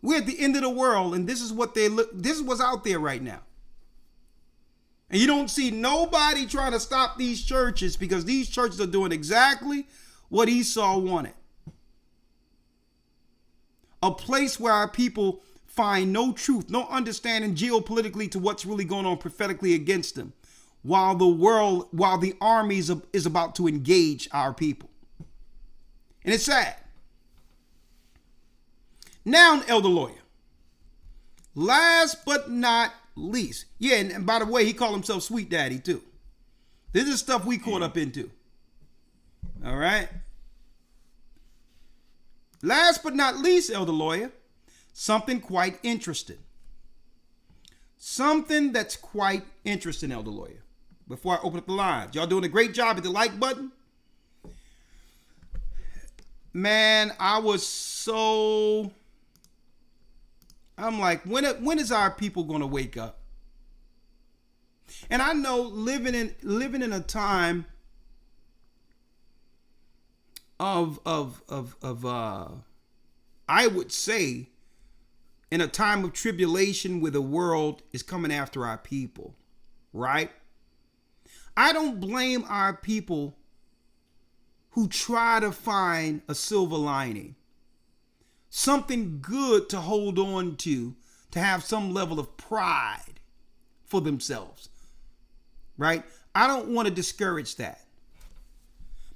We're at the end of the world, and this is what this is what's out there right now. And you don't see nobody trying to stop these churches because these churches are doing exactly what Esau wanted. A place where our people find no truth, no understanding geopolitically to what's really going on prophetically against them, while the army is about to engage our people. And it's sad. Now, Elder Lawyer, last but not least. Yeah, and by the way, he called himself Sweet Daddy too. This is stuff we caught up into. All right. Last but not least, Elder Lawyer, something quite interesting. Something that's quite interesting, Elder Lawyer. Before I open up the lines, y'all doing a great job at the like button. Man, I'm like, when is our people going to wake up? And I know living in a time of I would say in a time of tribulation where the world is coming after our people, right? I don't blame our people who try to find a silver lining, something good to hold on to have some level of pride for themselves, right? I don't want to discourage that.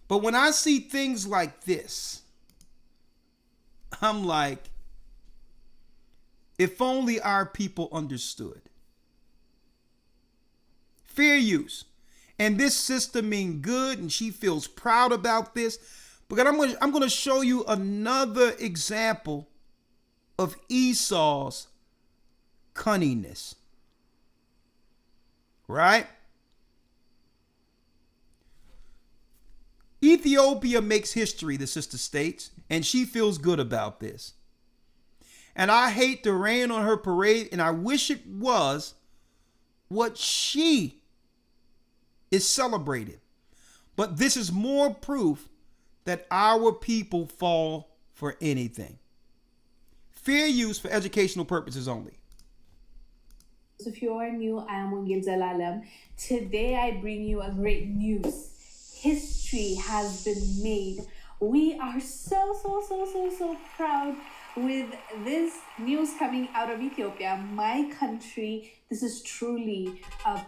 But when I see things like this, I'm like, if only our people understood. Fair use. And this sister mean good, and she feels proud about this. But I'm going to show you another example of Esau's cunningness. Right? Ethiopia makes history, the sister states, and she feels good about this. And I hate to rain on her parade, and I wish it was what she is celebrated. But this is more proof that our people fall for anything. Fair use for educational purposes only. If you are new, I am Wangil Zalalam. Today I bring you a great news. History has been made. We are so proud with this news coming out of Ethiopia, my country. This is truly a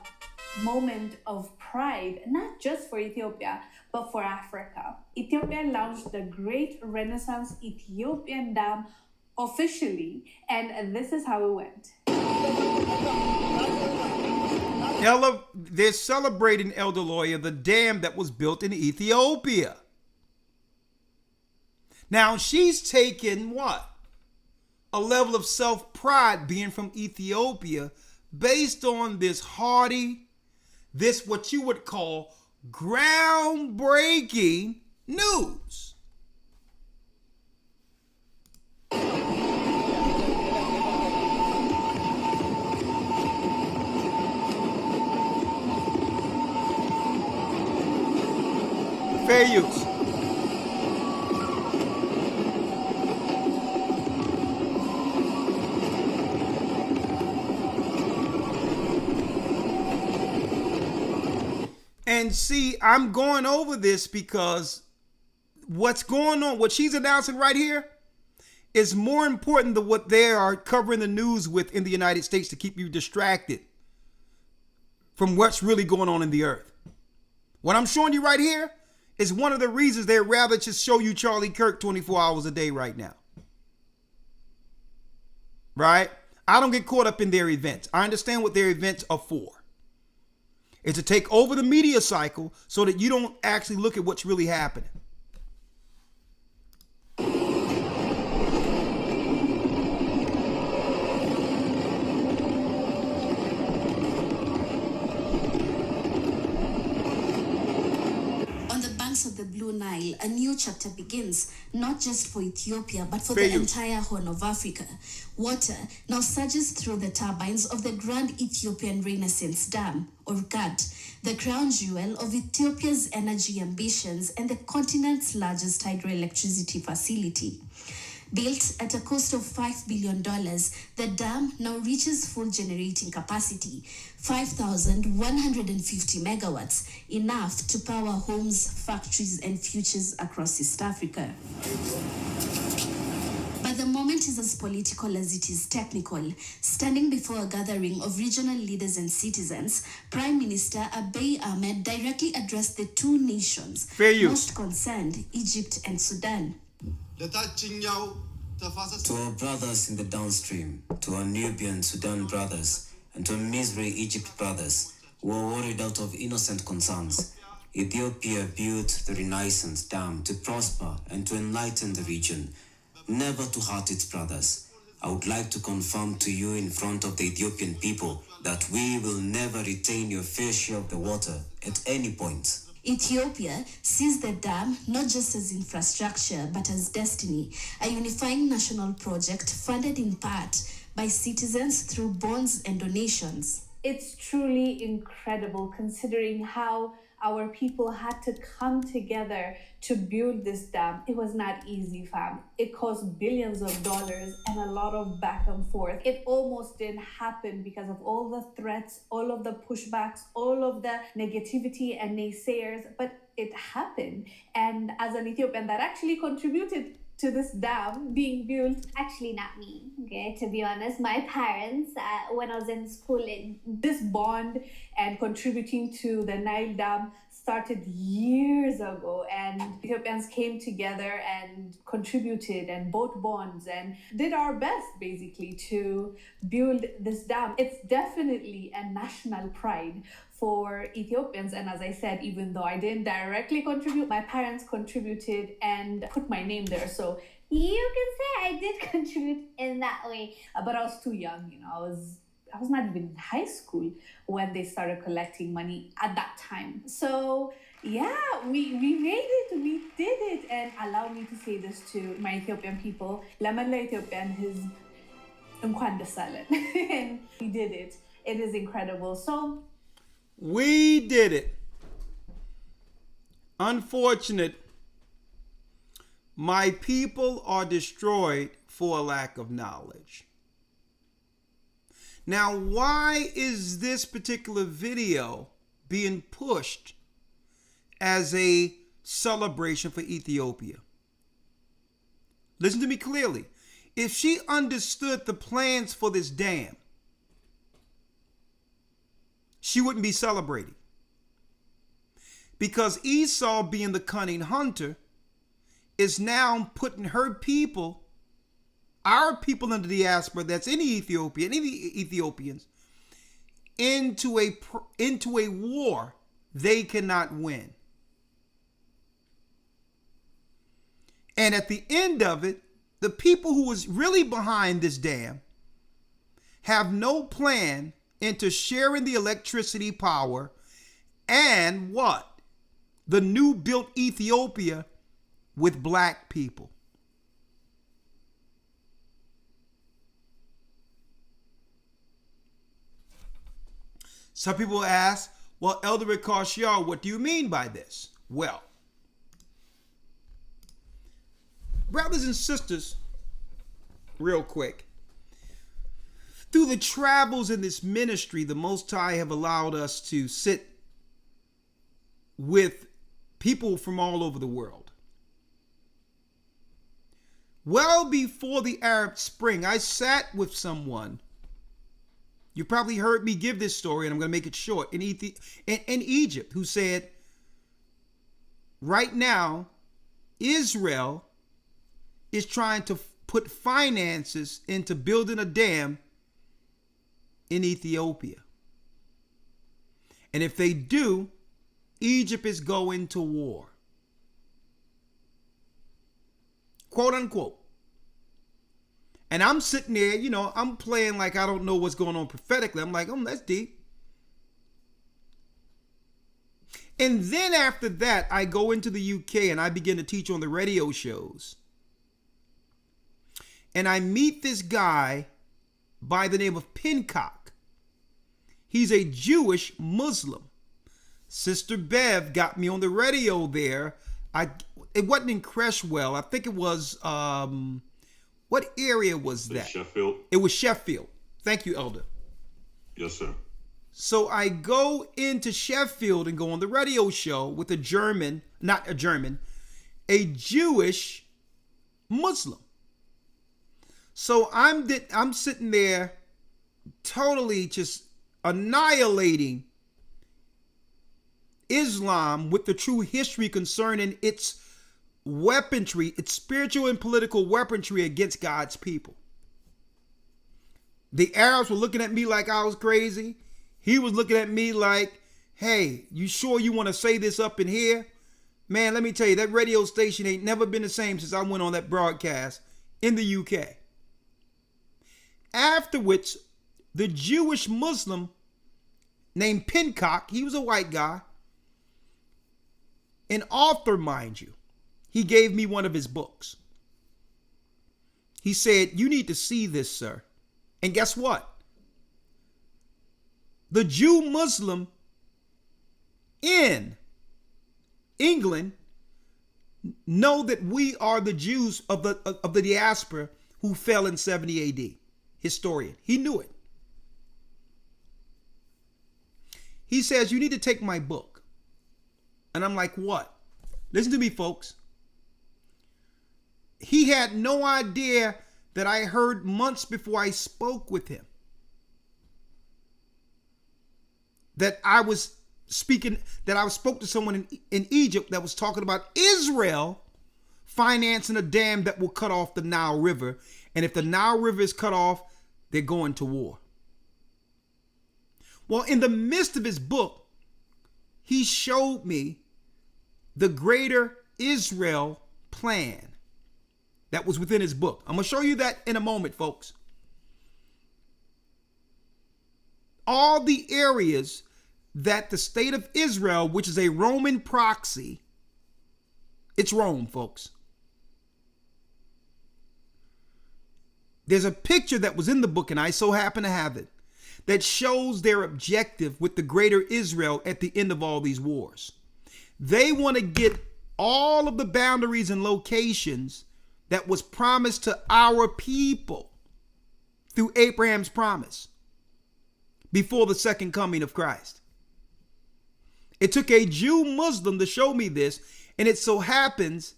moment of pride, not just for Ethiopia, but for Africa. Ethiopia launched the Great Renaissance Ethiopian Dam officially, and this is how it went. They're celebrating, Elder Lawyer, the dam that was built in Ethiopia. Now, she's taken what? A level of self-pride being from Ethiopia based on this haughty, this what you would call groundbreaking news. Fair use. And see, I'm going over this because what's going on, what she's announcing right here, is more important than what they are covering the news with in the United States to keep you distracted from what's really going on in the earth. What I'm showing you right here is one of the reasons they'd rather just show you Charlie Kirk 24 hours a day right now. Right? I don't get caught up in their events. I understand what their events are for. is to take over the media cycle so that you don't actually look at what's really happening. Of the Blue Nile, a new chapter begins, not just for Ethiopia, but for Fair the use. entire Horn of Africa. Water now surges through the turbines of the Grand Ethiopian Renaissance Dam, or GAD, the crown jewel of Ethiopia's energy ambitions and the continent's largest hydroelectricity facility. Built at a cost of $5 billion, the dam now reaches full generating capacity, 5,150 megawatts, enough to power homes, factories, and futures across East Africa. But the moment is as political as it is technical. Standing before a gathering of regional leaders and citizens, Prime Minister Abiy Ahmed directly addressed the two nations Fair use. most concerned, Egypt and Sudan. To our brothers in the downstream, to our Nubian Sudan brothers, and to our Misri Egypt brothers, who are worried out of innocent concerns, Ethiopia built the Renaissance Dam to prosper and to enlighten the region, never to hurt its brothers. I would like to confirm to you in front of the Ethiopian people that we will never retain your fair share of the water at any point. Ethiopia sees the dam not just as infrastructure but as destiny, a unifying national project funded in part by citizens through bonds and donations. It's truly incredible considering how our people had to come together to build this dam. It was not easy, fam. It cost billions of dollars and a lot of back and forth. It almost didn't happen because of all the threats, all of the pushbacks, all of the negativity and naysayers, but it happened. And as an Ethiopian that actually contributed to this dam being built. Actually, not me, okay, to be honest. My parents, when I was in school, This bond and contributing to the Nile Dam started years ago, and Ethiopians came together and contributed and bought bonds and did our best basically to build this dam. It's definitely a national pride for Ethiopians, and as I said, even though I didn't directly contribute, my parents contributed and put my name there, so you can say I did contribute in that way. but I was too young, I was not even in high school when they started collecting money at that time. So yeah, we made it, we did it. And allow me to say this to my Ethiopian people. Lamalla Ethiopian is እንኳን ደስ አለን. And we did it. It is incredible. So we did it. Unfortunate, my people are destroyed for a lack of knowledge. Now, why is this particular video being pushed as a celebration for Ethiopia? Listen to me clearly. If she understood the plans for this dam, she wouldn't be celebrating. Because Esau, being the cunning hunter, is now putting her people, our people in the diaspora that's in Ethiopia, any Ethiopians, into a war they cannot win. And at the end of it, the people who was really behind this dam have no plan into sharing the electricity power and what? The new built Ethiopia with black people. Some people ask, well, Elder Ricard, what do you mean by this? Well, brothers and sisters, real quick, through the travels in this ministry, the Most High have allowed us to sit with people from all over the world. Well before the Arab Spring, I sat with someone. You probably heard me give this story, and I'm going to make it short. In Egypt, who said, right now, Israel is trying to put finances into building a dam in Ethiopia. And if they do, Egypt is going to war. Quote unquote. And I'm sitting there, you know, I'm playing like I don't know what's going on prophetically. I'm like, that's deep. And then after that, I go into the UK and I begin to teach on the radio shows. And I meet this guy by the name of Pincock. He's a Jewish Muslim. Sister Bev got me on the radio there. It wasn't in Creshwell. I think it was, what area was that? Sheffield. It was Sheffield. Thank you, Elder. Yes, sir. So I go into Sheffield and go on the radio show with a Jewish Muslim. So I'm sitting there totally just annihilating Islam with the true history concerning its weaponry, its spiritual and political weaponry against God's people. The Arabs were looking at me like I was crazy. He was looking at me like, hey, you sure you want to say this up in here? Man, let me tell you, that radio station ain't never been the same since I went on that broadcast in the UK. Afterwards, the Jewish Muslim named Pincock, he was a white guy, an author, mind you. He gave me one of his books. He said, you need to see this, sir. And guess what? The Jew Muslim in England know that we are the Jews of the diaspora who fell in 70 AD. Historian. He knew it. He says, you need to take my book. And I'm like, what? Listen to me, folks. He had no idea that I heard months before I spoke with him that I spoke to someone in Egypt that was talking about Israel financing a dam that will cut off the Nile River. And if the Nile River is cut off, they're going to war. Well, in the midst of his book, he showed me the greater Israel plan that was within his book. I'm going to show you that in a moment, folks. All the areas that the state of Israel, which is a Roman proxy, it's Rome, folks. There's a picture that was in the book, and I so happen to have it, that shows their objective with the greater Israel at the end of all these wars. They want to get all of the boundaries and locations that was promised to our people through Abraham's promise before the second coming of Christ. It took a Jew Muslim to show me this, and it so happens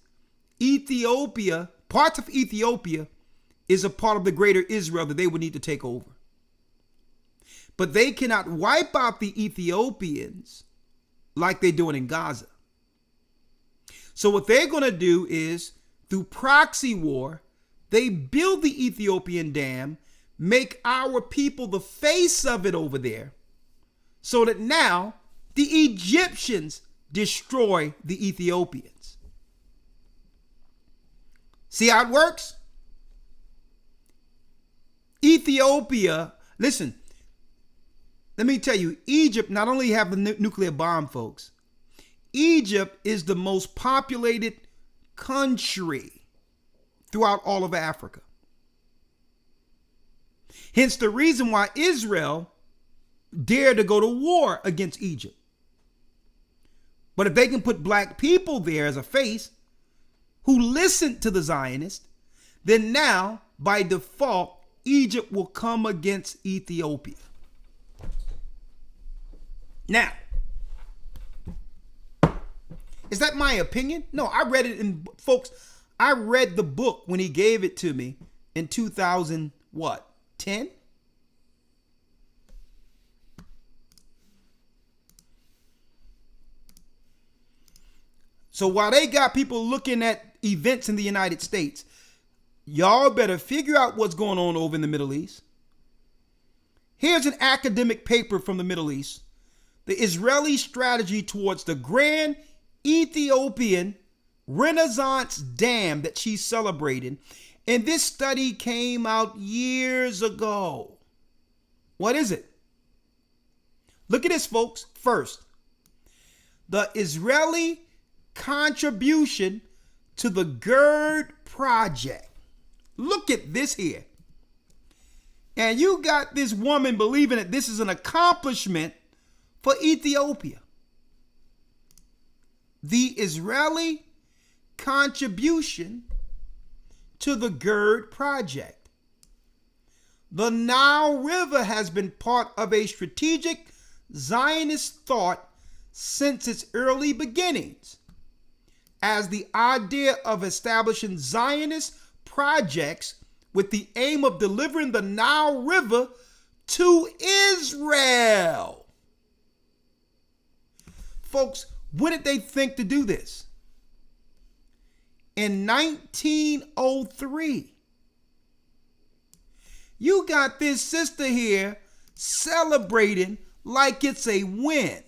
Ethiopia, parts of Ethiopia, is a part of the greater Israel that they would need to take over. But they cannot wipe out the Ethiopians like they're doing in Gaza. So what they're going to do is, through proxy war, they build the Ethiopian dam, make our people the face of it over there, so that now the Egyptians destroy the Ethiopians. See how it works? Ethiopia, listen, let me tell you, Egypt not only have the nuclear bomb, folks, Egypt is the most populated country throughout all of Africa. Hence the reason why Israel dared to go to war against Egypt. But if they can put black people there as a face who listen to the Zionists, then now, by default, Egypt will come against Ethiopia. Now, is that my opinion? No, I read it in, folks, I read the book when he gave it to me in 2000, what, 10? So while they got people looking at events in the United States, y'all better figure out what's going on over in the Middle East. Here's an academic paper from the Middle East the Israeli strategy towards the grand Ethiopian Renaissance dam that she's celebrating. And this study came out years ago. What is it? Look at this, folks. First, the Israeli contribution to the GERD project. Look at this here. And you got this woman believing that this is an accomplishment for Ethiopia. The Israeli contribution to the GERD project. The Nile River has been part of a strategic Zionist thought since its early beginnings, as the idea of establishing Zionist projects with the aim of delivering the Nile River to Israel. Folks, when did they think to do this? In 1903. You got this sister here celebrating like it's a win,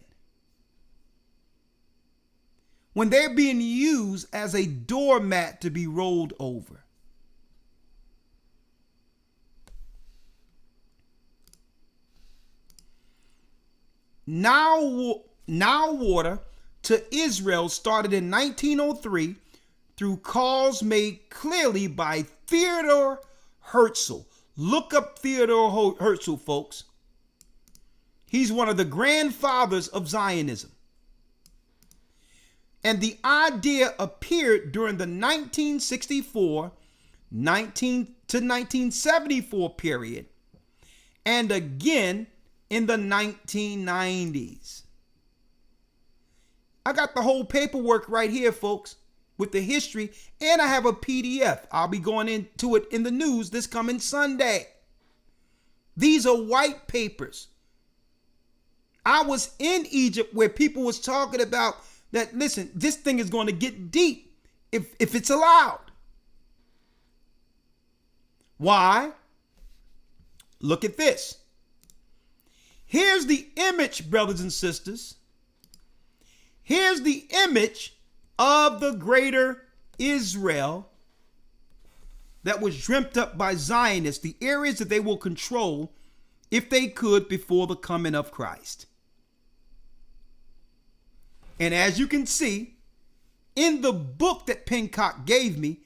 when they're being used as a doormat to be rolled over. Nile water to Israel started in 1903 through calls made clearly by Theodor Herzl. Look up Theodor Herzl, folks. He's one of the grandfathers of Zionism. And the idea appeared during the 1964 to 1974 period, and again in the 1990s. I got the whole paperwork right here, folks, with the history, and I have a PDF. I'll be going into it in the news this coming Sunday. These are white papers. I was in Egypt where people was talking about that, listen, this thing is going to get deep if it's allowed. Why? Look at this. Here's the image, brothers and sisters. Here's the image of the greater Israel that was dreamt up by Zionists, the areas that they will control if they could before the coming of Christ. And as you can see, in the book that Pincock gave me,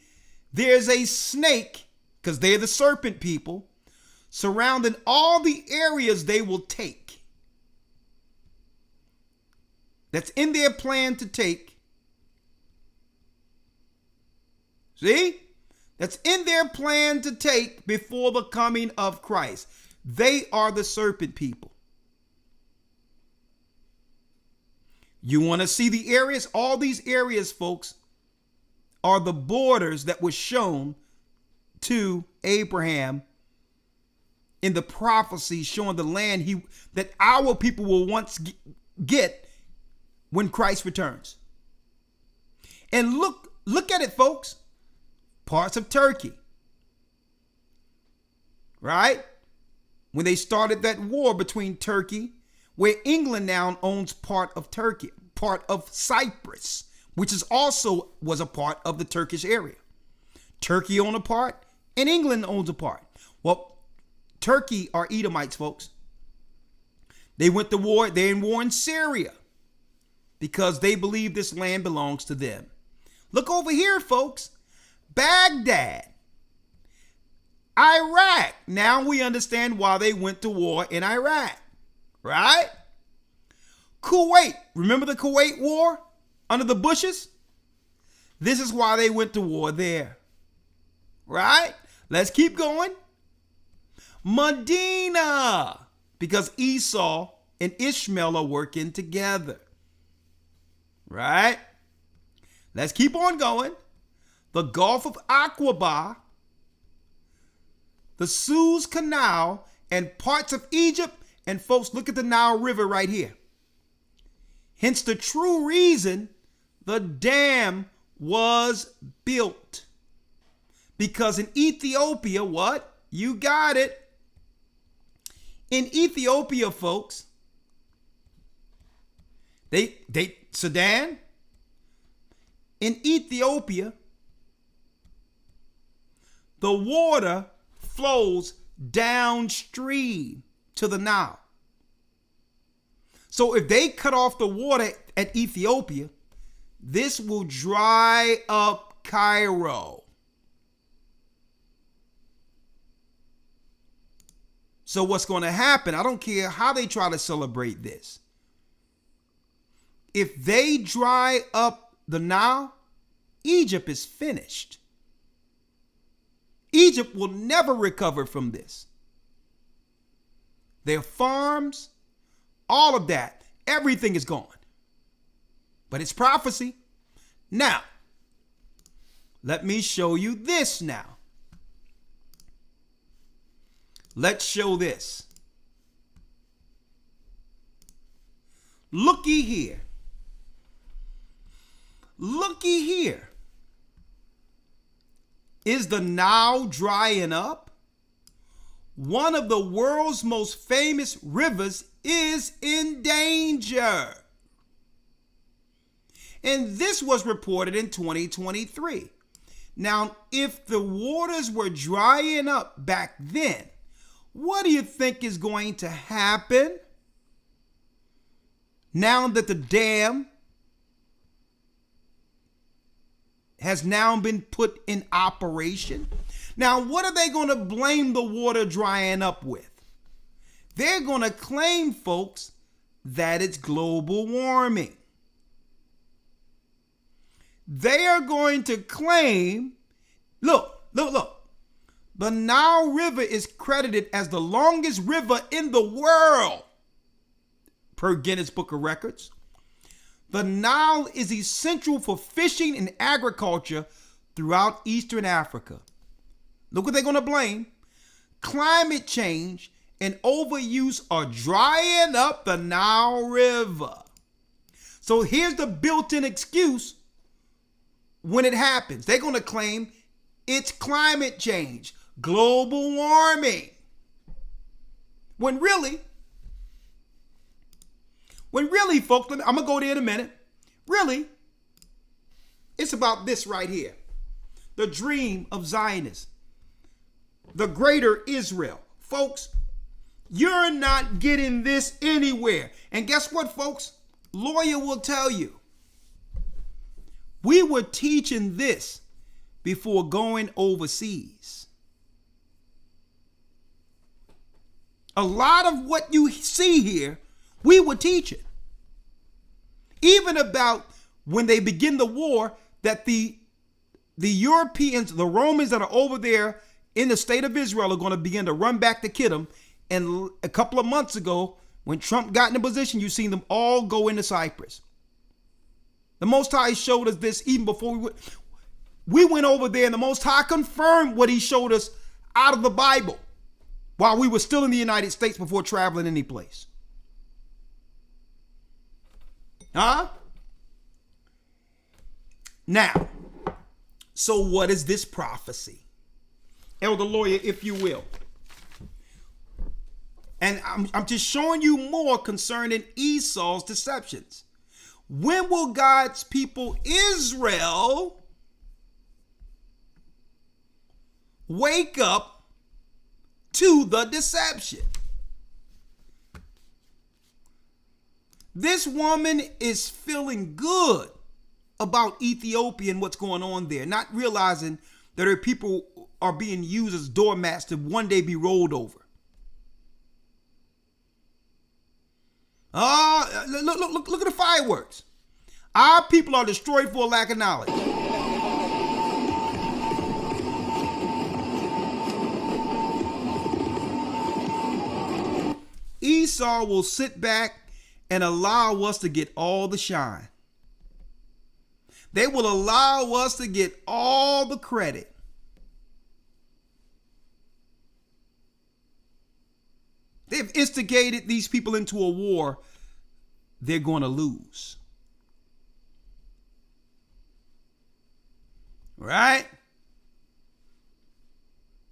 there's a snake, because they're the serpent people, surrounding all the areas they will take. That's in their plan to take. See? That's in their plan to take before the coming of Christ. They are the serpent people. You want to see the areas? All these areas, folks, are the borders that were shown to Abraham in the prophecy showing the land that our people will once get when Christ returns. And look at it, folks. Parts of Turkey. Right? When they started that war between Turkey, where England now owns part of Turkey, part of Cyprus, which is also was a part of the Turkish area. Turkey owns a part and England owns a part. Well, Turkey are Edomites, folks. They went to war. They're in war in Syria because they believe this land belongs to them. Look over here, folks. Baghdad, Iraq. Now we understand why they went to war in Iraq, right? Kuwait. Remember the Kuwait war under the Bushes? This is why they went to war there, right? Let's keep going. Medina, because Esau and Ishmael are working together, right? Let's keep on going. The Gulf of Aqaba, the Suez Canal, and parts of Egypt. And folks, look at the Nile River right here. Hence the true reason the dam was built. Because in Ethiopia, what? You got it. In Ethiopia, folks, Sudan, in Ethiopia, the water flows downstream to the Nile. So if they cut off the water at Ethiopia, this will dry up Cairo. So what's going to happen? I don't care how they try to celebrate this. If they dry up the Nile, Egypt is finished. Egypt will never recover from this. Their farms, all of that, everything is gone. But it's prophecy. Now, let me show you this now. Let's show this. Looky here. Looky here. Is the Nile drying up? One of the world's most famous rivers is in danger. And this was reported in 2023. Now, if the waters were drying up back then, what do you think is going to happen now that the dam has now been put in operation? Now, what are they going to blame the water drying up with? They're going to claim, folks, that it's global warming. They are going to claim, look. The Nile River is credited as the longest river in the world, per Guinness Book of Records. The Nile is essential for fishing and agriculture throughout Eastern Africa. Look what they're going to blame. Climate change and overuse are drying up the Nile River. So here's the built-in excuse when it happens. They're going to claim it's climate change, global warming. When really, folks, I'm going to go there in a minute. Really, it's about this right here. The dream of Zionists. The greater Israel. Folks, you're not getting this anywhere. And guess what, folks? Lawyer will tell you. We were teaching this before going overseas. A lot of what you see here, we were teaching. Even about when they begin the war, that the Europeans, the Romans that are over there in the state of Israel are going to begin to run back to Kittim. And a couple of months ago, when Trump got in a position, you've seen them all go into Cyprus. The Most High showed us this even before we went over there, and the Most High confirmed what he showed us out of the Bible while we were still in the United States before traveling any place. Huh? Now, so what is this prophecy? Elder Lawyer, if you will. And I'm just showing you more concerning Esau's deceptions. When will God's people Israel wake up to the deception? This woman is feeling good about Ethiopia and what's going on there, not realizing that her people are being used as doormats to one day be rolled over. Look at the fireworks. Our people are destroyed for a lack of knowledge. Esau will sit back and allow us to get all the shine. They will allow us to get all the credit. They've instigated these people into a war they're going to lose. Right?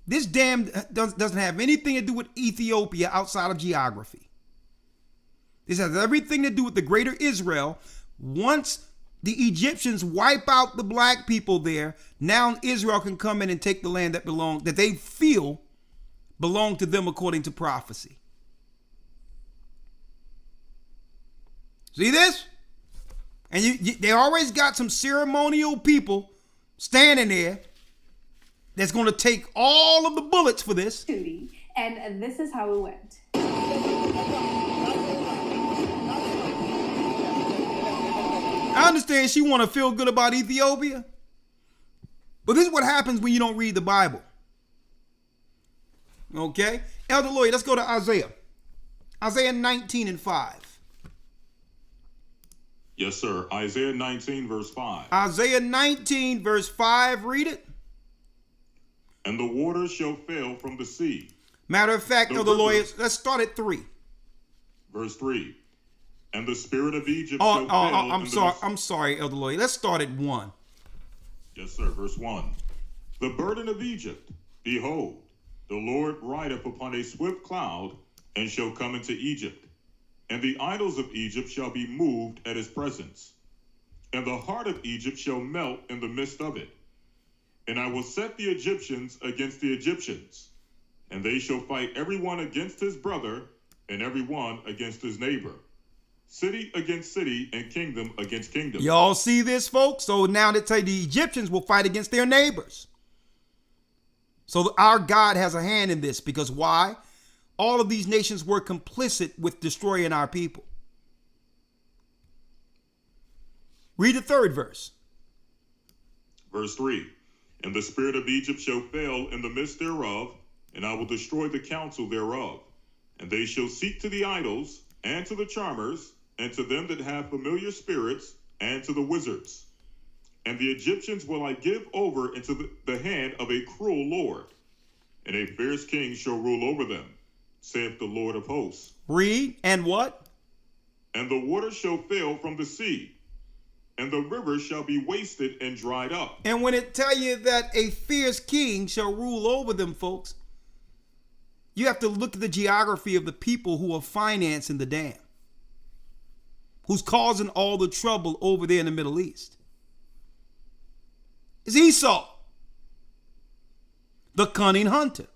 This dam doesn't have anything to do with Ethiopia outside of geography. This has everything to do with the greater Israel. Once the Egyptians wipe out the black people there, now Israel can come in and take the land that they feel belong to them according to prophecy. See this? And they always got some ceremonial people standing there that's going to take all of the bullets for this. And this is how it went. I understand she want to feel good about Ethiopia, but this is what happens when you don't read the Bible. Okay? Elder Lloyd, let's go to Isaiah. Isaiah 19:5. Yes, sir. Isaiah 19, verse 5. Isaiah 19, verse 5. Read it. And the waters shall fail from the sea. Matter of fact, Elder Lloyd, let's start at 3. Verse 3. And the spirit of Egypt shall fail. I'm sorry, Elder Lloyd. Let's start at 1. Yes, sir. Verse 1. The burden of Egypt, behold, the Lord rideth upon a swift cloud, and shall come into Egypt. And the idols of Egypt shall be moved at his presence. And the heart of Egypt shall melt in the midst of it. And I will set the Egyptians against the Egyptians, and they shall fight every one against his brother, and every one against his neighbor. City against city, and kingdom against kingdom. Y'all see this, folks? So now they say the Egyptians will fight against their neighbors. So our God has a hand in this, because why? All of these nations were complicit with destroying our people. Read the 3rd verse. Verse 3. And the spirit of Egypt shall fail in the midst thereof, and I will destroy the counsel thereof. And they shall seek to the idols, and to the charmers, and to them that have familiar spirits, and to the wizards. And the Egyptians will I give over into the hand of a cruel lord, and a fierce king shall rule over them, saith the Lord of hosts. Read, and what? And the water shall fail from the sea, and the rivers shall be wasted and dried up. And when it tell you that a fierce king shall rule over them, folks, you have to look at the geography of the people who are financing the dam, who's causing all the trouble over there in the Middle East. It's Esau, the cunning hunter.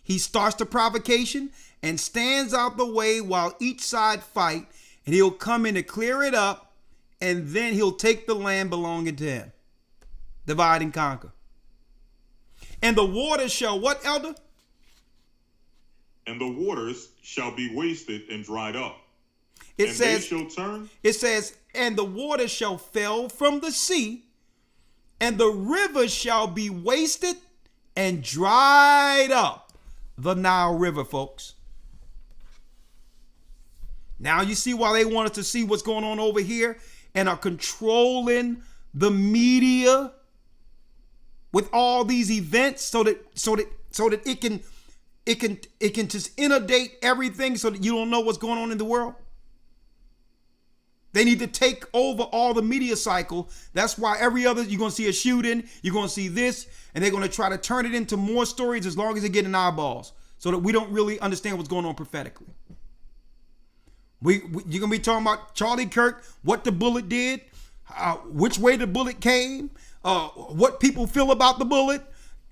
He starts the provocation and stands out the way while each side fight, and he'll come in to clear it up, and then he'll take the land belonging to him. Divide and conquer. And the waters shall what, Elder? And the waters shall be wasted and dried up. It and says, they shall turn. It says, and the waters shall fail from the sea, and the rivers shall be wasted and dried up. The Nile River, folks. Now you see why they wanted to see what's going on over here and are controlling the media with all these events so that it can just inundate everything so that you don't know what's going on in the world. They need to take over all the media cycle. That's why every other, you're going to see a shooting, you're going to see this, and they're going to try to turn it into more stories as long as they're getting eyeballs so that we don't really understand what's going on prophetically. You're going to be talking about Charlie Kirk, what the bullet did, which way the bullet came, what people feel about the bullet.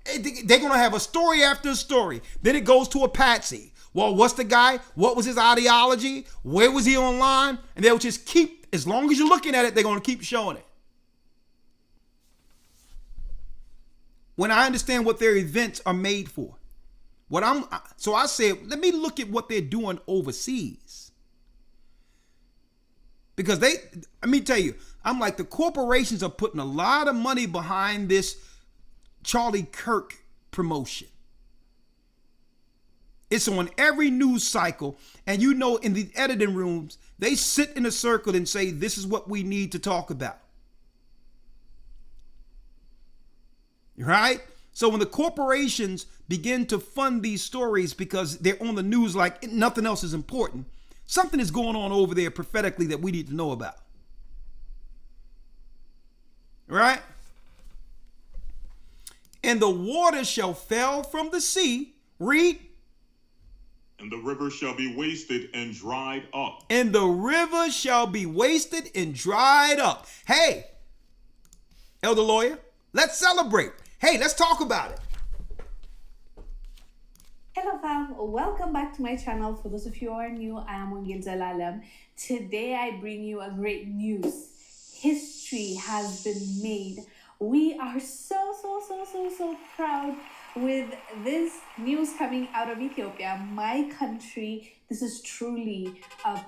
They're going to have a story after a story. Then it goes to a patsy. Well, what's the guy? What was his ideology? Where was he online? And they'll just keep, as long as you're looking at it, they're going to keep showing it. When I understand what their events are made for. So I said, let me look at what they're doing overseas. Because let me tell you, I'm like, the corporations are putting a lot of money behind this Charlie Kirk promotion. It's on every news cycle. And you know, in the editing rooms, they sit in a circle and say, this is what we need to talk about. Right? So when the corporations begin to fund these stories because they're on the news like nothing else is important, something is going on over there prophetically that we need to know about. Right? And the water shall fail from the sea. Read. And the river shall be wasted and dried up. And the river shall be wasted and dried up. Hey, Elder Lawyer, let's celebrate. Hey, let's talk about it. Hello fam, welcome back to my channel. For those of you who are new, I am Wanneer Zalalam. Today I bring you a great news. History has been made. We are so proud with this news coming out of Ethiopia, my country. This is truly a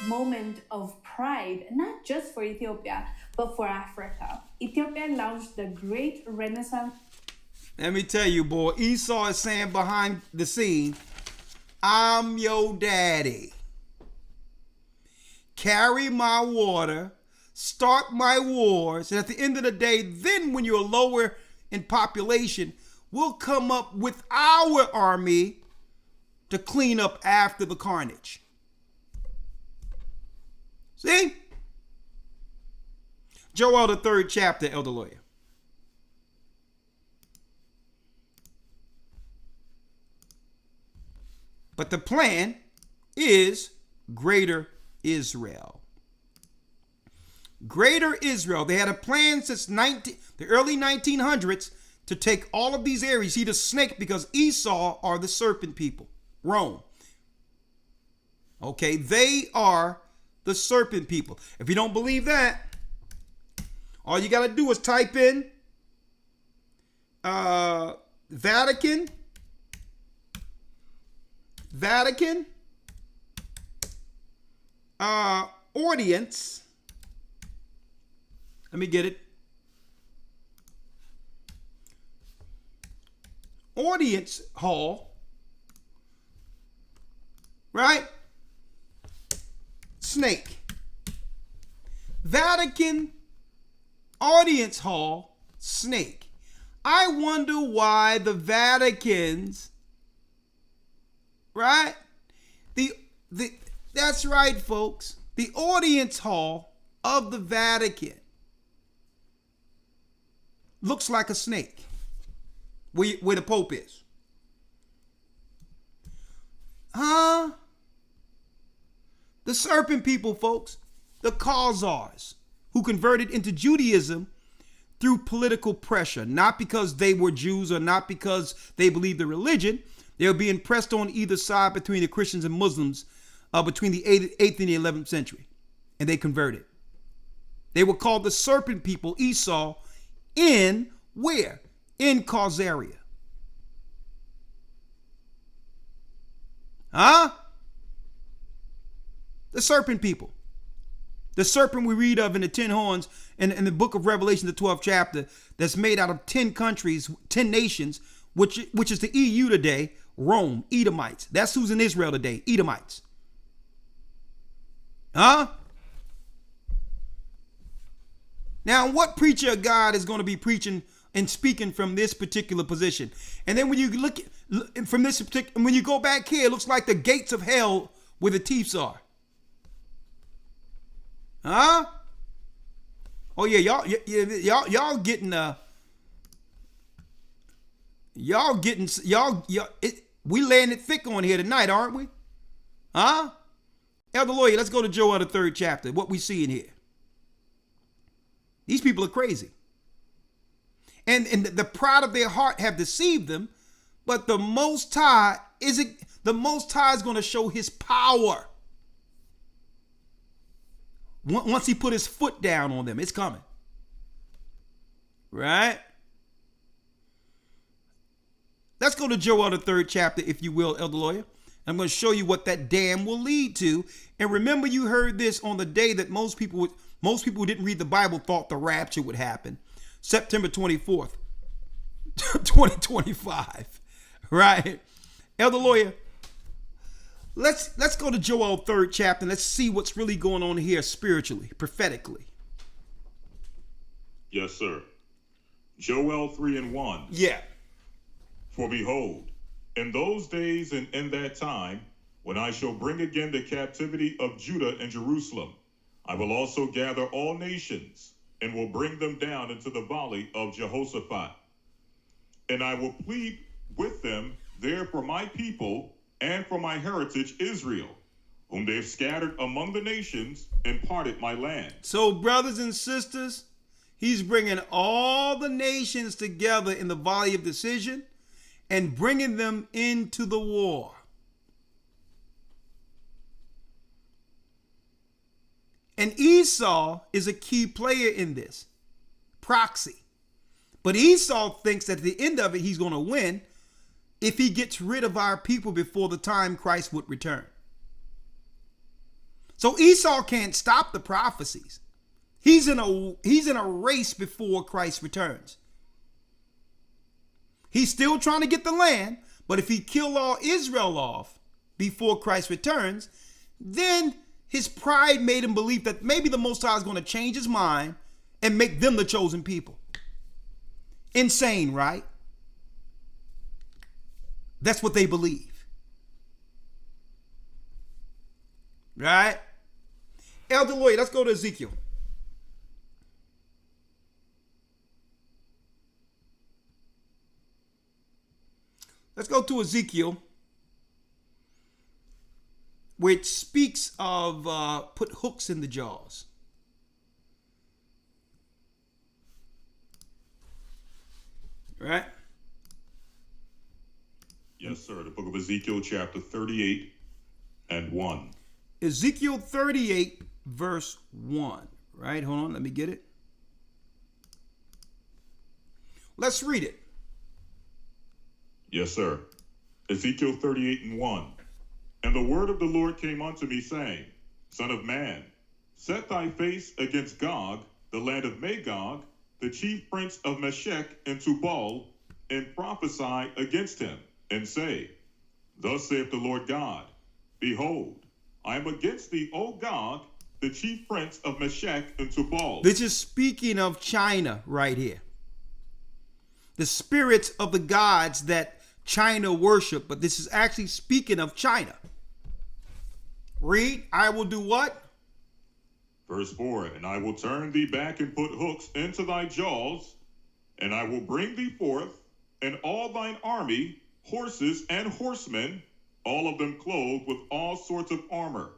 moment of pride, not just for Ethiopia, but for Africa. Ethiopia launched the Great Renaissance. Let me tell you, boy, Esau is saying behind the scene, I'm your daddy. Carry my water, start my wars, and at the end of the day, then when you're lower in population, we'll come up with our army to clean up after the carnage. See? Joel, the 3rd chapter, Elder Lawyer. But the plan is Greater Israel. Greater Israel. They had a plan since the early 1900s to take all of these areas. See, the snake, because Esau are the serpent people. Rome. Okay, they are the serpent people. If you don't believe that, all you got to do is type in Vatican, audience. Let me get it. Audience hall. Right? Snake. Vatican audience hall, snake. I wonder why the Vaticans, right? That's right, folks. The audience hall of the Vatican looks like a snake where the Pope is. Huh? The serpent people, folks. The Khazars, who converted into Judaism through political pressure, not because they were Jews or not because they believed the religion. They were being pressed on either side between the Christians and Muslims between the 8th and the 11th century. And they converted. They were called the serpent people, Esau, in where? In Khazaria. Huh? The serpent people. The serpent we read of in the 10 horns in the book of Revelation, the 12th chapter, that's made out of 10 countries, 10 nations, which is the EU today, Rome, Edomites. That's who's in Israel today, Edomites. Huh? Now, what preacher of God is going to be preaching and speaking from this particular position? And then when you look from this particular, when you go back here, it looks like the gates of hell where the thieves are. Huh? Oh yeah, y'all getting we laying it thick on here tonight, aren't we? Huh? Elder Lawyer, let's go to Joel, the 3rd chapter. What we see in here. These people are crazy. And the pride of their heart have deceived them, but the Most High is going to show his power. Once he put his foot down on them, it's coming. Right? Let's go to Joel, the 3rd chapter, if you will, Elder Lawyer. I'm going to show you what that dam will lead to. And remember, you heard this on the day that most people who didn't read the Bible thought the rapture would happen. September 24th, 2025. Right? Elder Lawyer, let's go to Joel 3rd chapter and let's see what's really going on here spiritually, prophetically. Yes, sir. Joel 3:1. Yeah. For behold, in those days and in that time, when I shall bring again the captivity of Judah and Jerusalem, I will also gather all nations and will bring them down into the valley of Jehoshaphat. And I will plead with them there for my people and for my heritage Israel, whom they have scattered among the nations and parted my land. So, brothers and sisters, he's bringing all the nations together in the valley of decision and bringing them into the war. And Esau is a key player in this proxy. But Esau thinks that at the end of it, he's going to win if he gets rid of our people before the time Christ would return. So Esau can't stop the prophecies. He's in a race before Christ returns. He's still trying to get the land, but if he kill all Israel off before Christ returns, then his pride made him believe that maybe the Most High is going to change his mind and make them the chosen people. Insane, right? That's what they believe. Right? Elder Lloyd, let's go to Ezekiel. Let's go to Ezekiel, which speaks of put hooks in the jaws. Right? Yes, sir. The book of Ezekiel, chapter 38 and 1. Ezekiel 38, verse 1. Right? Hold on. Let me get it. Let's read it. Yes, sir. Ezekiel 38 and 1. And the word of the Lord came unto me, saying, Son of man, set thy face against Gog, the land of Magog, the chief prince of Meshech and Tubal, and prophesy against him, and say, Thus saith the Lord God, Behold, I am against thee, O Gog, the chief prince of Meshech and Tubal. This is speaking of China right here. The spirits of the gods that China worship, but this is actually speaking of China. Read, I will do what? Verse 4, And I will turn thee back and put hooks into thy jaws, and I will bring thee forth, and all thine army, horses and horsemen, all of them clothed with all sorts of armor,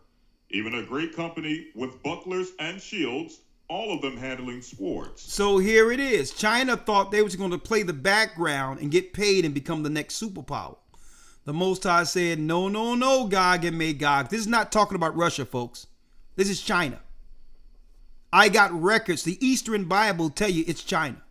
even a great company with bucklers and shields, all of them handling swords. So here it is. China thought they was going to play the background and get paid and become the next superpower. The Most High said, no, no, no, Gog and Magog. This is not talking about Russia, folks. This is China. I got records. The Eastern Bible tell you it's China.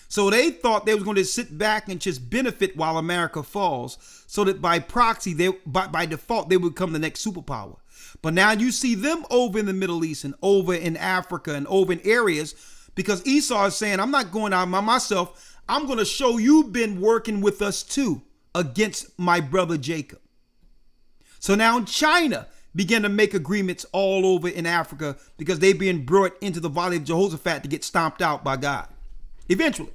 So they thought they was going to sit back and just benefit while America falls, so that by proxy, by default, they would become the next superpower. But now you see them over in the Middle East and over in Africa and over in areas, because Esau is saying, I'm not going out by myself. I'm going to show you've been working with us too against my brother Jacob. So now China began to make agreements all over in Africa because they're being brought into the valley of Jehoshaphat to get stomped out by God. Eventually.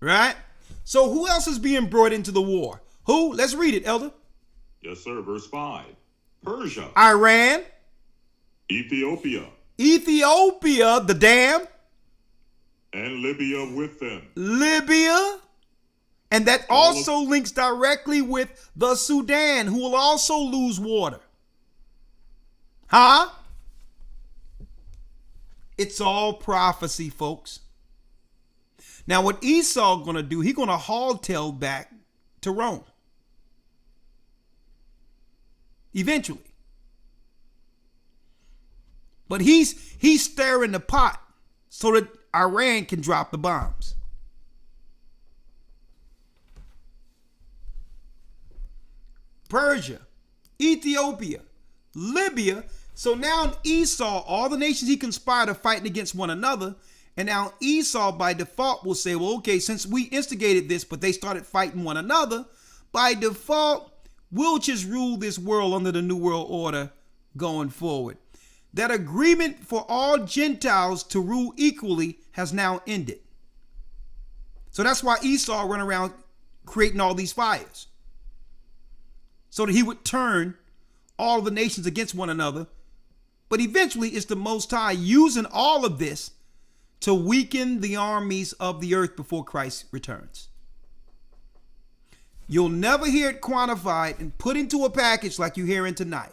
Right? So who else is being brought into the war? Who? Let's read it, Elder. Yes, sir. Verse 5. Persia. Iran. Ethiopia. Ethiopia, the dam. And Libya with them. Libya. And that also links directly with the Sudan, who will also lose water. Huh? It's all prophecy, folks. Now, what Esau going to do, he's going to haul-tail back to Rome. Eventually. But he's stirring the pot so that Iran can drop the bombs. Persia, Ethiopia, Libya. So now Esau, all the nations he conspired are fighting against one another. And now Esau by default will say, well, okay, since we instigated this, but they started fighting one another, by default, we'll just rule this world under the New World Order going forward. That agreement for all Gentiles to rule equally has now ended. So that's why Esau ran around creating all these fires. So that he would turn all the nations against one another. But eventually it's the Most High using all of this to weaken the armies of the earth before Christ returns. You'll never hear it quantified and put into a package like you're hearing tonight.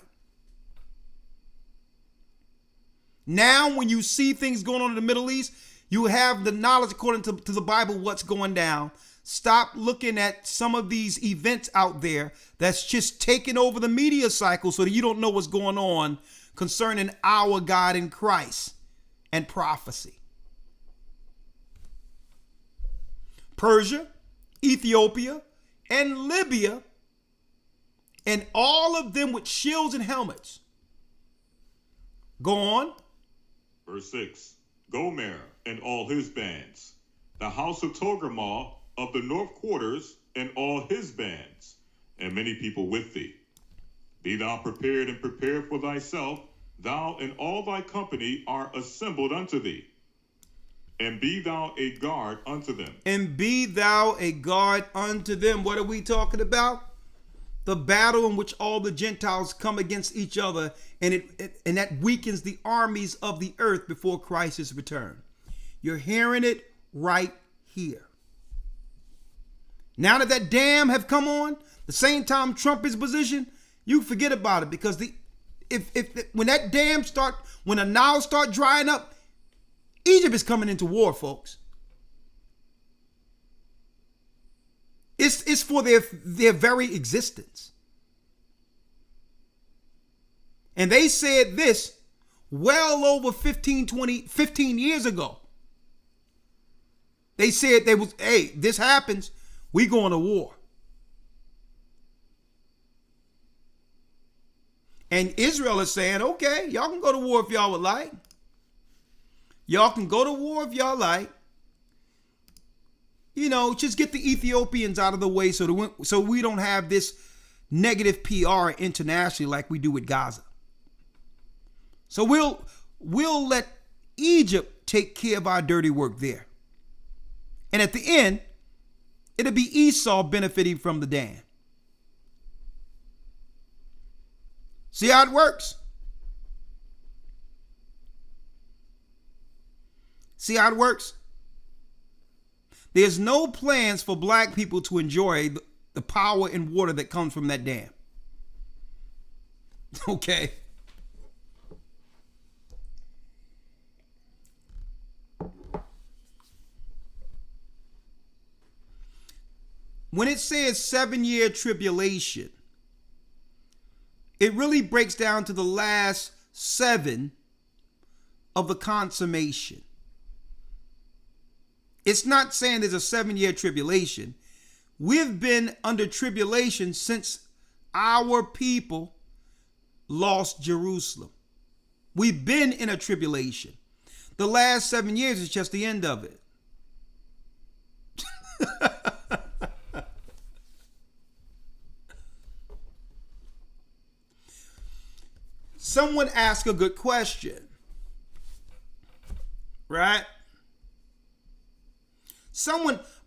Now, when you see things going on in the Middle East, you have the knowledge according to the Bible what's going down. Stop looking at some of these events out there that's just taking over the media cycle so that you don't know what's going on concerning our God in Christ and prophecy. Persia, Ethiopia, and Libya, and all of them with shields and helmets. Go on. Verse 6. Gomer and all his bands. The house of Togarmah of the north quarters and all his bands, and many people with thee. Be thou prepared and prepare for thyself, thou and all thy company are assembled unto thee. And be thou a guard unto them. And be thou a guard unto them. What are we talking about? The battle in which all the Gentiles come against each other, and that weakens the armies of the earth before Christ's return. You're hearing it right here. Now that dam have come on, the same time Trump is positioned, you forget about it, because when that dam when the Nile start drying up, Egypt is coming into war, folks. It's for their very existence. And they said this well over 15 years ago. They said hey, this happens, we going to war. And Israel is saying, okay, y'all can go to war if y'all would like. Y'all can go to war if y'all like. You know, just get the Ethiopians out of the way so we don't have this negative PR internationally like we do with Gaza. So we'll let Egypt take care of our dirty work there. And at the end, it'll be Esau benefiting from the dam. See how it works? See how it works? There's no plans for black people to enjoy the power and water that comes from that dam. Okay. When it says 7-year tribulation, it really breaks down to the last 7 of the consummation. It's not saying there's a 7-year tribulation. We've been under tribulation since our people lost Jerusalem. We've been in a tribulation. The last 7 years is just the end of it. Someone asked a good question, right?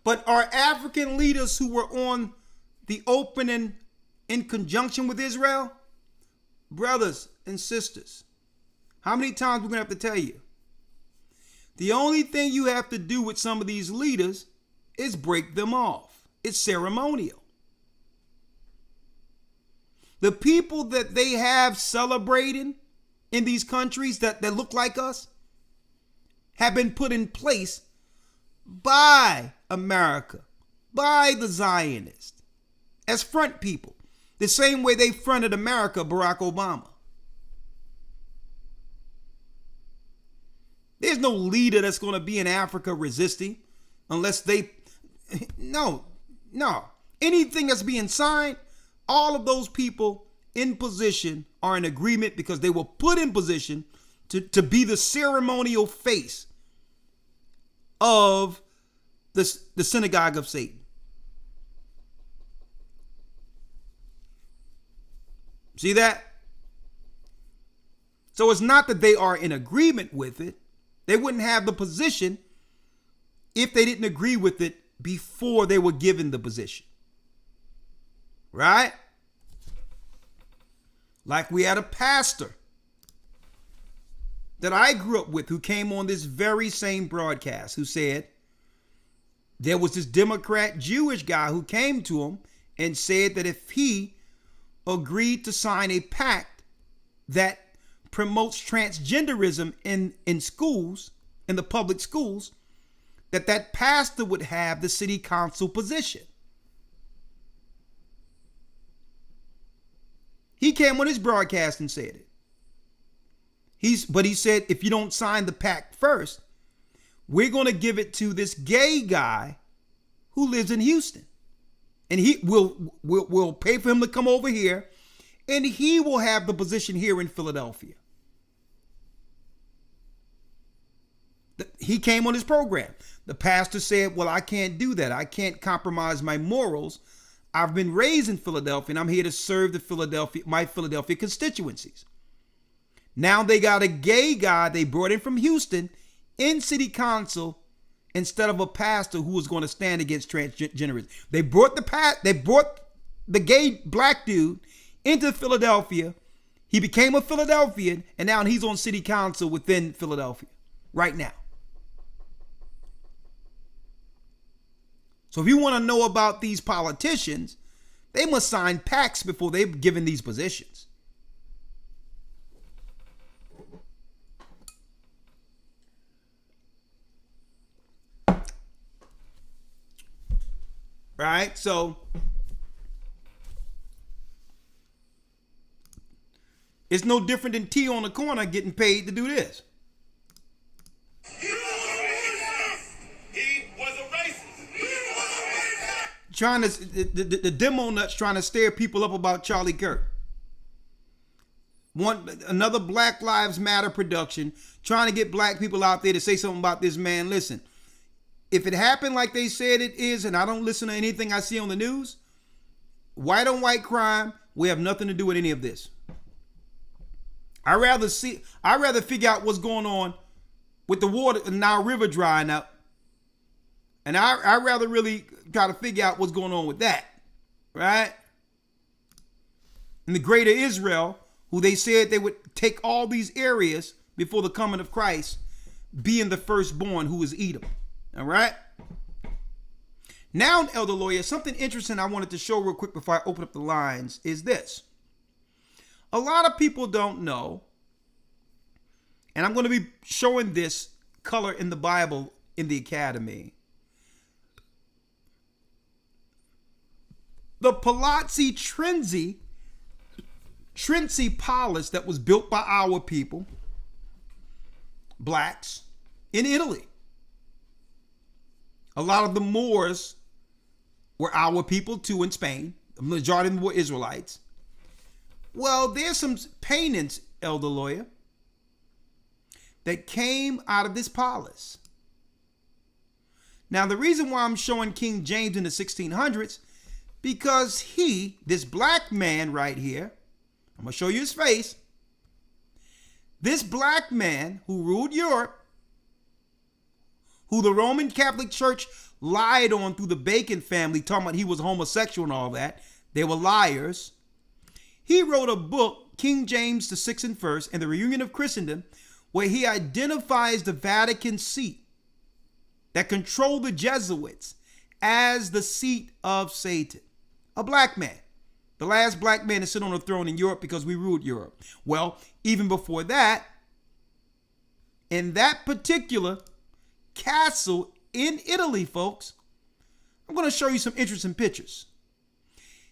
But are African leaders who were on the opening in conjunction with Israel? Brothers and sisters, how many times we're going to have to tell you? The only thing you have to do with some of these leaders is break them off. It's ceremonial. The people that they have celebrating in these countries that look like us have been put in place by America, by the Zionists, as front people, the same way they fronted America, Barack Obama. There's no leader that's going to be in Africa resisting unless no. Anything that's being signed, all of those people in position are in agreement because they were put in position to be the ceremonial face of the synagogue of Satan. See that? So it's not that they are in agreement with it. They wouldn't have the position if they didn't agree with it before they were given the position. Right? Like we had a pastor that I grew up with who came on this very same broadcast who said there was this Democrat Jewish guy who came to him and said that if he agreed to sign a pact that promotes transgenderism in schools, in the public schools, that pastor would have the city council position. He came on his broadcast and said it. But he said, if you don't sign the pact first, we're going to give it to this gay guy who lives in Houston. And he will pay for him to come over here, and he will have the position here in Philadelphia. He came on his program. The pastor said, well, I can't do that. I can't compromise my morals. I've been raised in Philadelphia, and I'm here to serve my Philadelphia constituencies. Now they got a gay guy they brought in from Houston in city council instead of a pastor who was going to stand against transgenderism. They brought the gay black dude into Philadelphia. He became a Philadelphian, and now he's on city council within Philadelphia right now. So if you want to know about these politicians, they must sign pacts before they're given these positions. Right? So it's no different than T on the corner getting paid to do this. Trying to the demo nuts trying to stir people up about Charlie Kirk. Another Black Lives Matter production trying to get black people out there to say something about this man. Listen, if it happened like they said it is, and I don't listen to anything I see on the news, white on white crime, we have nothing to do with any of this. I'd rather figure out what's going on with the water, the Nile River drying up. And I'd rather really try to figure out what's going on with that, right? And the greater Israel, who they said they would take all these areas before the coming of Christ, being the firstborn, who is Edom, all right? Now, Elder Lawyer, something interesting I wanted to show real quick before I open up the lines is this. A lot of people don't know, and I'm going to be showing this color in the Bible in the academy. The Palazzi Trinzi Palace that was built by our people, blacks, in Italy. A lot of the Moors were our people too in Spain. The majority of them were Israelites. Well, there's some paintings, Elder Lawyer, that came out of this palace. Now, the reason why I'm showing King James in the 1600s, because this black man right here, I'm going to show you his face. This black man who ruled Europe, who the Roman Catholic Church lied on through the Bacon family, talking about he was homosexual and all that. They were liars. He wrote a book, King James the Sixth and First, and the Reunion of Christendom, where he identifies the Vatican seat that controlled the Jesuits as the seat of Satan. A black man. The last black man to sit on the throne in Europe because we ruled Europe. Well, even before that, in that particular castle in Italy, folks, I'm going to show you some interesting pictures.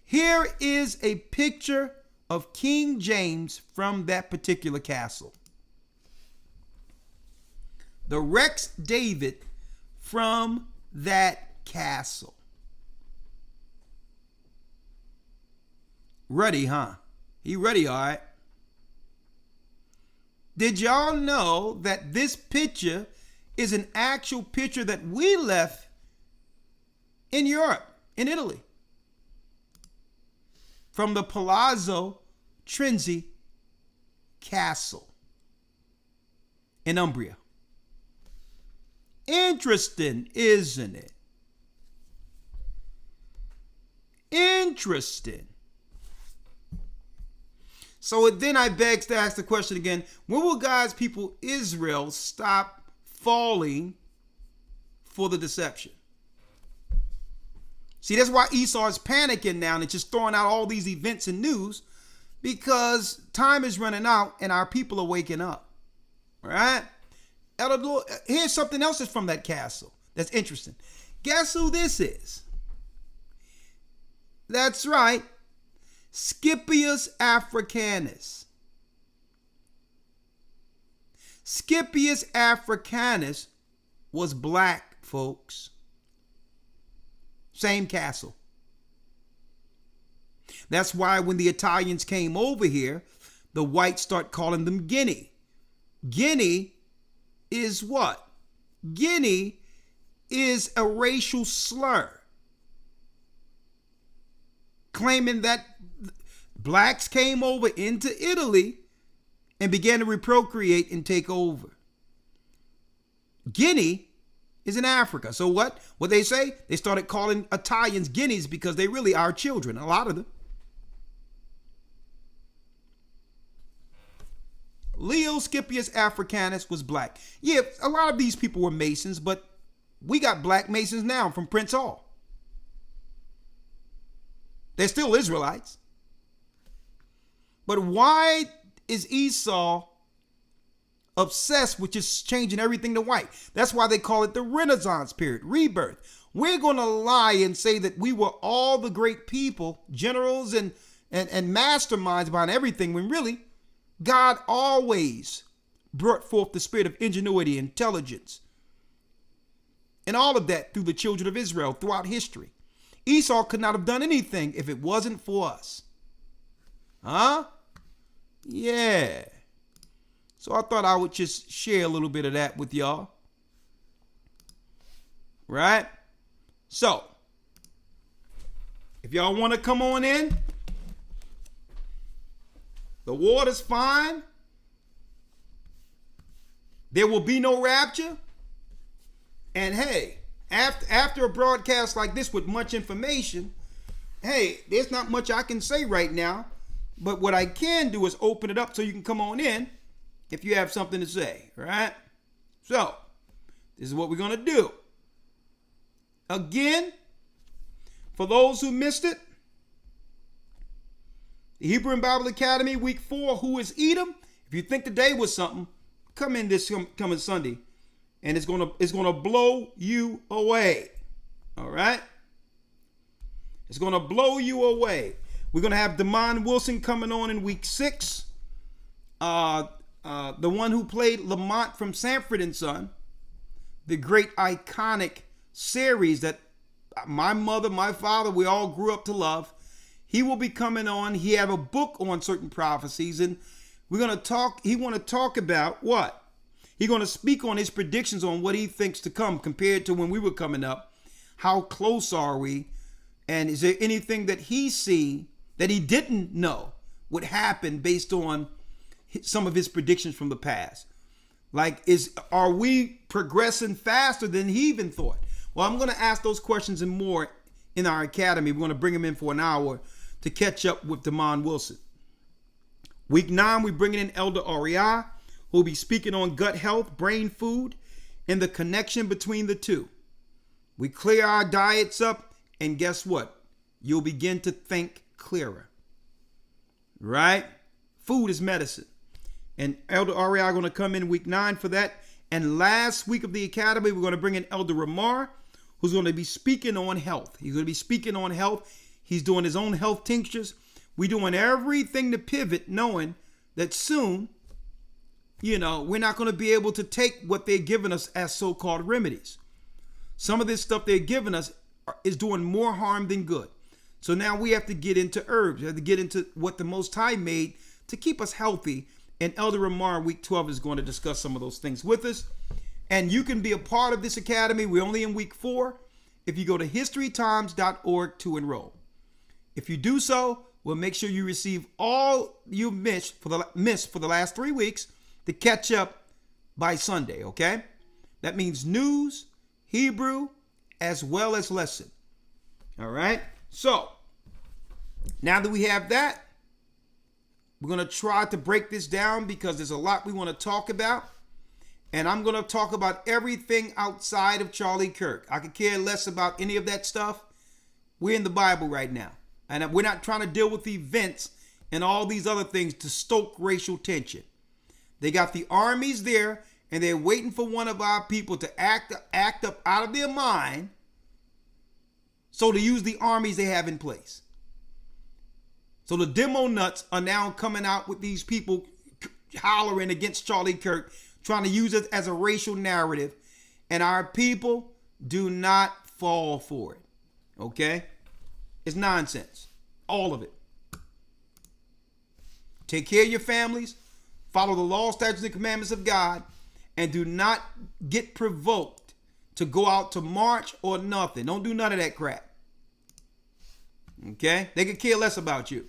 Here is a picture of King James from that particular castle. The Rex David from that castle. Ready, huh? He ready, all right. Did y'all know that this picture is an actual picture that we left in Europe, in Italy? From the Palazzo Trinzi Castle in Umbria. Interesting, isn't it? Interesting. So then I beg to ask the question again, when will God's people Israel stop falling for the deception? See, that's why Esau is panicking now and it's just throwing out all these events and news, because time is running out and our people are waking up. All right? Here's something else that's from that castle that's interesting. Guess who this is? That's right. Scipius Africanus. Scipius Africanus was black, folks. Same castle. That's why when the Italians came over here, the whites start calling them Guinea. Guinea is what? Guinea is a racial slur, claiming that blacks came over into Italy and began to reprocreate and take over. Guinea is in Africa. So what they say? They started calling Italians Guineas because they really are children, a lot of them. Leo Scipius Africanus was black. Yeah, a lot of these people were Masons, but we got black Masons now from Prince Hall. They're still Israelites. But why is Esau obsessed with just changing everything to white? That's why they call it the Renaissance period, rebirth. We're going to lie and say that we were all the great people, generals and masterminds behind everything, when really God always brought forth the spirit of ingenuity, intelligence, and all of that through the children of Israel throughout history. Esau could not have done anything if it wasn't for us. Huh? Yeah. So I thought I would just share a little bit of that with y'all. Right? So, if y'all want to come on in, the water's fine. There will be no rapture. And hey, after a broadcast like this with much information, hey, there's not much I can say right now. But what I can do is open it up so you can come on in if you have something to say, right? So, this is what we're going to do. Again, for those who missed it, the Hebrew and Bible Academy, week 4, who is Edom? If you think today was something, come in this coming Sunday, and it's gonna blow you away. All right? It's gonna blow you away. We're gonna have Damon Wilson coming on in week 6. The one who played Lamont from Sanford and Son, the great iconic series that my mother, my father, we all grew up to love. He will be coming on. He have a book on certain prophecies, and we're going to talk. He want to talk about what? He's going to speak on his predictions on what he thinks to come compared to when we were coming up. How close are we? And is there anything that he's seen that he didn't know would happen based on some of his predictions from the past? Like, are we progressing faster than he even thought? Well, I'm going to ask those questions and more in our academy. We're going to bring him in for an hour to catch up with Damon Wilson. Week 9, we're bringing in Elder Oriah, who will be speaking on gut health, brain food, and the connection between the two. We clear our diets up, and guess what? You'll begin to think clearer. Right? Food is medicine. And Elder Oriah is going to come in week 9 for that. And last week of the academy, we're going to bring in Elder Ramar, who's going to be speaking on health. He's going to be speaking on health. He's doing his own health tinctures. We're doing everything to pivot, knowing that soon, we're not going to be able to take what they're giving us as so-called remedies. Some of this stuff they're giving us is doing more harm than good. So now we have to get into herbs. We have to get into what the Most High made to keep us healthy. And Elder Ramar, week 12, is going to discuss some of those things with us. And you can be a part of this academy. We're only in week 4. If you go to historytimes.org to enroll. If you do so, we'll make sure you receive all you missed for the last 3 weeks to catch up by Sunday, okay? That means news, Hebrew, as well as lesson. All right? So, now that we have that, we're going to try to break this down because there's a lot we want to talk about. And I'm going to talk about everything outside of Charlie Kirk. I could care less about any of that stuff. We're in the Bible right now. And we're not trying to deal with events and all these other things to stoke racial tension. They got the armies there, and they're waiting for one of our people to act up out of their mind, so to use the armies they have in place. So the demo nuts are now coming out with these people hollering against Charlie Kirk, trying to use it as a racial narrative, and our people do not fall for it. Okay? It's nonsense. All of it. Take care of your families, follow the law, statutes, and commandments of God, and do not get provoked to go out to march or nothing. Don't do none of that crap. Okay? They could care less about you.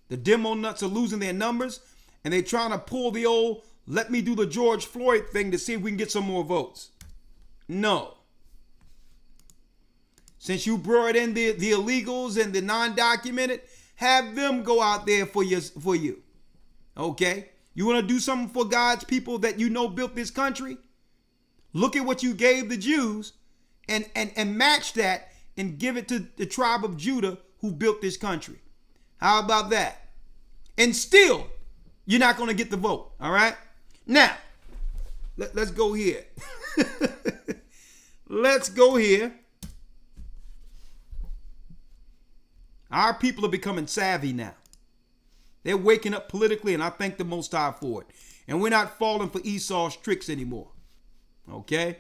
The demo nuts are losing their numbers, and they're trying to pull the old let me do the George Floyd thing to see if we can get some more votes. No. Since you brought in the illegals and the non-documented, have them go out there for you. Okay? You want to do something for God's people that you know built this country? Look at what you gave the Jews and match that and give it to the tribe of Judah who built this country. How about that? And still, you're not going to get the vote. All right? Now, let's go here. Let's go here. Our people are becoming savvy now. They're waking up politically, and I thank the Most High for it. And we're not falling for Esau's tricks anymore. Okay?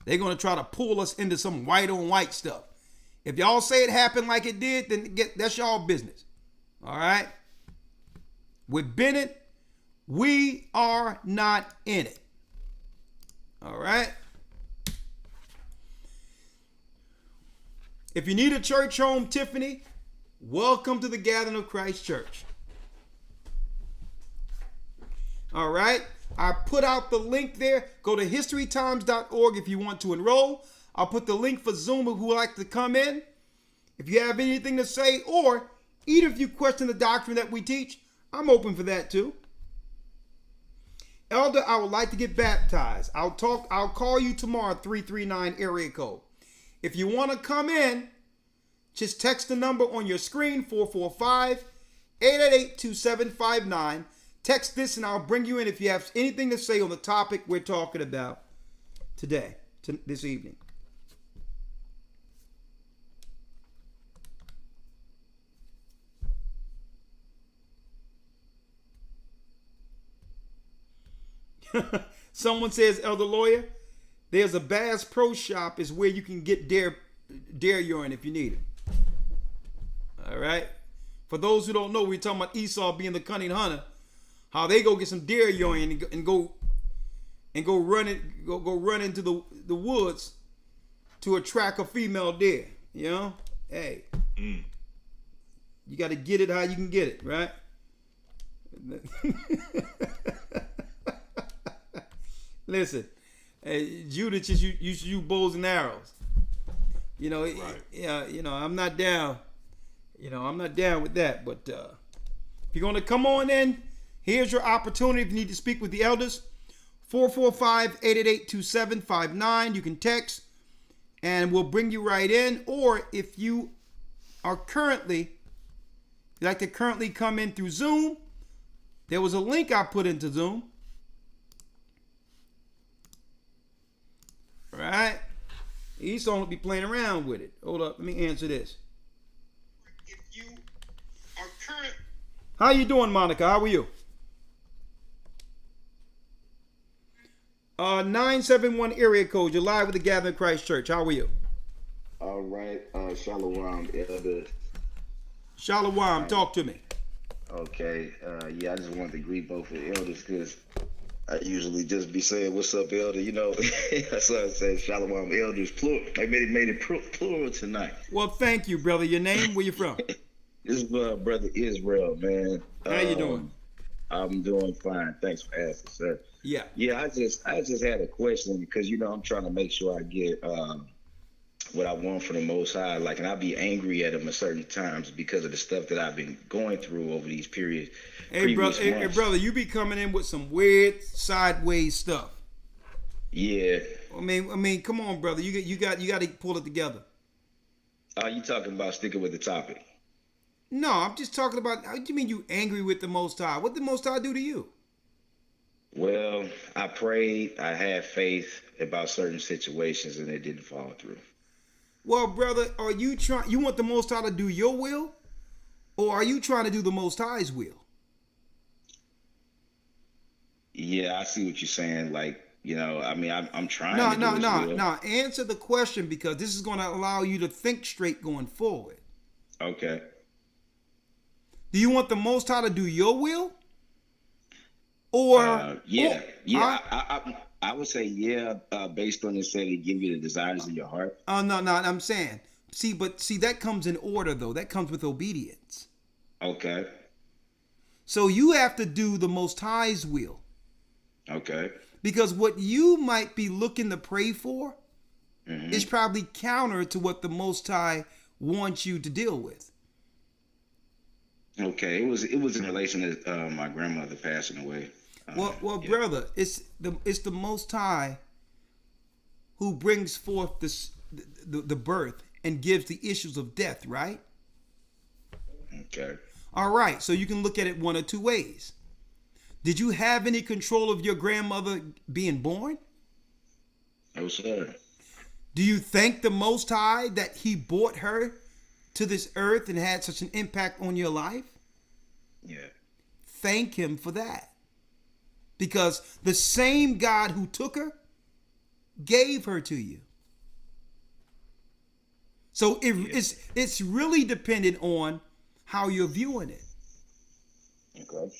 They're going to try to pull us into some white on white stuff. If y'all say it happened like it did, then that's y'all business. All right? With Bennett, we are not in it. All right? If you need a church home, Tiffany, welcome to the Gathering of Christ Church. All right? I put out the link there. Go to historytimes.org if you want to enroll. I'll put the link for Zoom who would like to come in. If you have anything to say, or even if you question the doctrine that we teach, I'm open for that too. Elder, I would like to get baptized. I'll call you tomorrow, 339 area code. If you want to come in, just text the number on your screen, 445-888-2759. Text this and I'll bring you in if you have anything to say on the topic we're talking about today, this evening. Someone says, Elder Lawyer, there's a Bass Pro Shop is where you can get dare urine if you need it. All right. For those who don't know, we're talking about Esau being the cunning hunter. How they go get some deer urine and go run into the woods to attract a female deer. You know, hey, you got to get it how you can get it, right? Listen, Judah just used to use bows and arrows. You know, right. Yeah. You know, I'm not down. You know, I'm not down with that. But if you're gonna come on in, here's your opportunity. If you need to speak with the elders, 445-888-2759. You can text, and we'll bring you right in. Or if you are like to currently come in through Zoom, there was a link I put into Zoom. Right? Esau won't be playing around with it. Hold up, let me answer this. If you are current. How you doing, Monica? How are you? 971 area code. You're live with the Gathering Christ Church. How are you? All right. Shalom, Elder. Shalom. Talk to me. Okay. Yeah, I just wanted to greet both of the elders because I usually just be saying, "What's up, Elder?" You know, so I say Shalom, elders, plural. I made it plural tonight. Well, thank you, brother. Your name? Where you from? This is brother Israel, man. How you doing? I'm doing fine. Thanks for asking, sir. Yeah. Yeah, I just had a question because I'm trying to make sure I get what I want from the Most High. Like, and I'll be angry at him at certain times because of the stuff that I've been going through over these periods. Hey, brother, you be coming in with some weird sideways stuff. Yeah. I mean, come on, brother. You got to pull it together. You talking about sticking with the topic? No, I'm just talking about, how do you mean you angry with the Most High? What did the Most High do to you? Well, I prayed, I had faith about certain situations, and it didn't fall through. Well, brother, are you trying, you want the Most High to do your will? Or are you trying to do the Most High's will? Yeah, I see what you're saying. Like, I mean, I'm trying to do his will. No. Answer the question, because this is going to allow you to think straight going forward. Okay. Do you want the Most High to do your will? Or yeah. I would say yeah, based on it said he give you the desires of your heart. Oh no, I'm saying. See, that comes in order though. That comes with obedience. Okay. So you have to do the Most High's will. Okay. Because what you might be looking to pray for is probably counter to what the Most High wants you to deal with. Okay, it was in relation to my grandmother passing away. Well, yeah. Brother, it's the Most High who brings forth the birth and gives the issues of death, right? Okay. All right, so you can look at it one of two ways. Did you have any control of your grandmother being born? No, sir. Do you thank the Most High that he brought her to this earth and had such an impact on your life? Yeah. Thank him for that. Because the same God who took her gave her to you. So it's really dependent on how you're viewing it. Okay.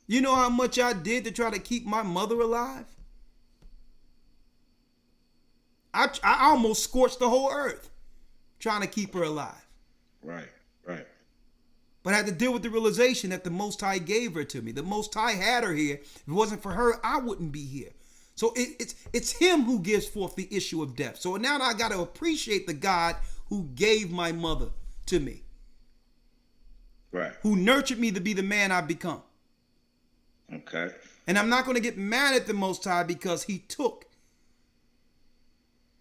You know how much I did to try to keep my mother alive? I almost scorched the whole earth trying to keep her alive. Right. But I had to deal with the realization that the Most High gave her to me. The Most High had her here. If it wasn't for her, I wouldn't be here. So it's him who gives forth the issue of death. So now I got to appreciate the God who gave my mother to me. Right. Who nurtured me to be the man I've become. Okay. And I'm not going to get mad at the Most High because he took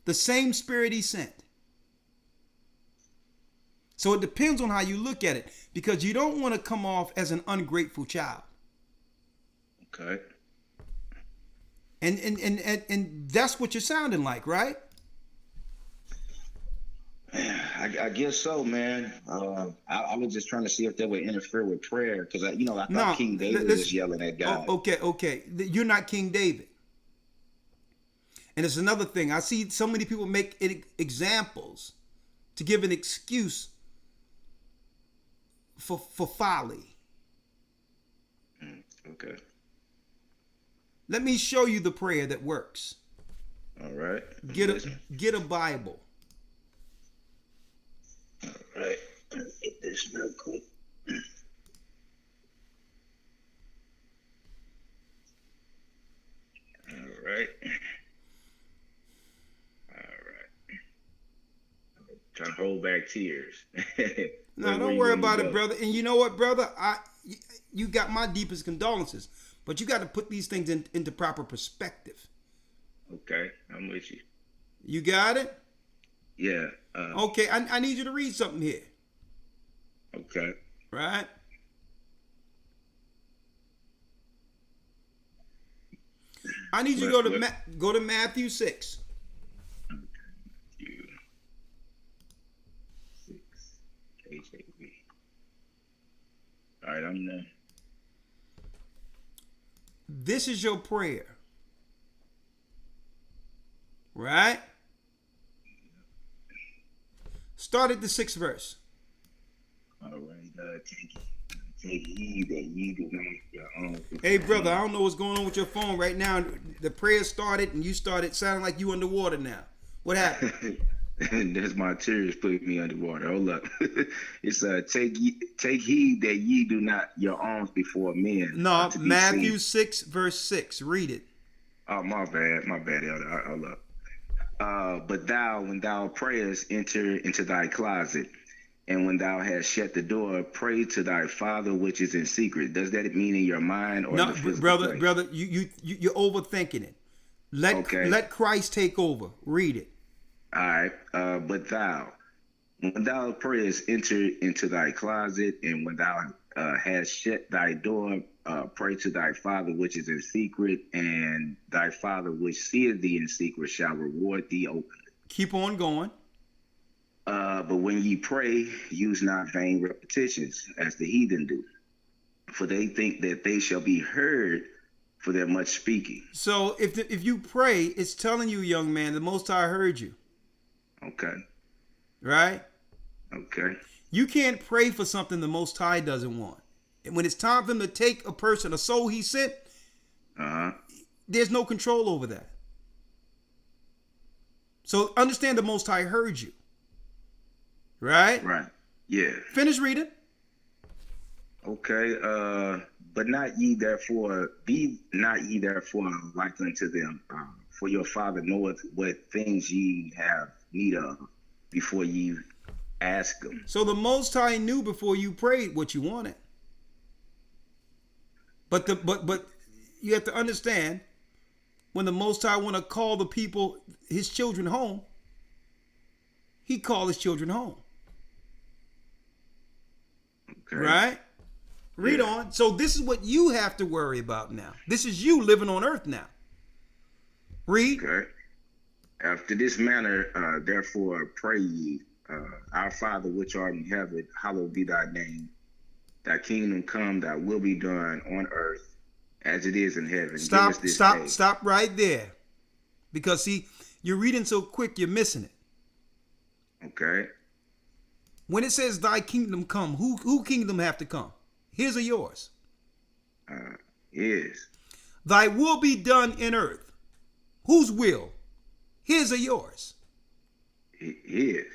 the same spirit he sent. So it depends on how you look at it, because you don't want to come off as an ungrateful child. Okay. And that's what you're sounding like, right? I guess so, man. I was just trying to see if that would interfere with prayer, because I thought King David was yelling at God. Okay. You're not King David. And it's another thing. I see so many people make examples to give an excuse for folly. Okay. Let me show you the prayer that works. All right. Get a Bible. All right. Let's get this real quick. All right. I'm trying to hold back tears. No, don't worry about it, brother. And you know what, brother? You got my deepest condolences. But you got to put these things into proper perspective. Okay, I'm with you. You got it? Yeah. Okay, I need you to read something here. Okay. Right? I need you to go to Matthew 6. Matthew 6, KJV. All right, I'm there. This is your prayer. Right? Start at the 6th verse. All right, take heed that ye do not your own. Hey, brother, I don't know what's going on with your phone right now. The prayer started and you started sounding like you underwater now. What happened? That's my tears putting me underwater. Hold up. It's take heed that ye do not your alms before men. No, Matthew 6 verse 6. Read it. Oh, my bad, Elder. Hold up. But thou, when thou prayest, enter into thy closet, and when thou hast shut the door, pray to thy Father which is in secret. Does that mean in your mind or in the physical place? Brother, you're overthinking it. Let Christ take over. Read it. All right. But thou, When thou prayest, enter into thy closet, and when thou hast shut thy door, pray to thy Father which is in secret, and thy Father which seeth thee in secret shall reward thee openly. Keep on going. But when ye pray, use not vain repetitions, as the heathen do, for they think that they shall be heard for their much speaking. So if you pray, it's telling you, young man, the Most High heard you. Okay. Right? Okay. You can't pray for something the Most High doesn't want. And when it's time for him to take a person, a soul he sent, there's no control over that. So understand the Most High heard you. Right? Right. Yeah. Finish reading. Okay. But not ye therefore, be not ye therefore like unto them, for your Father knoweth what things ye have need of before ye ask him. So the Most High knew before you prayed what you wanted. But you have to understand, when the Most High want to call the people, his children, home, he called his children home. Okay. Right? Read on. So this is what you have to worry about now. This is you living on earth now. Read. Okay. After this manner, therefore pray ye, our Father which art in heaven, hallowed be thy name. Thy kingdom come, thy will be done on earth as it is in heaven. Stop right there. Because see, you're reading so quick, you're missing it. Okay. When it says thy kingdom come, who kingdom have to come? His or yours? His. Thy will be done in earth. Whose will? His or yours? His.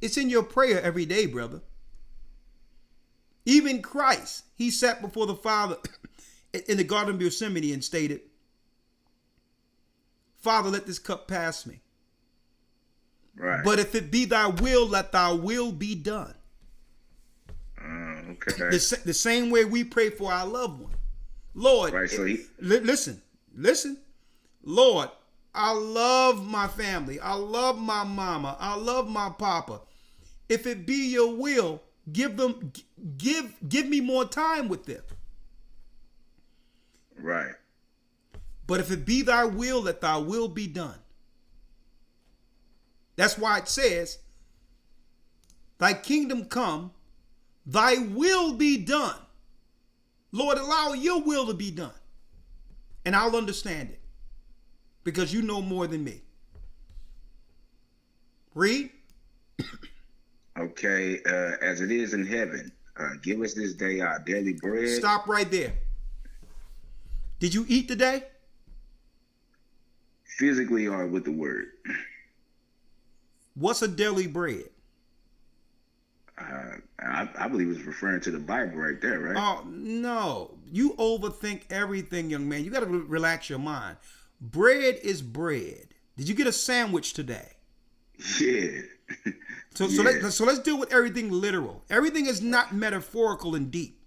It's in your prayer every day, brother. Even Christ, he sat before the Father in the Garden of Gethsemane and stated, Father, let this cup pass me. Right. But if it be thy will, let thy will be done. Okay. The same way we pray for our loved one. Lord, right, so listen. Lord, I love my family. I love my mama. I love my papa. If it be your will, give me more time with them. Right. But if it be thy will, let thy will be done. That's why it says, thy kingdom come, thy will be done. Lord, allow your will to be done. And I'll understand it. Because you know more than me. Read. Okay. As it is in heaven, give us this day our daily bread. Stop right there. Did you eat today? Physically or with the word? What's a daily bread? I believe it's referring to the Bible right there, right? Oh, no. You overthink everything, young man. You got to relax your mind. Bread is bread. Did you get a sandwich today? Yeah. So let's deal with everything literal. Everything is not metaphorical and deep.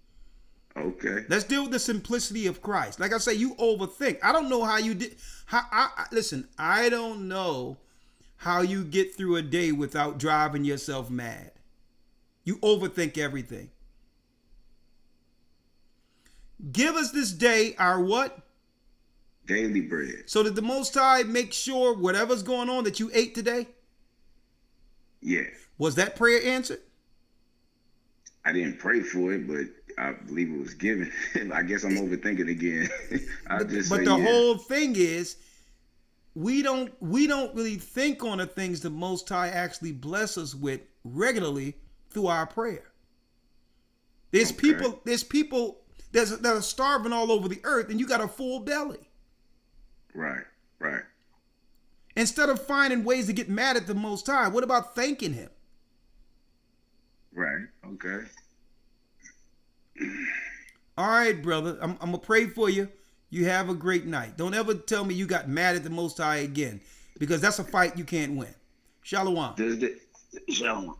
Okay. Let's deal with the simplicity of Christ. Like I say, you overthink. I don't know how you did. Listen, I don't know how you get through a day without driving yourself mad. You overthink everything. Give us this day our what? Daily bread. So did the Most High make sure whatever's going on that you ate today? Yeah. Was that prayer answered? I didn't pray for it, but I believe it was given. I guess I'm overthinking again. But the whole thing is, we don't really think on the things the Most High actually bless us with regularly through our prayer. There's people that are starving all over the earth, and you got a full belly. Right. Instead of finding ways to get mad at the Most High, what about thanking him? Right. Okay. All right, brother. I'm going to pray for you. You have a great night. Don't ever tell me you got mad at the Most High again, because that's a fight you can't win. Shalom. Shalom.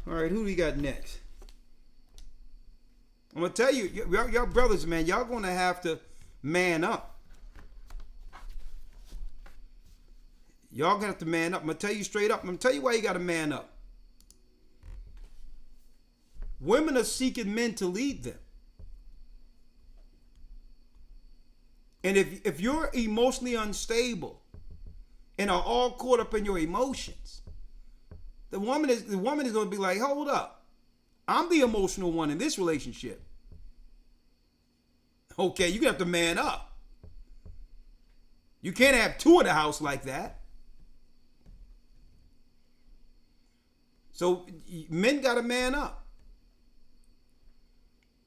All right, who do we got next? I'm going to tell you, y'all brothers, man, y'all going to have to man up. Y'all gonna have to man up. I'm gonna tell you straight up. I'm gonna tell you why you gotta man up. Women are seeking men to lead them. And if you're emotionally unstable and are all caught up in your emotions, the woman is going to be like, hold up, I'm the emotional one in this relationship. Okay, you're going to have to man up. You can't have two in the house like that. So men got to man up.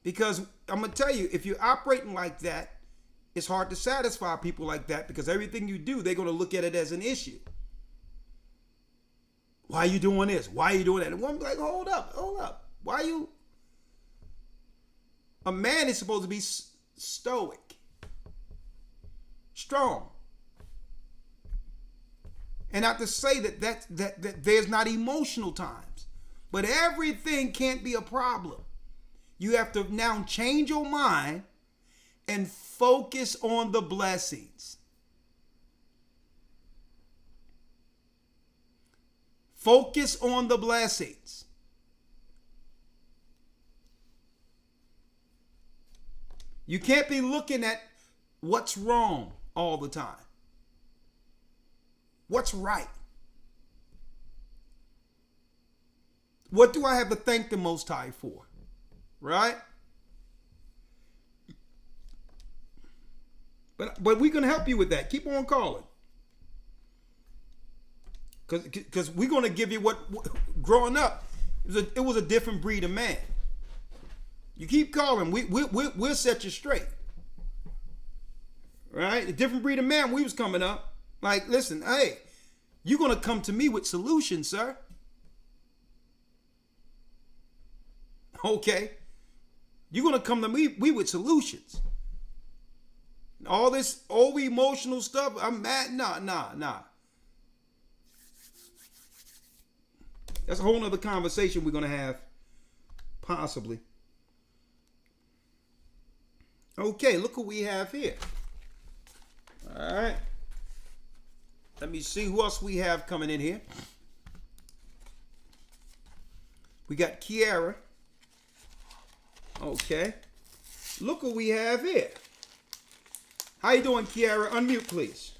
Because I'm going to tell you, if you're operating like that, it's hard to satisfy people like that, because everything you do, they're going to look at it as an issue. Why are you doing this? Why are you doing that? And one be like, hold up. Why are you? A man is supposed to be stoic, strong. And not to say that there's not emotional times, but everything can't be a problem. You have to now change your mind and focus on the blessings. Focus on the blessings. You can't be looking at what's wrong all the time. What's right? What do I have to thank the Most High for? Right? But we're going to help you with that. Keep on calling. Because we're going to give you what growing up, it was a different breed of man. You keep calling, we'll set you straight. Right? A different breed of man, we was coming up. Like, listen, hey, you're going to come to me with solutions, sir. Okay? You're going to come to me with solutions. All this old emotional stuff, I'm mad. Nah. That's a whole nother conversation we're going to have, possibly. Okay, look what we have here. All right. Let me see who else we have coming in here. We got Kiara. Okay. Look what we have here. How you doing, Kiara? Unmute, please.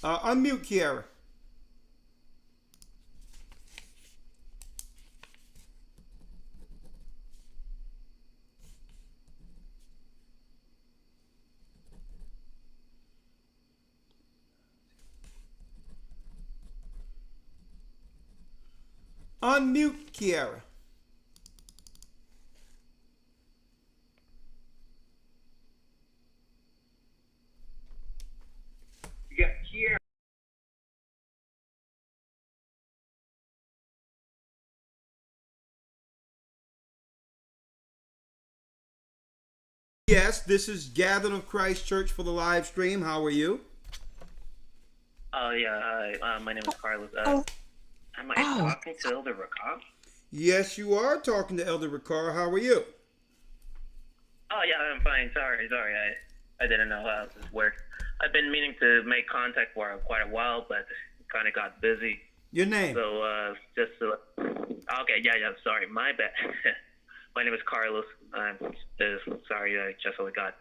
Unmute, Kiara. Unmute, Kiara. You got Kiara. Yes, this is Gathering of Christ Church for the live stream. How are you? Oh, yeah. Hi. My name is Carlos. Am I talking to Elder Rakam? Yes, you are talking to Elder Ricard. How are you? Oh, yeah, I'm fine. Sorry. I didn't know how this worked. I've been meaning to make contact for quite a while, but kind of got busy. Your name? So, okay, yeah, sorry. My bad. My name is Carlos. I'm sorry, I just got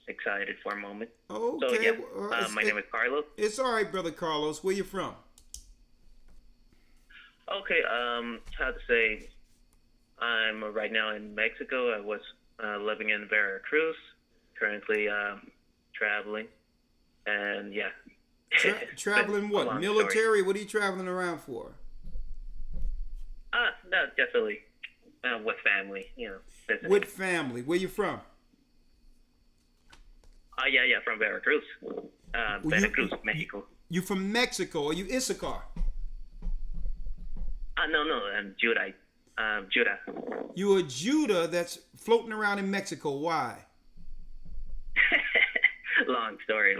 excited for a moment. Okay. So, yeah, my name is Carlos. It's all right, Brother Carlos. Where you from? Okay, how to say, I'm right now in Mexico. I was living in Veracruz, currently traveling, and yeah. Traveling what? Military? Story. What are you traveling around for? No, definitely with family, visiting. With family. Where you from? Yeah, from Veracruz. Veracruz, Mexico. You from Mexico? Are you Issachar? No, I'm Judah. Judah. You a Judah that's floating around in Mexico. Why? Long story,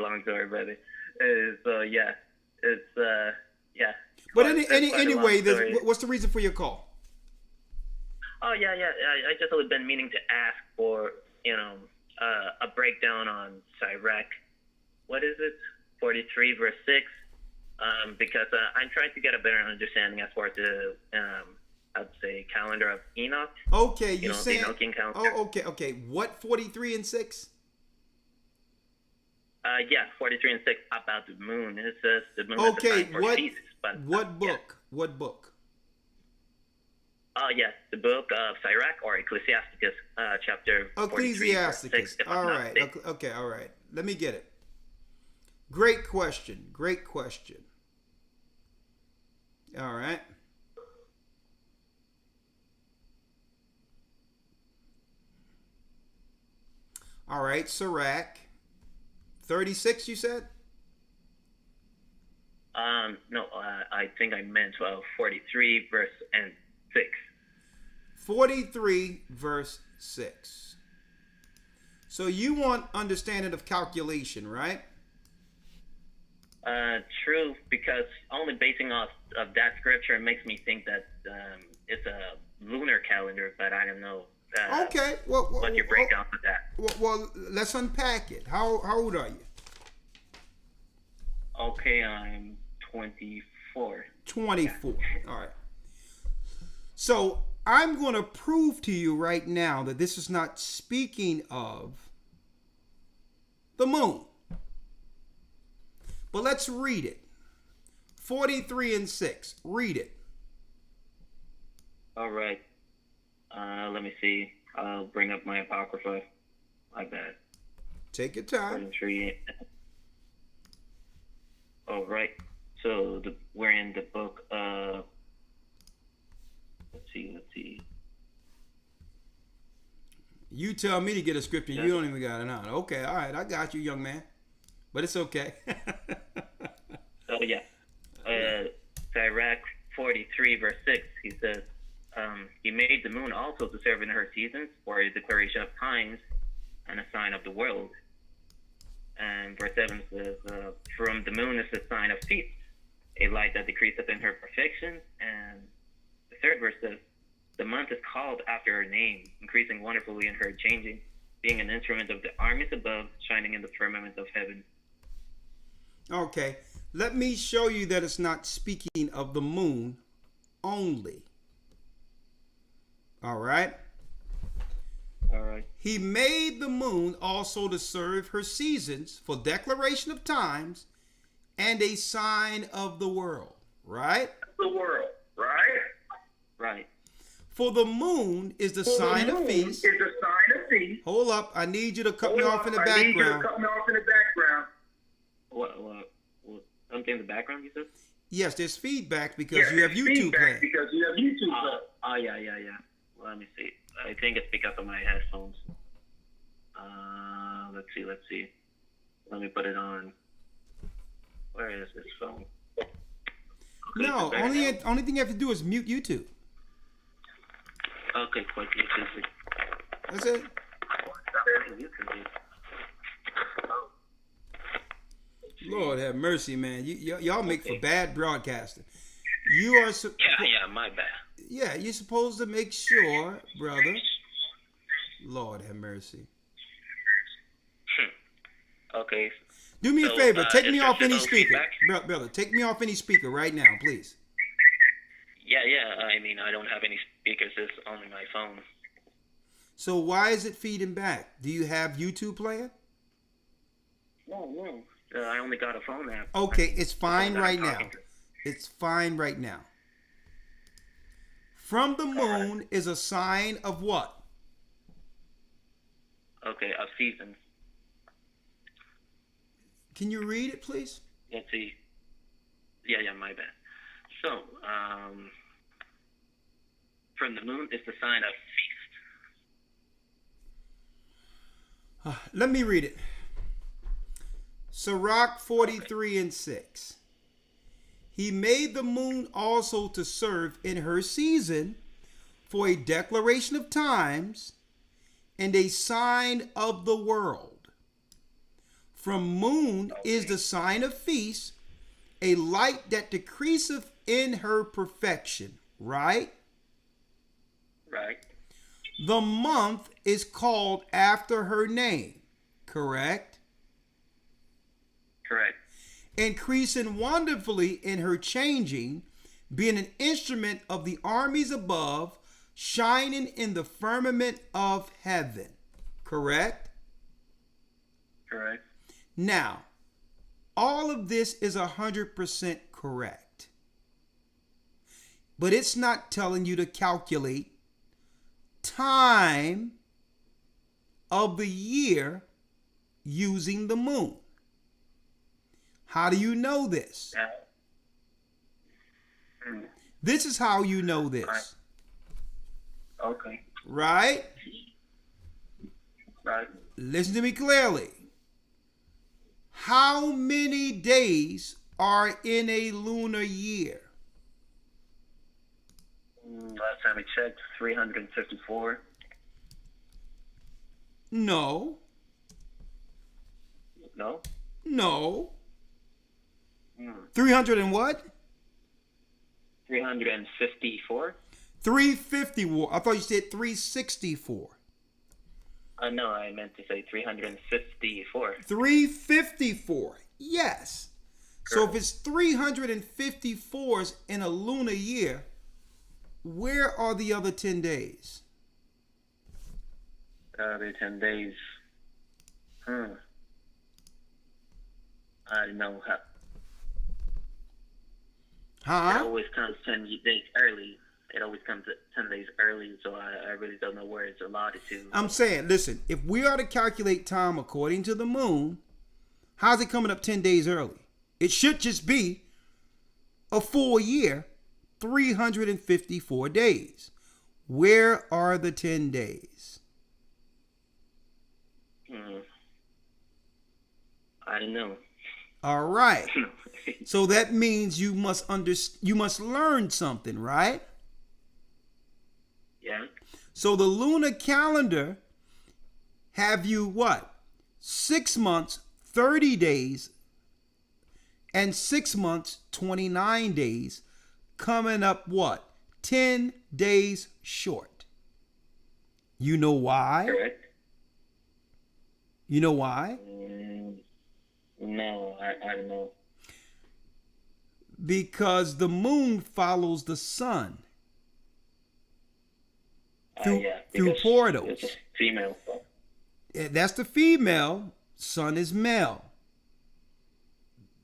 brother. So yeah, it's yeah. But anyway, what's the reason for your call? Oh yeah. I just been meaning to ask for a breakdown on Sirach. What is it? 43 verse 6. Because I'm trying to get a better understanding as far as the I'd say calendar of Enoch. Okay, you know, saying, the Enochian calendar. Oh, okay. What 43 and 6? Yeah, 43 and 6 about the moon. It says the moon is the Okay, sign for what Jesus, but, what book? Yeah. What book? Yes, the book of Sirach or Ecclesiasticus, chapter 43, verse 6. All right. Okay, all right. Let me get it. Great question. All right. All right, Sirach 36, you said? No, I think I meant 43 verse and 6. 43 verse 6. So you want understanding of calculation, right? True, because only basing off of that scripture makes me think that it's a lunar calendar, but I don't know. Okay, well, what's your breakdown of that? Well, let's unpack it. How old are you? Okay, I'm 24. 24. All right. So I'm going to prove to you right now that this is not speaking of the moon. But let's read it. 43 and 6. Read it. All right. Let me see. I'll bring up my Apocrypha. My bad. Take your time. 43. All right. So we're in the book of... Let's see. You tell me to get a scripture, you don't even got it on. Okay, all right. I got you, young man. But it's okay. Oh, yeah. Sirach 43, verse 6, he says, he made the moon also to serve in her seasons for a declaration of times and a sign of the world. And verse 7 says, from the moon is the sign of feast, a light that decreaseth in her perfection. And the third verse says, the month is called after her name, increasing wonderfully in her changing, being an instrument of the armies above, shining in the firmament of heaven. Okay, let me show you that it's not speaking of the moon only. All right. He made the moon also to serve her seasons for declaration of times and a sign of the world. Right? The world. Right? Right. For the moon is the sign of feast. Hold up. I need you to cut me off in the background. What? Something in the background, you said? Yes, there's feedback because you have YouTube playing. Oh, yeah. Let me see. I think it's because of my headphones. Let's see. Let me put it on. Where is this phone? Okay, no, only thing you have to do is mute YouTube. Okay, quick. YouTube. That's it. Lord have mercy, man. Y'all make for bad broadcasting. You are yeah, my bad. Yeah, you're supposed to make sure, brother. Lord have mercy. Okay. Do me a favor. Take me off any speaker. Brother, take me off any speaker right now, please. Yeah. I mean, I don't have any speakers. It's only my phone. So why is it feeding back? Do you have YouTube playing? No. I only got a phone app. Okay, it's fine right now. It's fine right now. From the moon is a sign of what? Okay, of seasons. Can you read it, please? Let's see. Yeah, my bad. So, from the moon is the sign of feast. Let me read it. Sirach 43 and 6. He made the moon also to serve in her season for a declaration of times and a sign of the world. From moon is the sign of feast, a light that decreaseth in her perfection. Right? Right. The month is called after her name, correct? Correct. Increasing wonderfully in her changing, being an instrument of the armies above, shining in the firmament of heaven, correct? Correct. Now, all of this is 100% correct. But it's not telling you to calculate time of the year using the moon. How do you know this? This is how you know this. Okay. Right? Right. Listen to me clearly. How many days are in a lunar year? Last time we checked, 354. No. No? No. 300 and what? 354? 354. I thought you said 364. No, I meant to say 354. 354. Yes. So if it's 354s in a lunar year, where are the other 10 days? Other 10 days. I don't know how. Huh? It always comes 10 days early. It always comes 10 days early, so I really don't know where it's allotted to. I'm saying, listen, if we are to calculate time according to the moon, how's it coming up 10 days early? It should just be a full year, 354 days. Where are the 10 days? I don't know. All right. So that means you must learn something, right? Yeah. So the lunar calendar have you what? 6 months, 30 days, and 6 months, 29 days, coming up what? 10 days short. You know why? Correct. You know why? No, I don't know. Because the moon follows the sun through portals. It's a female. That's the female. Sun is male.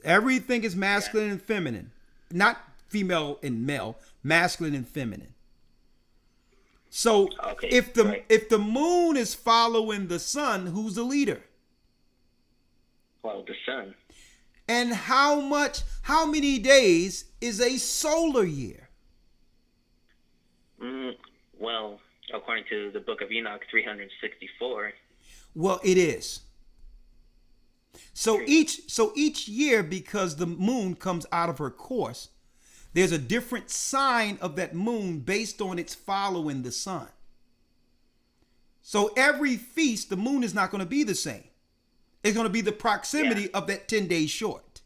Everything is masculine and feminine. Not female and male, masculine and feminine. So if the moon is following the sun, who's the leader? Well, the sun. And how many days is a solar year? Well, according to the book of Enoch, 364. Well, it is. So each year, because the moon comes out of her course, there's a different sign of that moon based on its following the sun. So every feast, the moon is not going to be the same. It's going to be the proximity of that 10 days short.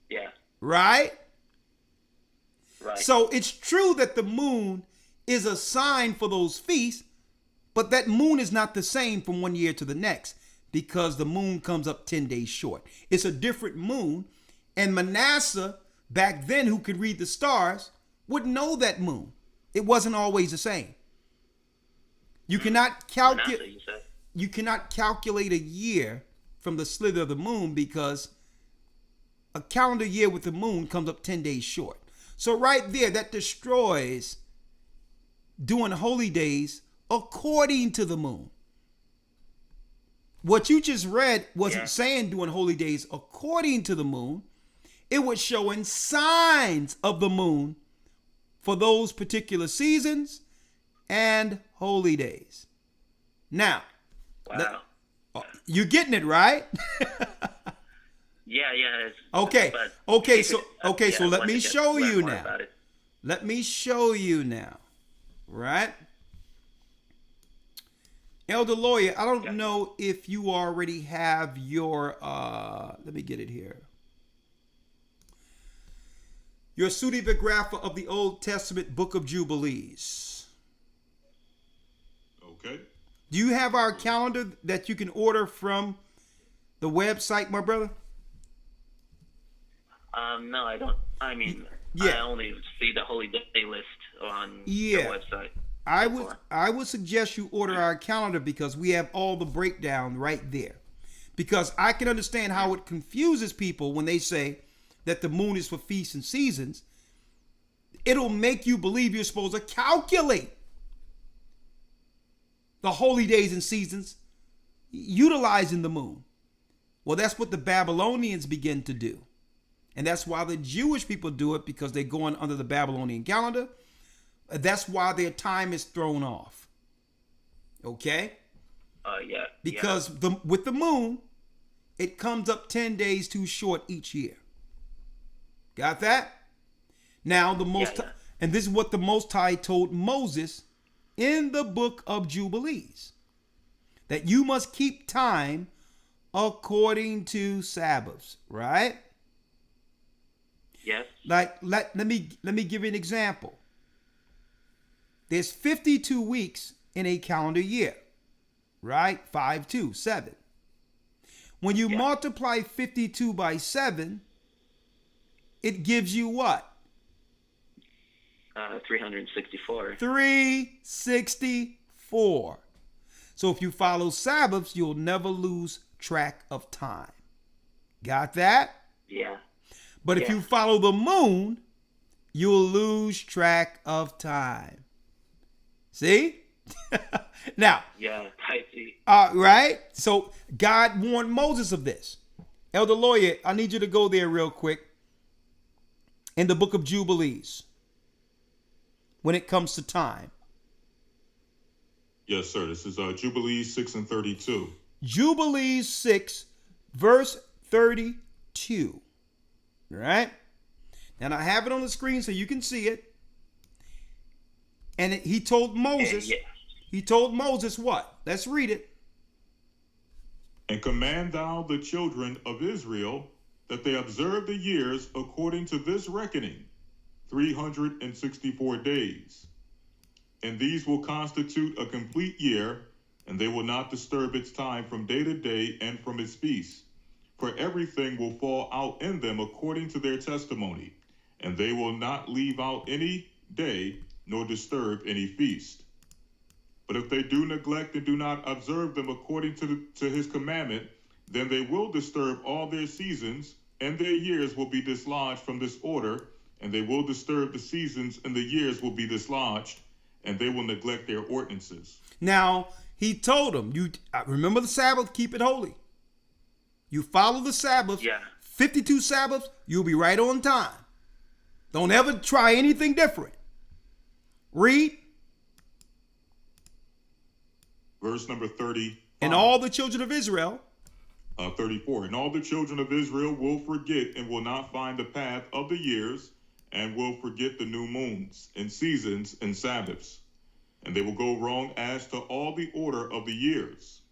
Yeah. Right? Right. So it's true that the moon is a sign for those feasts, but that moon is not the same from one year to the next because the moon comes up 10 days short. It's a different moon. And Manasseh, back then, who could read the stars, would know that moon. It wasn't always the same. You cannot calculate. You cannot calculate a year from the slither of the moon because a calendar year with the moon comes up 10 days short. So right there, that destroys doing holy days according to the moon. What you just read wasn't saying doing holy days according to the moon. It was showing signs of the moon for those particular seasons and holy days. Now, you getting it, right? Yeah. Okay. So let me show you now. Let me show you now. Right? Elder Lawyer, I don't know if you already have your, let me get it here. Your pseudepigrapha of the Old Testament Book of Jubilees. Do you have our calendar that you can order from the website, my brother? No, I don't. I mean, I only see the holy day list on the website. I would suggest you order our calendar because we have all the breakdown right there. Because I can understand how it confuses people when they say that the moon is for feasts and seasons. It'll make you believe you're supposed to calculate the holy days and seasons utilizing the moon. Well, that's what the Babylonians begin to do. And that's why the Jewish people do it, because they're going under the Babylonian calendar. That's why their time is thrown off. Okay? Yeah. Because with the moon, it comes up 10 days too short each year. Got that? Now, and this is what the Most High told Moses in the book of Jubilees, that you must keep time according to Sabbaths, right? Yes. Like, let me give you an example. There's 52 weeks in a calendar year, right? 5, 2, 7. When you multiply 52 by 7, it gives you what? 364. 364. So if you follow Sabbaths, you'll never lose track of time. Got that? Yeah. But if you follow the moon, you'll lose track of time. See? Now. Yeah, I see. Right? So God warned Moses of this. Elder Lawyer, I need you to go there real quick. In the book of Jubilees. When it comes to time. Yes, sir. This is Jubilees 6 and 32. Jubilees 6, verse 32. Right? And I have it on the screen so you can see it. And he told Moses, he told Moses what? Let's read it. And command thou the children of Israel that they observe the years according to this reckoning, 364 days. And these will constitute a complete year, and they will not disturb its time from day to day and from its feasts. For everything will fall out in them according to their testimony, and they will not leave out any day, nor disturb any feast. But if they do neglect and do not observe them according to his commandment, then they will disturb all their seasons, and their years will be dislodged from this order, and they will disturb the seasons, and the years will be dislodged, and they will neglect their ordinances. Now, he told them, you remember the Sabbath, keep it holy. You follow the Sabbath, 52 Sabbaths, you'll be right on time. Don't ever try anything different. Read. Verse number 30. And all the children of Israel. 34. And all the children of Israel will forget and will not find the path of the years, and will forget the new moons and seasons and Sabbaths. And they will go wrong as to all the order of the years.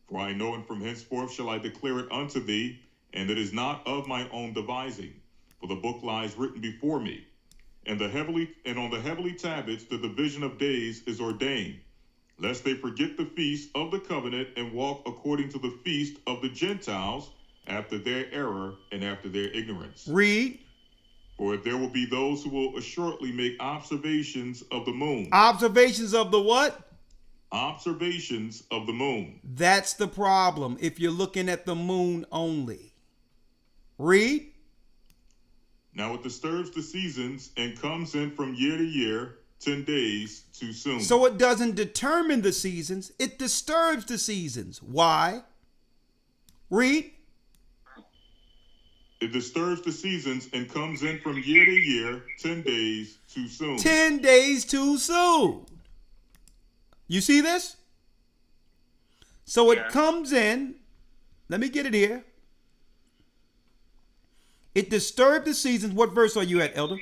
For I know, and from henceforth shall I declare it unto thee, and it is not of my own devising, for the book lies written before me. And on the heavenly tablets the division of days is ordained, lest they forget the feast of the covenant and walk according to the feast of the Gentiles, after their error and after their ignorance. Read. For if there will be those who will assuredly make observations of the moon. Observations of the what? Observations of the moon. That's the problem if you're looking at the moon only. Read. Now it disturbs the seasons and comes in from year to year, 10 days too soon. So it doesn't determine the seasons, it disturbs the seasons. Why? Read. It disturbs the seasons and comes in from year to year, 10 days too soon. 10 days too soon. You see this? So it comes in. Let me get it here. It disturbed the seasons. What verse are you at, Elder?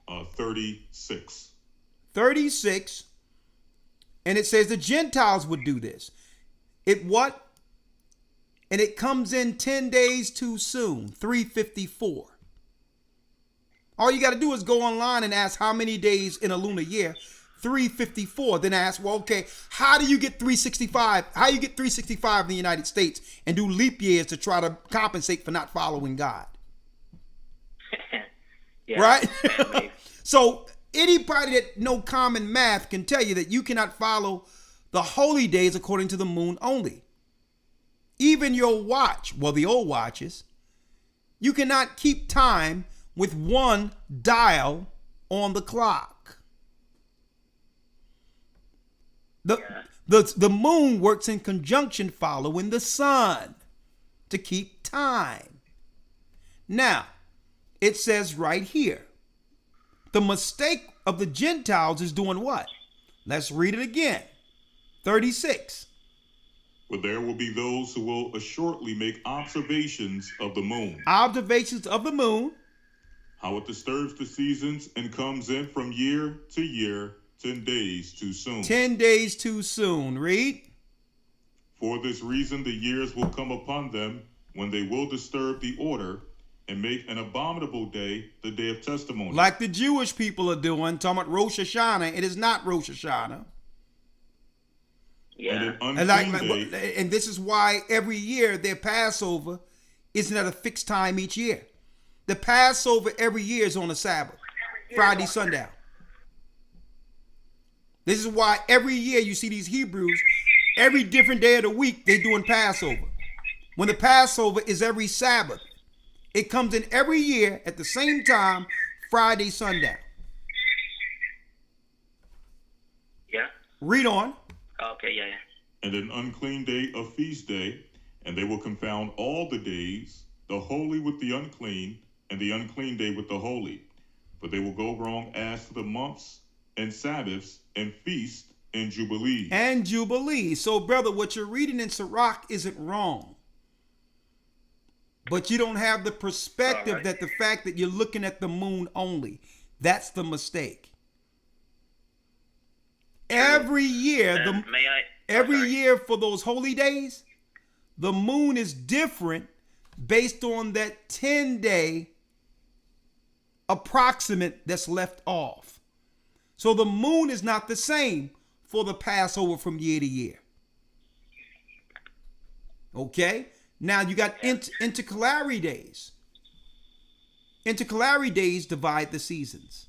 36. 36. And it says the Gentiles would do this. It what? And it comes in 10 days too soon. 354. All you got to do is go online and ask how many days in a lunar year. 354. Then I ask, well, okay, how do you get 365? How you get 365 in the United States and do leap years to try to compensate for not following God? Yeah, right? So anybody that know common math can tell you that you cannot follow the holy days according to the moon only. Even your watch, well, the old watches, you cannot keep time with one dial on the clock. The moon works in conjunction following the sun to keep time. Now, it says right here, the mistake of the Gentiles is doing what? Let's read it again. 36. For there will be those who will assuredly make observations of the moon. Observations of the moon. How it disturbs the seasons and comes in from year to year, 10 days too soon. 10 days too soon. Read. For this reason the years will come upon them when they will disturb the order and make an abominable day the day of testimony. Like the Jewish people are doing, talking about Rosh Hashanah. It is not Rosh Hashanah. Yeah. And this is why every year their Passover isn't at a fixed time each year. The Passover every year is on a Sabbath, Friday sundown. This is why every year you see these Hebrews, every different day of the week, they doing Passover. When the Passover is every Sabbath, it comes in every year at the same time, Friday sundown. Yeah. Read on. Okay, yeah. And an unclean day of feast day, and they will confound all the days, the holy with the unclean, and the unclean day with the holy. For they will go wrong as to the months and Sabbaths and feasts and jubilees. And jubilees. So, brother, what you're reading in Sirach isn't wrong. But you don't have the perspective that the fact that you're looking at the moon only. That's the mistake. Every year, year for those holy days, the moon is different based on that 10-day approximate that's left off. So the moon is not the same for the Passover from year to year. Okay? Now you got intercalary days. Intercalary days divide the seasons.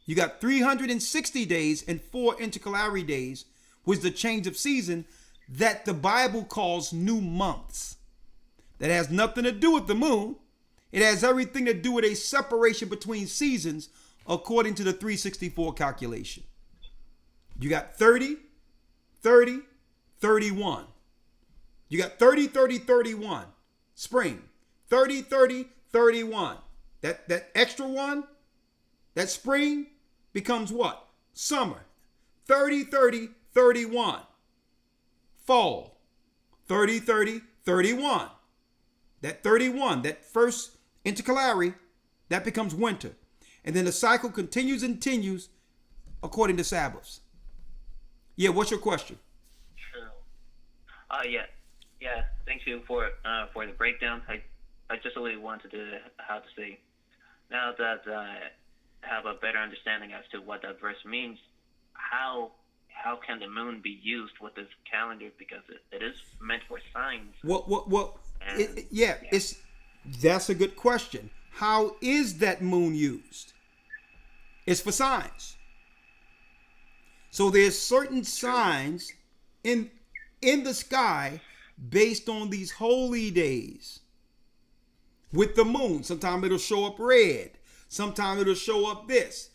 You got 360 days and 4 intercalary days, which is the change of season that the Bible calls new months. That has nothing to do with the moon. It has everything to do with a separation between seasons according to the 364 calculation. You got 30, 30, 31. You got 30, 30, 31. Spring. 30, 30, 31. That extra one, that spring becomes what? Summer. 30, 30, 31. Fall. 30, 30, 31. That 31, that first intercalary, that becomes winter. And then the cycle continues and continues according to Sabbaths. Yeah, what's your question? Yeah. Thank you for the breakdown. I just really wanted to say, now that I have a better understanding as to what that verse means, how can the moon be used with this calendar? Because it is meant for signs. That's a good question. How is that moon used? It's for signs. So there's certain signs in the sky based on these holy days with the moon. Sometimes it'll show up red. Sometimes it'll show up this.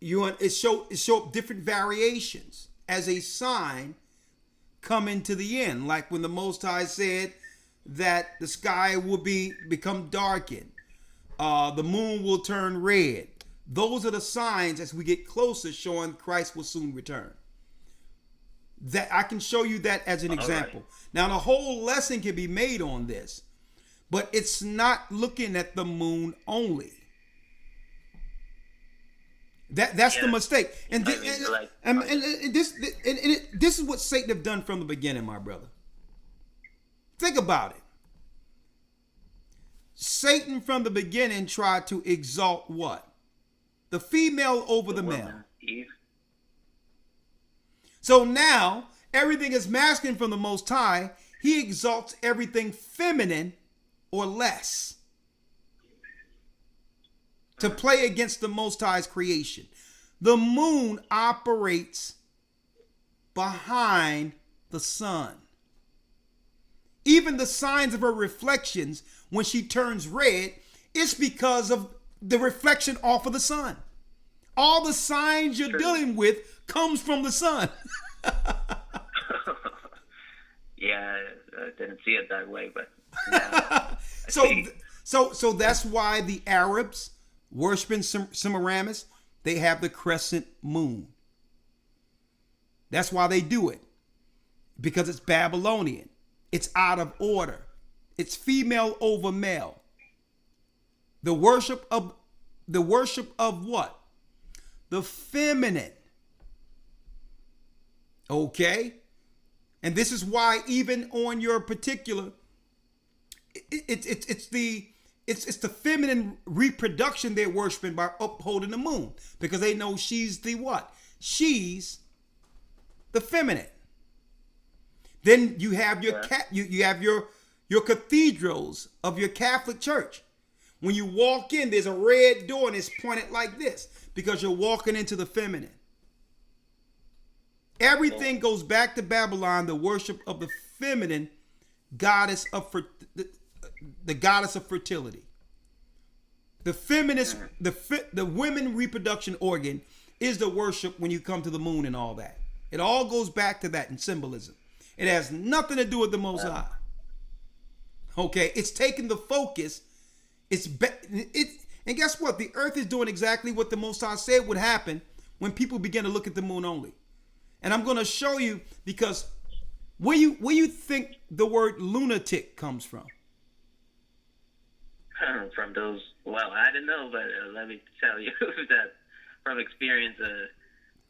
It show up different variations as a sign coming to the end. Like when the Most High said that the sky will become darkened. The moon will turn red. Those are the signs as we get closer showing Christ will soon return. That I can show you that as an example. Right. Now the whole lesson can be made on this, but it's not looking at the moon only. That's the mistake. And this is what Satan have done from the beginning, my brother. Think about it. Satan from the beginning tried to exalt what? The female over the male. Eve. So now everything is masculine from the Most High. He exalts everything feminine or less to play against the Most High's creation. The moon operates behind the sun. Even the signs of her reflections when she turns red, it's because of the reflection off of the sun. All the signs you're dealing with comes from the sun. Yeah, I didn't see it that way, but yeah. So that's why the Arabs worshiping Semiramis, they have the crescent moon. That's why they do it, because it's Babylonian. It's out of order. It's female over male. The worship of what? The feminine. Okay? And this is why even on your particular, it's the feminine reproduction they're worshiping by upholding the moon, because they know she's the what? She's the feminine. Then you have your you have your cathedrals of your Catholic Church. When you walk in, there's a red door and it's pointed like this because you're walking into the feminine. Everything goes back to Babylon, the worship of the feminine goddess of the goddess of fertility. The feminist, the women reproduction organ is the worship when you come to the moon and all that. It all goes back to that in symbolism. It has nothing to do with the Most High. Okay, it's taking the focus. And guess what? The earth is doing exactly what the Most High said would happen when people begin to look at the moon only. And I'm going to show you, because where you think the word lunatic comes from? From those, well, I don't know, but let me tell you that from experience,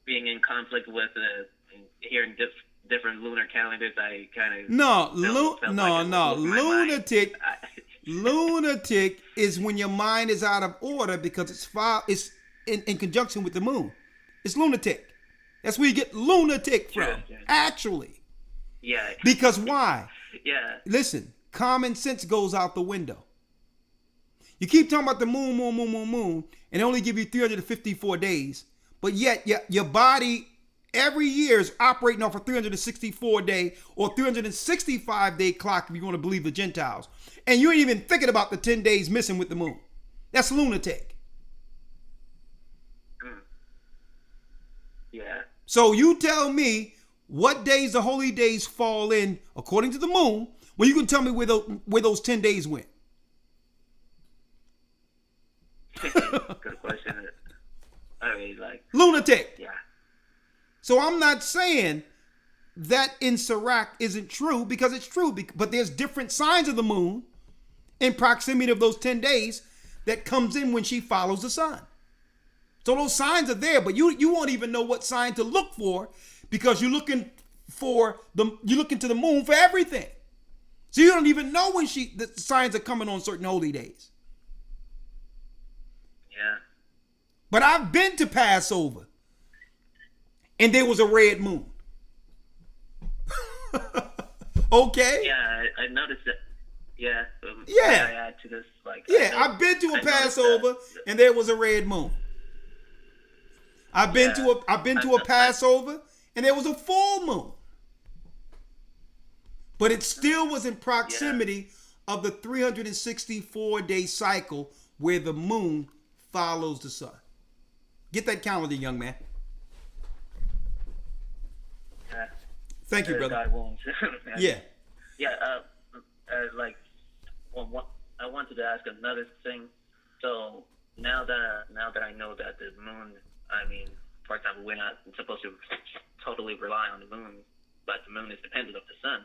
being in conflict with hearing different lunar calendars, I kind of lunatic is when your mind is out of order because it's in conjunction with the moon. It's lunatic. That's where you get lunatic from. Yeah. Actually. Yeah. Because why? Yeah. Listen, common sense goes out the window. You keep talking about the moon, and they only give you 354 days, but yet your body every year is operating off a 364-day or 365-day clock, if you want to believe the Gentiles. And you ain't even thinking about the 10 days missing with the moon. That's lunatic. Yeah. So you tell me what days the holy days fall in according to the moon, when you can tell me where those 10 days went. Good question. I mean, like, lunatic. Yeah. So I'm not saying that in Sirach isn't true, because it's true, but there's different signs of the moon in proximity of those 10 days that comes in when she follows the sun. So those signs are there, but you won't even know what sign to look for, because you're looking to the moon for everything. So you don't even know when the signs are coming on certain holy days. Yeah. But I've been to Passover, and there was a red moon. Okay. Yeah, I noticed that. Yeah. Yeah. I add to this, I've been to a Passover, and there was a red moon. I've been to a Passover, and there was a full moon. But it still was in proximity of the 364-day cycle where the moon follows the sun. Get that calendar, young man. Thank you, brother. God willing. Yeah. Yeah. I wanted to ask another thing. So now that I know that the moon, I mean, for example, we're not supposed to totally rely on the moon, but the moon is dependent of the sun.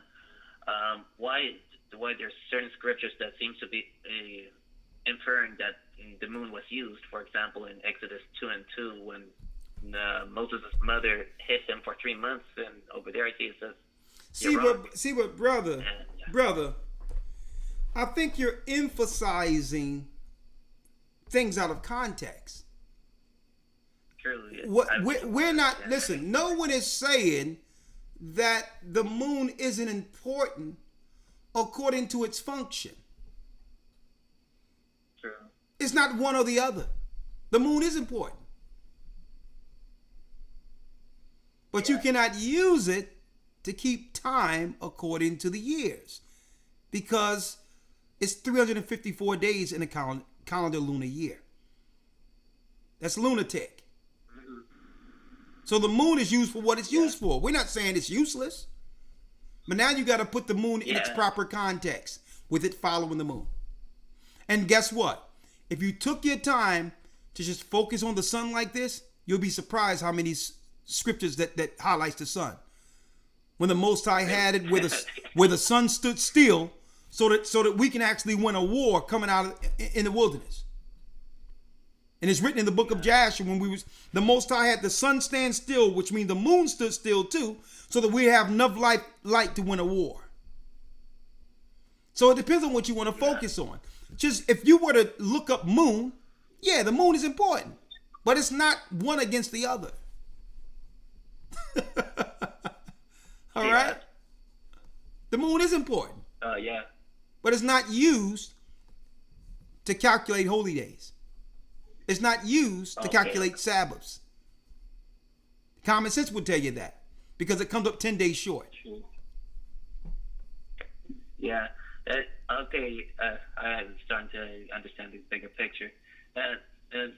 Why there's certain scriptures that seems to be inferring that the moon was used, for example, in Exodus 2:2, when Moses' mother hid him for 3 months, and over there it says, brother, I think you're emphasizing things out of context. Truly. We're not, listen, no one is saying that the moon isn't important according to its function. True. It's not one or the other. The moon is important. But you cannot use it to keep time according to the years, because it's 354 days in a calendar lunar year. That's lunatic. So the moon is used for what it's used for. We're not saying it's useless. But now you got to put the moon in its proper context with it following the moon. And guess what? If you took your time to just focus on the sun like this, you'll be surprised how many scriptures that highlights the sun. When the Most High had it where the sun stood still so that we can actually win a war coming out in the wilderness. And it's written in the book of Joshua when the Most High had the sun stand still, which means the moon stood still too, so that we have enough light to win a war. So it depends on what you want to focus on. Just if you were to look up moon, yeah, the moon is important, but it's not one against the other. All right? The moon is important. But it's not used to calculate holy days. It's not used to calculate Sabbaths. Common sense would tell you that, because it comes up 10 days short. Yeah. Okay. I'm starting to understand the bigger picture.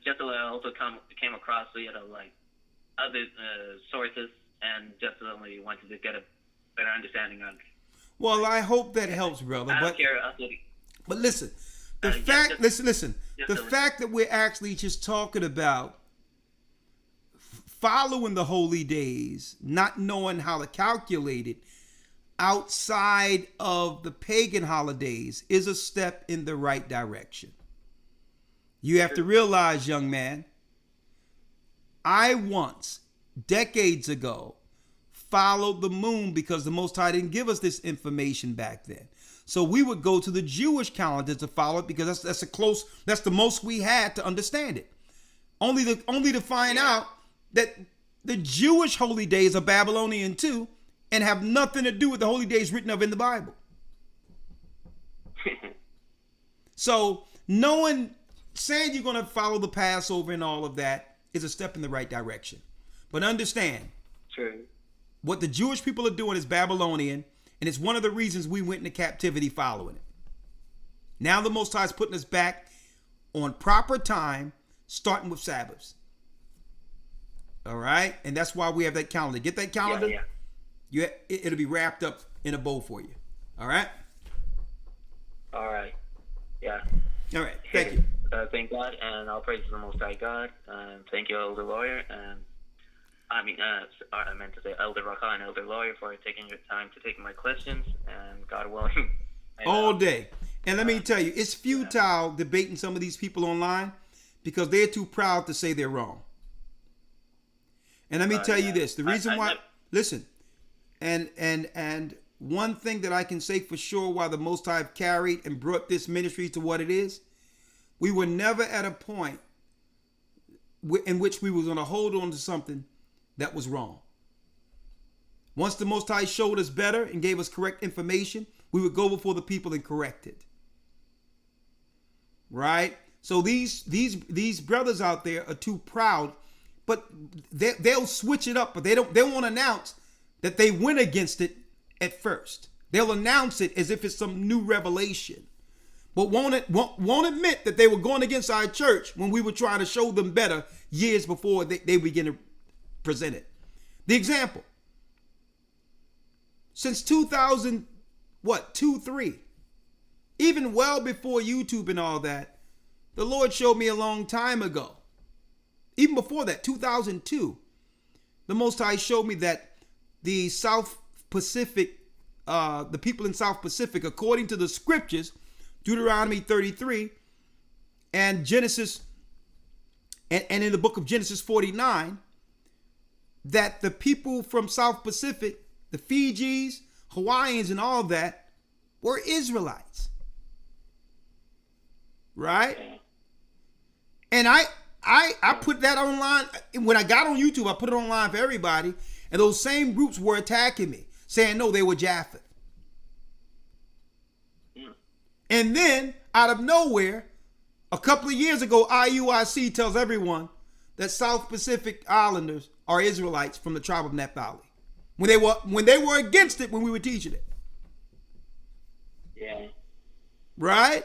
Just I also came across like other sources, and just only wanted to get a better understanding on. Well, I hope that helps, brother. I don't care. But listen, the fact that we're actually just talking about following the holy days, not knowing how to calculate it outside of the pagan holidays, is a step in the right direction. You have to realize, young man, I once, decades ago, followed the moon because the Most High didn't give us this information back then. So we would go to the Jewish calendar to follow it, because that's the most we had to understand it. Only to find out that the Jewish holy days are Babylonian too, and have nothing to do with the holy days written of in the Bible. So saying you're going to follow the Passover and all of that is a step in the right direction. But understand, what the Jewish people are doing is Babylonian, and it's one of the reasons we went into captivity following it. Now the Most High is putting us back on proper time, starting with Sabbaths. All right? And that's why we have that calendar. Get that calendar. It'll be wrapped up in a bow for you. All right? All right. Yeah. All right. Thank you. Thank God, and I'll praise the Most High God. Thank you, Elder Lawyer. And I meant to say Elder Raka and Elder Lawyer, for taking your time to take my questions, and God willing. All day. And let me tell you, it's futile debating some of these people online, because they're too proud to say they're wrong. And let me tell you this, the reason why, listen, and one thing that I can say for sure why the Most High have carried and brought this ministry to what it is, we were never at a point in which we were going to hold on to something that was wrong. Once the Most High showed us better and gave us correct information, we would go before the people and correct it. Right? So these brothers out there are too proud, but they'll switch it up, but they won't announce that they went against it at first. They'll announce it as if it's some new revelation, but won't admit that they were going against our church when we were trying to show them better years before they begin to present it. The example, since 2000, 2-3, even well before YouTube and all that, the Lord showed me a long time ago. Even before that, 2002, the Most High showed me that the South Pacific, the people in South Pacific, according to the scriptures, Deuteronomy 33 and Genesis, and in the book of Genesis 49, that the people from South Pacific, the Fijis, Hawaiians, and all that, were Israelites. Right? And I put that online. When I got on YouTube, I put it online for everybody. And those same groups were attacking me, saying, no, they were Japheth. And then, out of nowhere, a couple of years ago, IUIC tells everyone that South Pacific Islanders are Israelites from the tribe of Naphtali. When they were against it when we were teaching it. Yeah. Right?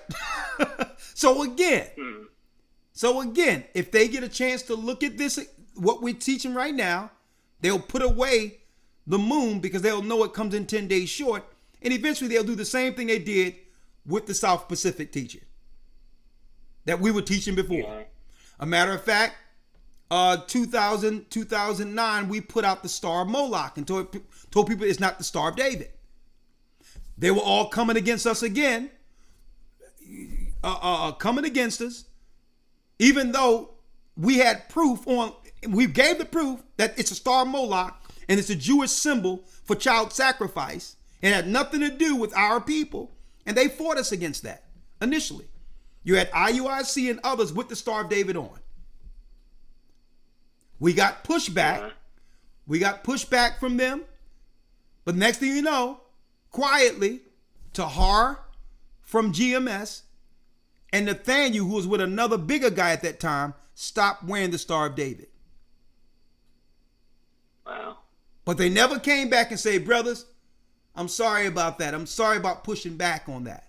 So again, if they get a chance to look at this, what we're teaching right now, they'll put away the moon because they'll know it comes in 10 days short. And eventually they'll do the same thing they did with the South Pacific teaching that we were teaching before. Yeah. A matter of fact, 2009, we put out the Star of Moloch and told people it's not the Star of David. They were all coming against us again, coming against us, even though we had proof we gave the proof that it's a Star of Moloch and it's a Jewish symbol for child sacrifice. It had nothing to do with our people, and they fought us against that initially. You had IUIC and others with the Star of David on. We got pushback. Yeah. We got pushback from them. But next thing you know, quietly, Tahar from GMS and Nathaniel, who was with another bigger guy at that time, stopped wearing the Star of David. Wow. But they never came back and said, brothers, I'm sorry about that. I'm sorry about pushing back on that.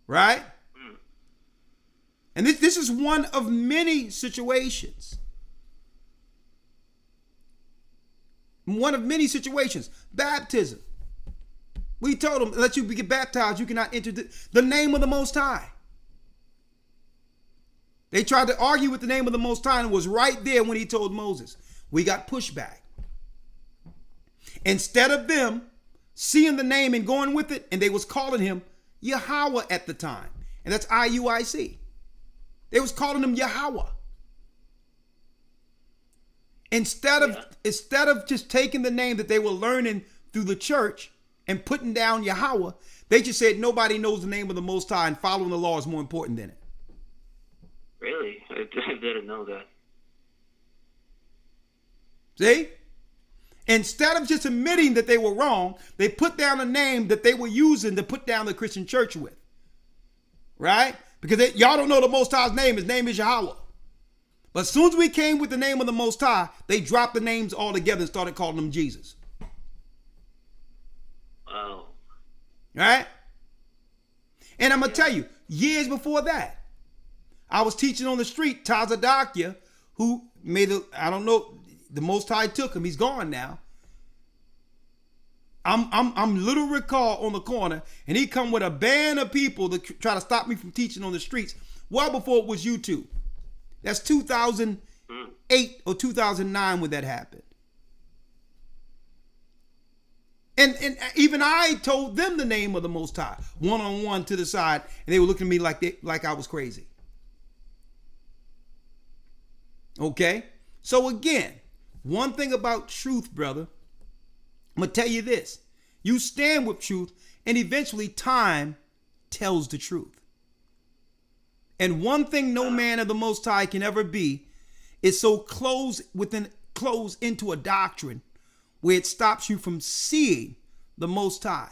Right? Mm. And this is one of many situations. One of many situations. Baptism. We told them, unless you get baptized, you cannot enter the name of the Most High. They tried to argue with the name of the Most High and was right there when he told Moses. We got pushback. Instead of them seeing the name and going with it, and they was calling him Yahweh at the time. And that's IUIC. They was calling him Yahweh. Instead of just taking the name that they were learning through the church and putting down Yahweh, they just said nobody knows the name of the Most High and following the law is more important than it. Really? I didn't know that. See? Instead of just admitting that they were wrong, they put down a name that they were using to put down the Christian church with. Right? Because y'all don't know the Most High's name. His name is Yahweh. But as soon as we came with the name of the Most High, they dropped the names altogether and started calling them Jesus. Wow. Right? And I'm going to tell you, years before that, I was teaching on the street, Tazadakia, who made I don't know, the Most High took him. He's gone now. I'm Little Recall on the corner, and he come with a band of people to try to stop me from teaching on the streets well before it was YouTube. That's 2008 or 2009 when that happened. And even I told them the name of the Most High, one-on-one to the side, and they were looking at me like I was crazy. Okay? So again, one thing about truth, brother, I'm going to tell you this. You stand with truth, and eventually time tells the truth. And one thing no man of the Most High can ever be is so close into a doctrine where it stops you from seeing the Most High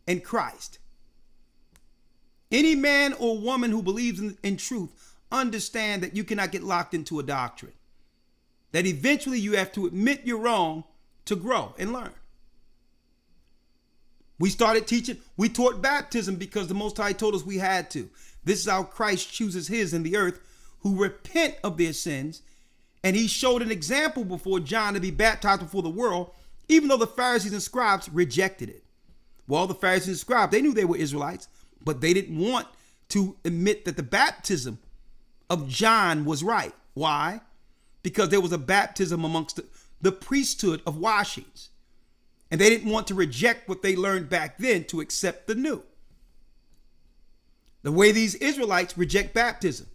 and Christ. Any man or woman who believes in truth understand that you cannot get locked into a doctrine. That eventually you have to admit you're wrong to grow and learn. We started teaching, we taught baptism because the Most High told us we had to. This is how Christ chooses his in the earth who repent of their sins. And he showed an example before John to be baptized before the world, even though the Pharisees and scribes rejected it. Well, the Pharisees and scribes, they knew they were Israelites, but they didn't want to admit that the baptism of John was right. Why? Because there was a baptism amongst the priesthood of washings. And they didn't want to reject what they learned back then to accept the new. The way these Israelites reject baptism.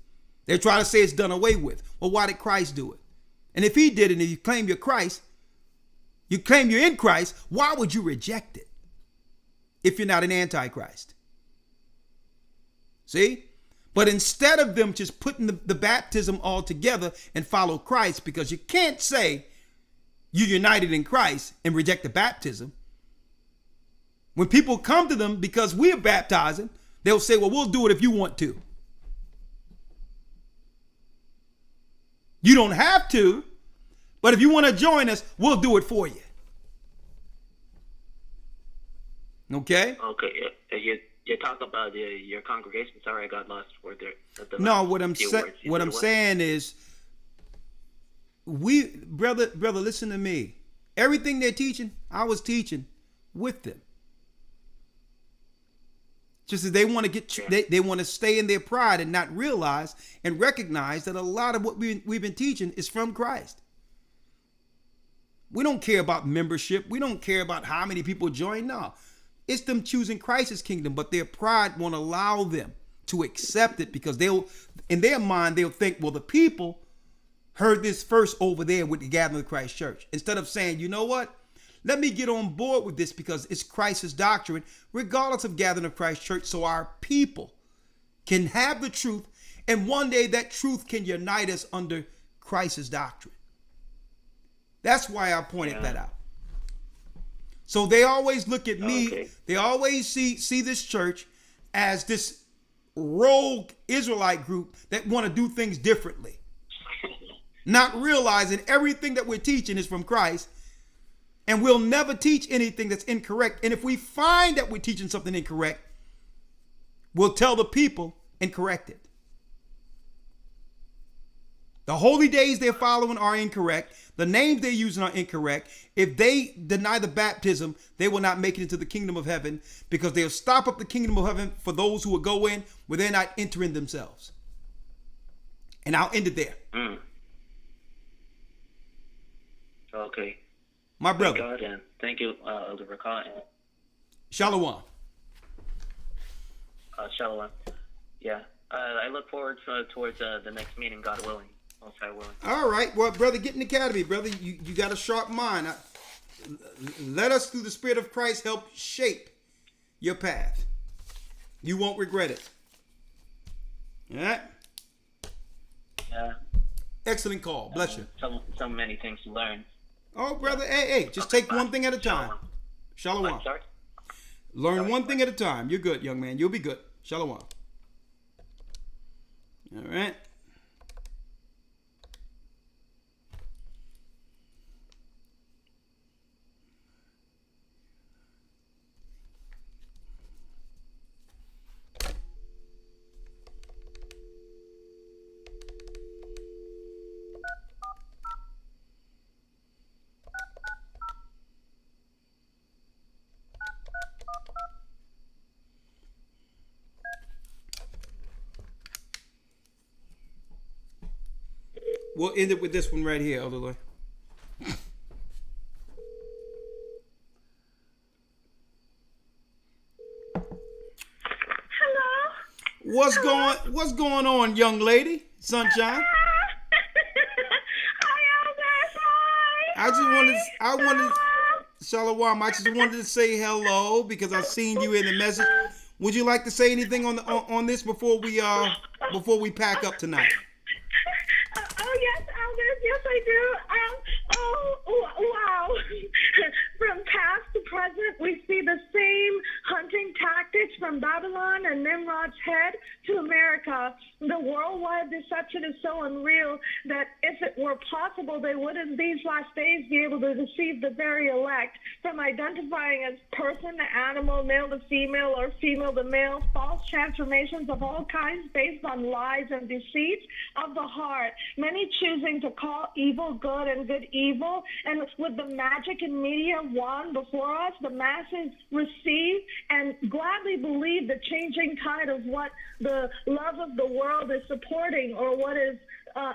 They're trying to say it's done away with. Well, why did Christ do it? And if he did it, and if you claim you're Christ, you claim you're in Christ, why would you reject it if you're not an antichrist? See? But instead of them just putting the baptism all together and follow Christ, because you can't say you're united in Christ and reject the baptism. When people come to them because we're baptizing, they'll say, well, we'll do it if you want to. You don't have to, but if you want to join us, we'll do it for you. Okay? Okay. You talk about your congregation. Sorry, I got lost for the no, what I'm saying is, brother, listen to me. Everything they're teaching, I was teaching with them. Just as they want to they want to stay in their pride and not realize and recognize that a lot of what we've been teaching is from Christ. We don't care about membership. We don't care about how many people join. No, it's them choosing Christ's kingdom, but their pride won't allow them to accept it because in their mind, they'll think, well, the people heard this first over there with the Gathering of Christ Church. Instead of saying, you know what? Let me get on board with this because it's Christ's doctrine, regardless of Gathering of Christ Church, so our people can have the truth, and one day that truth can unite us under Christ's doctrine. That's why I pointed that out. So they always look at me, they always see this church as this rogue Israelite group that want to do things differently. Not realizing everything that we're teaching is from Christ. And we'll never teach anything that's incorrect. And if we find that we're teaching something incorrect, we'll tell the people and correct it. The holy days they're following are incorrect. The names they're using are incorrect. If they deny the baptism, they will not make it into the kingdom of heaven because they'll stop up the kingdom of heaven for those who will go in where they're not entering themselves. And I'll end it there. Okay. My brother. Thank God and thank you, Elder Rakah. Shalom. Shalom. Yeah. I look forward towards the next meeting, God willing. Most High willing. All right. Well, brother, get in the academy, brother. You got a sharp mind. Let us, through the Spirit of Christ, help shape your path. You won't regret it. All right? Yeah. Excellent call. Bless you. So many things to learn. Oh, brother, hey, just take one thing at a time. Shalom. Learn one thing at a time. You're good, young man. You'll be good. Shalom. All right. We'll end it with this one right here, Elder Lloyd. Hello? What's going on, young lady? Sunshine? Hi, Elder. I wanted Shalom. I just wanted to say hello because I've seen you in the message. Would you like to say anything on this before we pack up tonight? Oh, yes, Elders. Yes, I do. Wow. From past to present, we see the same hunting tactics from Babylon and Nimrod's head to America. The worldwide deception is so unreal that if it were possible, they would in these last days be able to deceive the very elect, from identifying as person to animal, male to female, or female to male, false transformations of all kinds based on lies and deceit of the heart, many choosing to call evil good and good evil. And with the magic and media wand before us, the masses receive and gladly believe the changing tide of what the love of the world is supporting, or what is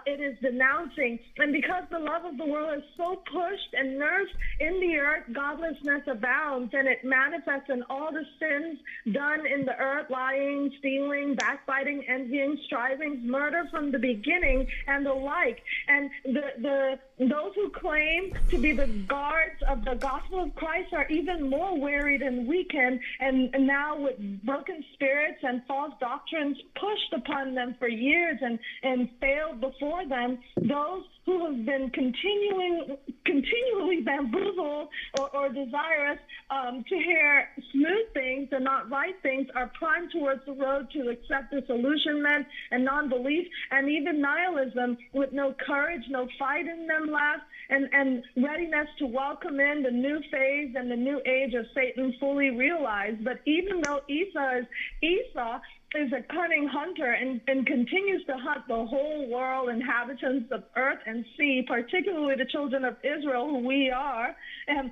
it is denouncing. And because the love of the world is so pushed and nursed in the earth, godlessness abounds, and it manifests in all the sins done in the earth: lying, stealing, backbiting, envying, striving, murder from the beginning, and the like. And those who claim to be the guards of the gospel of Christ are even more wearied and weakened, and now with broken spirits and false doctrines pushed upon them for years and failed before them. Those who have been continually bamboozled or desirous to hear smooth things and not right things are primed towards the road to accept disillusionment and non-belief and even nihilism, with no courage, no fight in them left, and readiness to welcome in the new phase and the new age of Satan fully realized. But even though Esau is a cunning hunter and continues to hunt the whole world, inhabitants of earth and sea, particularly the children of Israel, who we are, and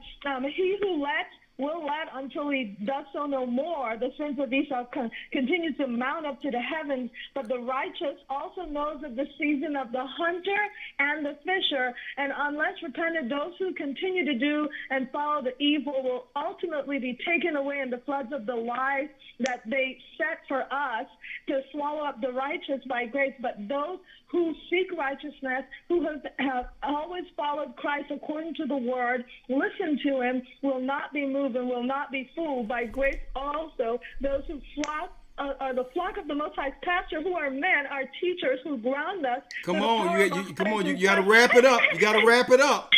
he who lets will let until he does so no more. The sins of Esau continue to mount up to the heavens, but the righteous also knows of the season of the hunter and the fisher, and unless repented, those who continue to do and follow the evil will ultimately be taken away in the floods of the lies that they set for us to swallow up the righteous by grace. But those who seek righteousness, who have always followed Christ according to the word, listen to him, will not be moved and will not be fooled. By grace also, those who flock are the flock of the Most High's pasture, who are men, are teachers who ground us. Come on, you got to wrap it up. You got to wrap it up.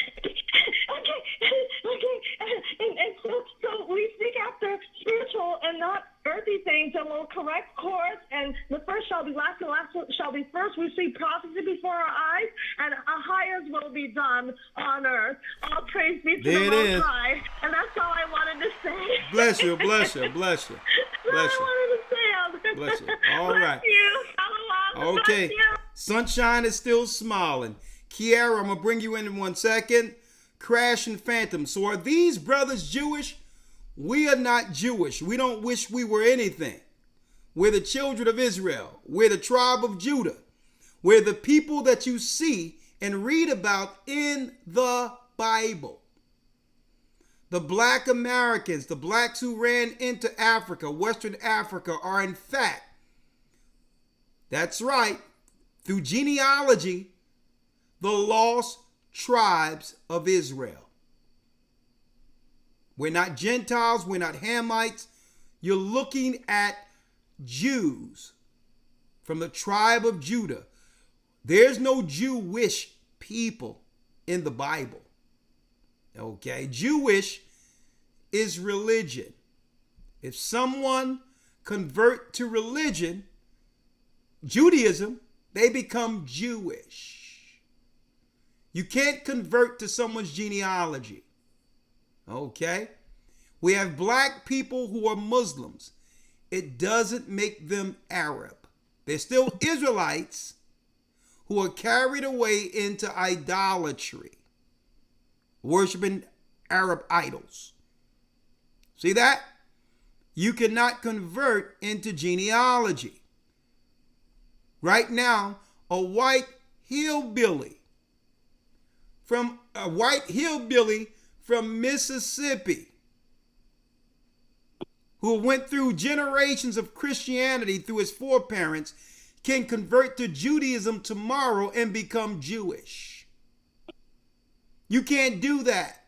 And so we seek after spiritual and not earthly things, and will correct course, and the first shall be last, and the last shall be first. We see prophecy before our eyes, and a highest will be done on earth. All praise be to the Most High. And that's all I wanted to say. Bless you, bless you, bless you. Bless you. I wanted to say, Elder. Bless you. All right. Bless you. Shalom. Okay. Bless you. Sunshine is still smiling. Kiara, I'm going to bring you in 1 second. Crash and Phantom. So are these brothers Jewish? We are not Jewish. We don't wish we were anything. We're the children of Israel. We're the tribe of Judah. We're the people that you see and read about in the Bible. The black Americans, the blacks who ran into Africa, Western Africa, are in fact, that's right, through genealogy, the lost tribes of Israel. We're not Gentiles. We're not Hamites. You're looking at Jews from the tribe of Judah. There's no Jewish people in the Bible. Okay? Jewish is religion. If someone convert to religion, Judaism, they become Jewish. You can't convert to someone's genealogy. Okay? We have black people who are Muslims. It doesn't make them Arab. They're still Israelites who are carried away into idolatry, worshiping Arab idols. See that? You cannot convert into genealogy. Right now, a white hillbilly from Mississippi, who went through generations of Christianity through his foreparents, can convert to Judaism tomorrow and become Jewish. You can't do that.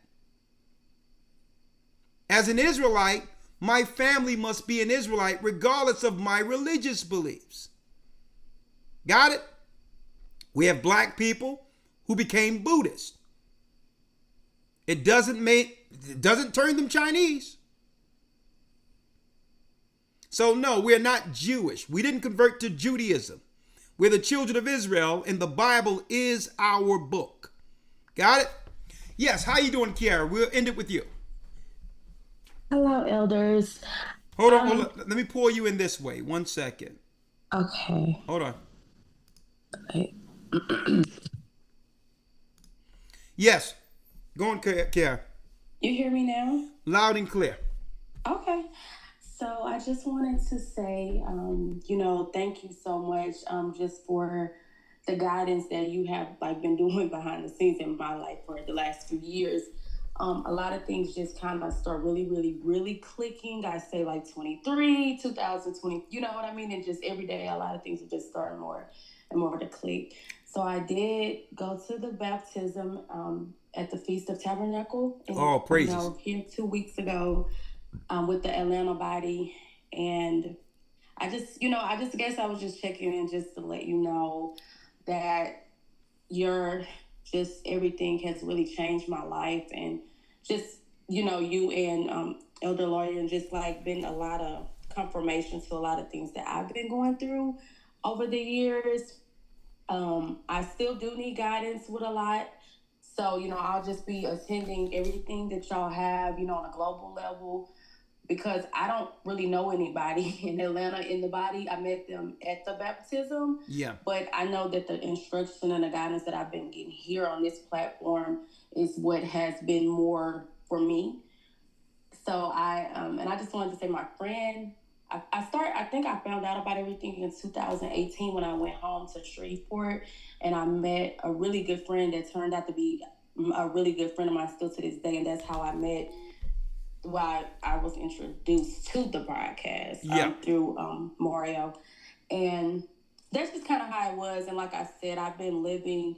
As an Israelite, my family must be an Israelite regardless of my religious beliefs. Got it? We have black people who became Buddhist. It doesn't turn them Chinese. So no, we're not Jewish. We didn't convert to Judaism. We're the children of Israel, and the Bible is our book. Got it? Yes, how you doing, Kiara? We'll end it with you. Hello, elders. Hold on. Let me pull you in this way. 1 second. Okay. Hold on. Yes. Go on, Kiara. You hear me now? Loud and clear. Okay. So I just wanted to say, thank you so much just for, the guidance that you have like been doing behind the scenes in my life for the last few years. A lot of things just kind of start really, really, really clicking. I say like 23, 2020, you know what I mean? And just every day, a lot of things are just starting more and more to click. So I did go to the baptism at the Feast of Tabernacle. And, praises. Here 2 weeks ago with the Atlanta body. And I just guess I was just checking in just to let you know that everything has really changed my life, and just, you and Elder Lawyer, and just like been a lot of confirmation to a lot of things that I've been going through over the years. I still do need guidance with a lot. So, I'll just be attending everything that y'all have, on a global level, because I don't really know anybody in Atlanta in the body. I met them at the baptism. Yeah. But I know that the instruction and the guidance that I've been getting here on this platform is what has been more for me. So I just wanted to say, my friend, I think I found out about everything in 2018 when I went home to Shreveport, and I met a really good friend that turned out to be a really good friend of mine still to this day. And that's how I met, why I was introduced to the broadcast through Mario. And that's just kind of how it was. And like I said, I've been living,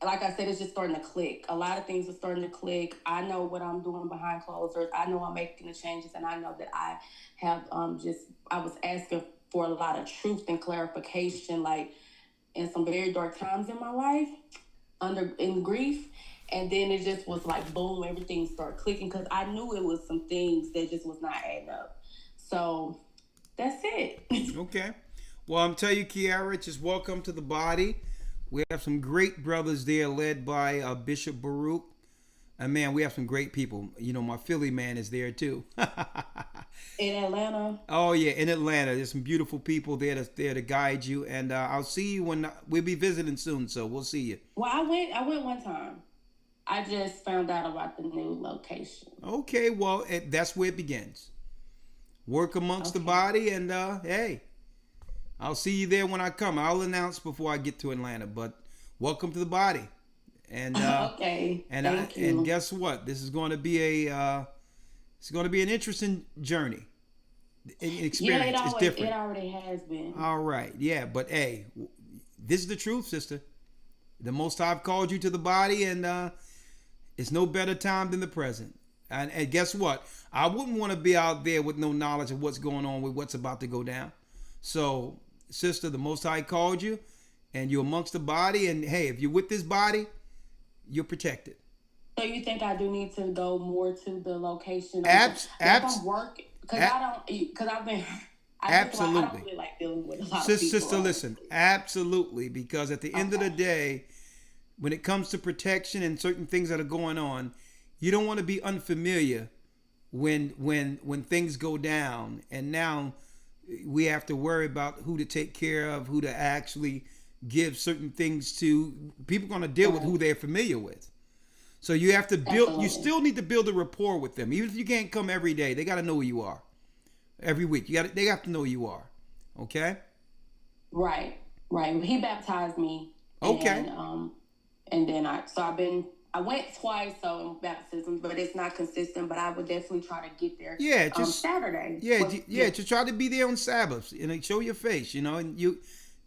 like I said, it's just starting to click. A lot of things are starting to click. I know what I'm doing behind closed doors. I know I'm making the changes, and I know that I have I was asking for a lot of truth and clarification, like in some very dark times in my life, in grief. And then it just was like, boom, everything started clicking, because I knew it was some things that just was not adding up. So that's it. Okay. Well, I'm telling you, Kiara, just welcome to the body. We have some great brothers there led by Bishop Baruch. And man, we have some great people. My Philly man is there too. In Atlanta? Oh yeah, in Atlanta. There's some beautiful people there to guide you. And I'll see you when we'll be visiting soon. So we'll see you. Well, I went one time. I just found out about the new location. Okay, well, that's where it begins. Work amongst the body, and hey, I'll see you there when I come. I'll announce before I get to Atlanta, but welcome to the body. And okay, thank you. And guess what? This is going to be an interesting journey. Experience. It's different. It already has been. All right, yeah, but hey, this is the truth, sister. The Most High called you to the body, and it's no better time than the present. And guess what? I wouldn't want to be out there with no knowledge of what's going on with what's about to go down. So, sister, the Most High called you, and you're amongst the body. And hey, if you're with this body, you're protected. So you think I do need to go more to the location? Because absolutely. I don't really like dealing with a lot of people. Sister, listen, absolutely. Because at the end of the day, when it comes to protection and certain things that are going on, you don't want to be unfamiliar when things go down. And now we have to worry about who to take care of, who to actually give certain things to. People are going to deal with who they're familiar with. So you have to build. Absolutely. You still need to build a rapport with them, even if you can't come every day. They got to know who you are. Every week, they have to know who you are. Okay. Right. He baptized me. Okay. And then I went twice in baptisms, but it's not consistent. But I would definitely try to get there. Yeah, just Saturday. Yeah, just try to be there on Sabbaths and show your face. And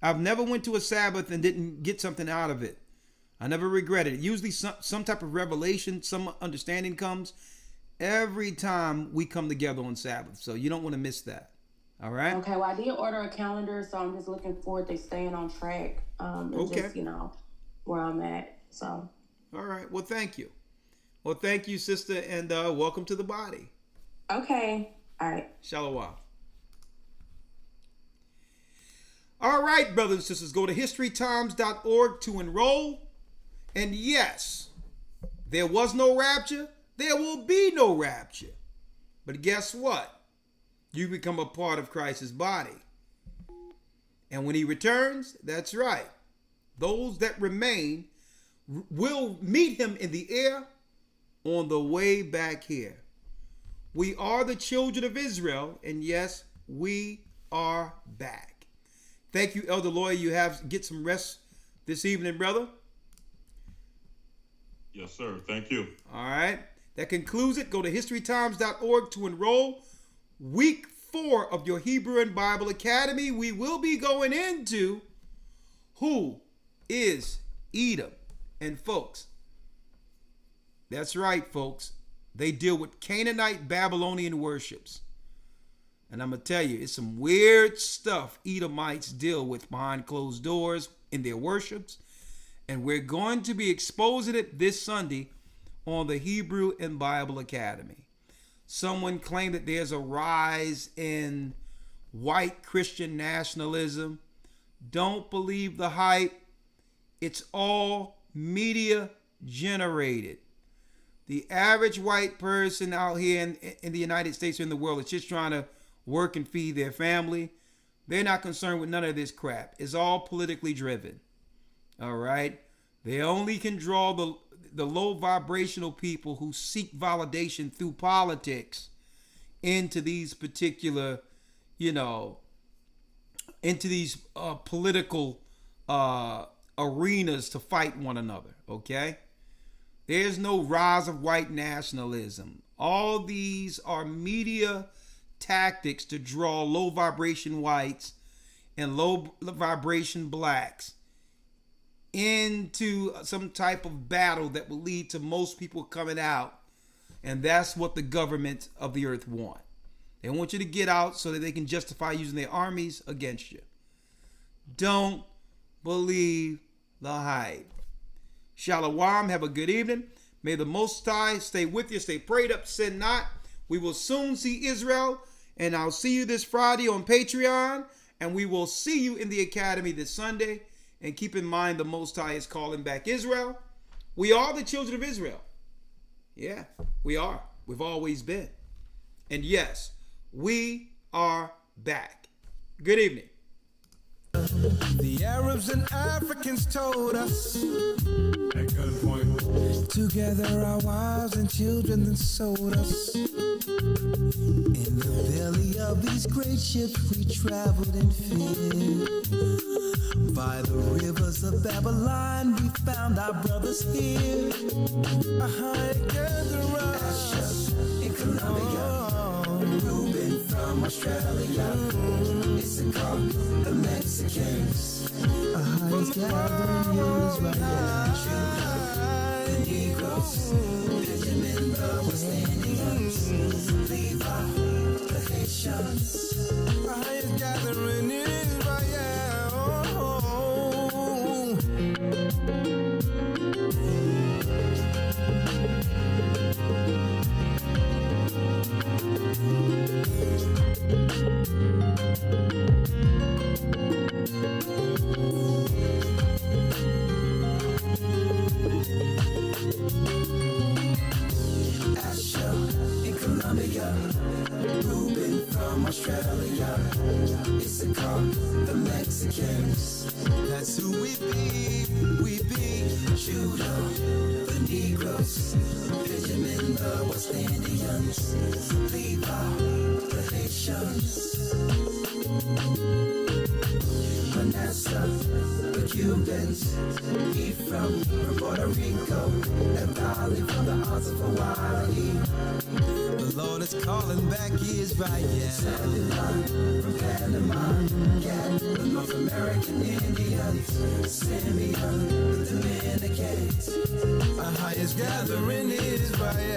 I've never went to a Sabbath and didn't get something out of it. I never regretted it. Usually, some type of revelation, some understanding comes every time we come together on Sabbath. So you don't want to miss that. All right. Okay. Well, I did order a calendar, so I'm just looking forward to staying on track. Okay. Just, where I'm at. So. All right. Well, thank you. Well, thank you, sister, and welcome to the body. Okay. All right. Shalom. All right, brothers and sisters, go to historytimes.org to enroll. And yes, there was no rapture. There will be no rapture. But guess what? You become a part of Christ's body. And when he returns, that's right, those that remain will meet him in the air on the way back here. We are the children of Israel, and yes, we are back. Thank you, Elder Lawyer. You get some rest this evening, brother. Yes, sir. Thank you. All right. That concludes it. Go to historytimes.org to enroll. Week 4 of your Hebrew and Bible Academy. We will be going into who is Edom. And folks, that's right, folks. They deal with Canaanite Babylonian worships. And I'm going to tell you, it's some weird stuff Edomites deal with behind closed doors in their worships. And we're going to be exposing it this Sunday on the Hebrew and Bible Academy. Someone claimed that there's a rise in white Christian nationalism. Don't believe the hype. It's all media generated. The average white person out here in the United States or in the world is just trying to work and feed their family. They're not concerned with none of this crap. It's all politically driven. All right? They only can draw the low vibrational people who seek validation through politics into these particular, into these political arenas to fight one another, okay? There's no rise of white nationalism. All these are media tactics to draw low vibration whites and low vibration blacks into some type of battle that will lead to most people coming out. And that's what the government of the earth want. They want you to get out so that they can justify using their armies against you. Don't believe the hype. Shalom. Have a good evening. May the Most High stay with you. Stay prayed up. Sin not. We will soon see Israel. And I'll see you this Friday on Patreon. And we will see you in the academy this Sunday. And keep in mind, the Most High is calling back Israel. We are the children of Israel. Yeah, we are. We've always been. And yes, we are back. Good evening. The Arabs and Africans told us, at gunpoint, together our wives and children then sold us. In the belly of these great ships we traveled in fear. By the rivers of Babylon we found our brothers here. Together us in Colombia, Reuben from Australia, Issachar, the Mexicans, from Israel, the Negroes, Benjamin, the West Indians, Levi, the Haitians, our highest gathering in Israel. Asher in Colombia, Reuben from Australia, Issachar, the Mexicans. That's who we be. We be Judah, the Negroes, Benjamin, the West Indians, Levi, the Haitians, Manasseh, the Cubans, Ephraim from Puerto Rico, and Dolly from the Isles of Hawaii. The Lord is calling back Israel. Zebulon from Panama, Cat, the North American Indians, Simeon, the Dominicans. Our highest gathering is Israel.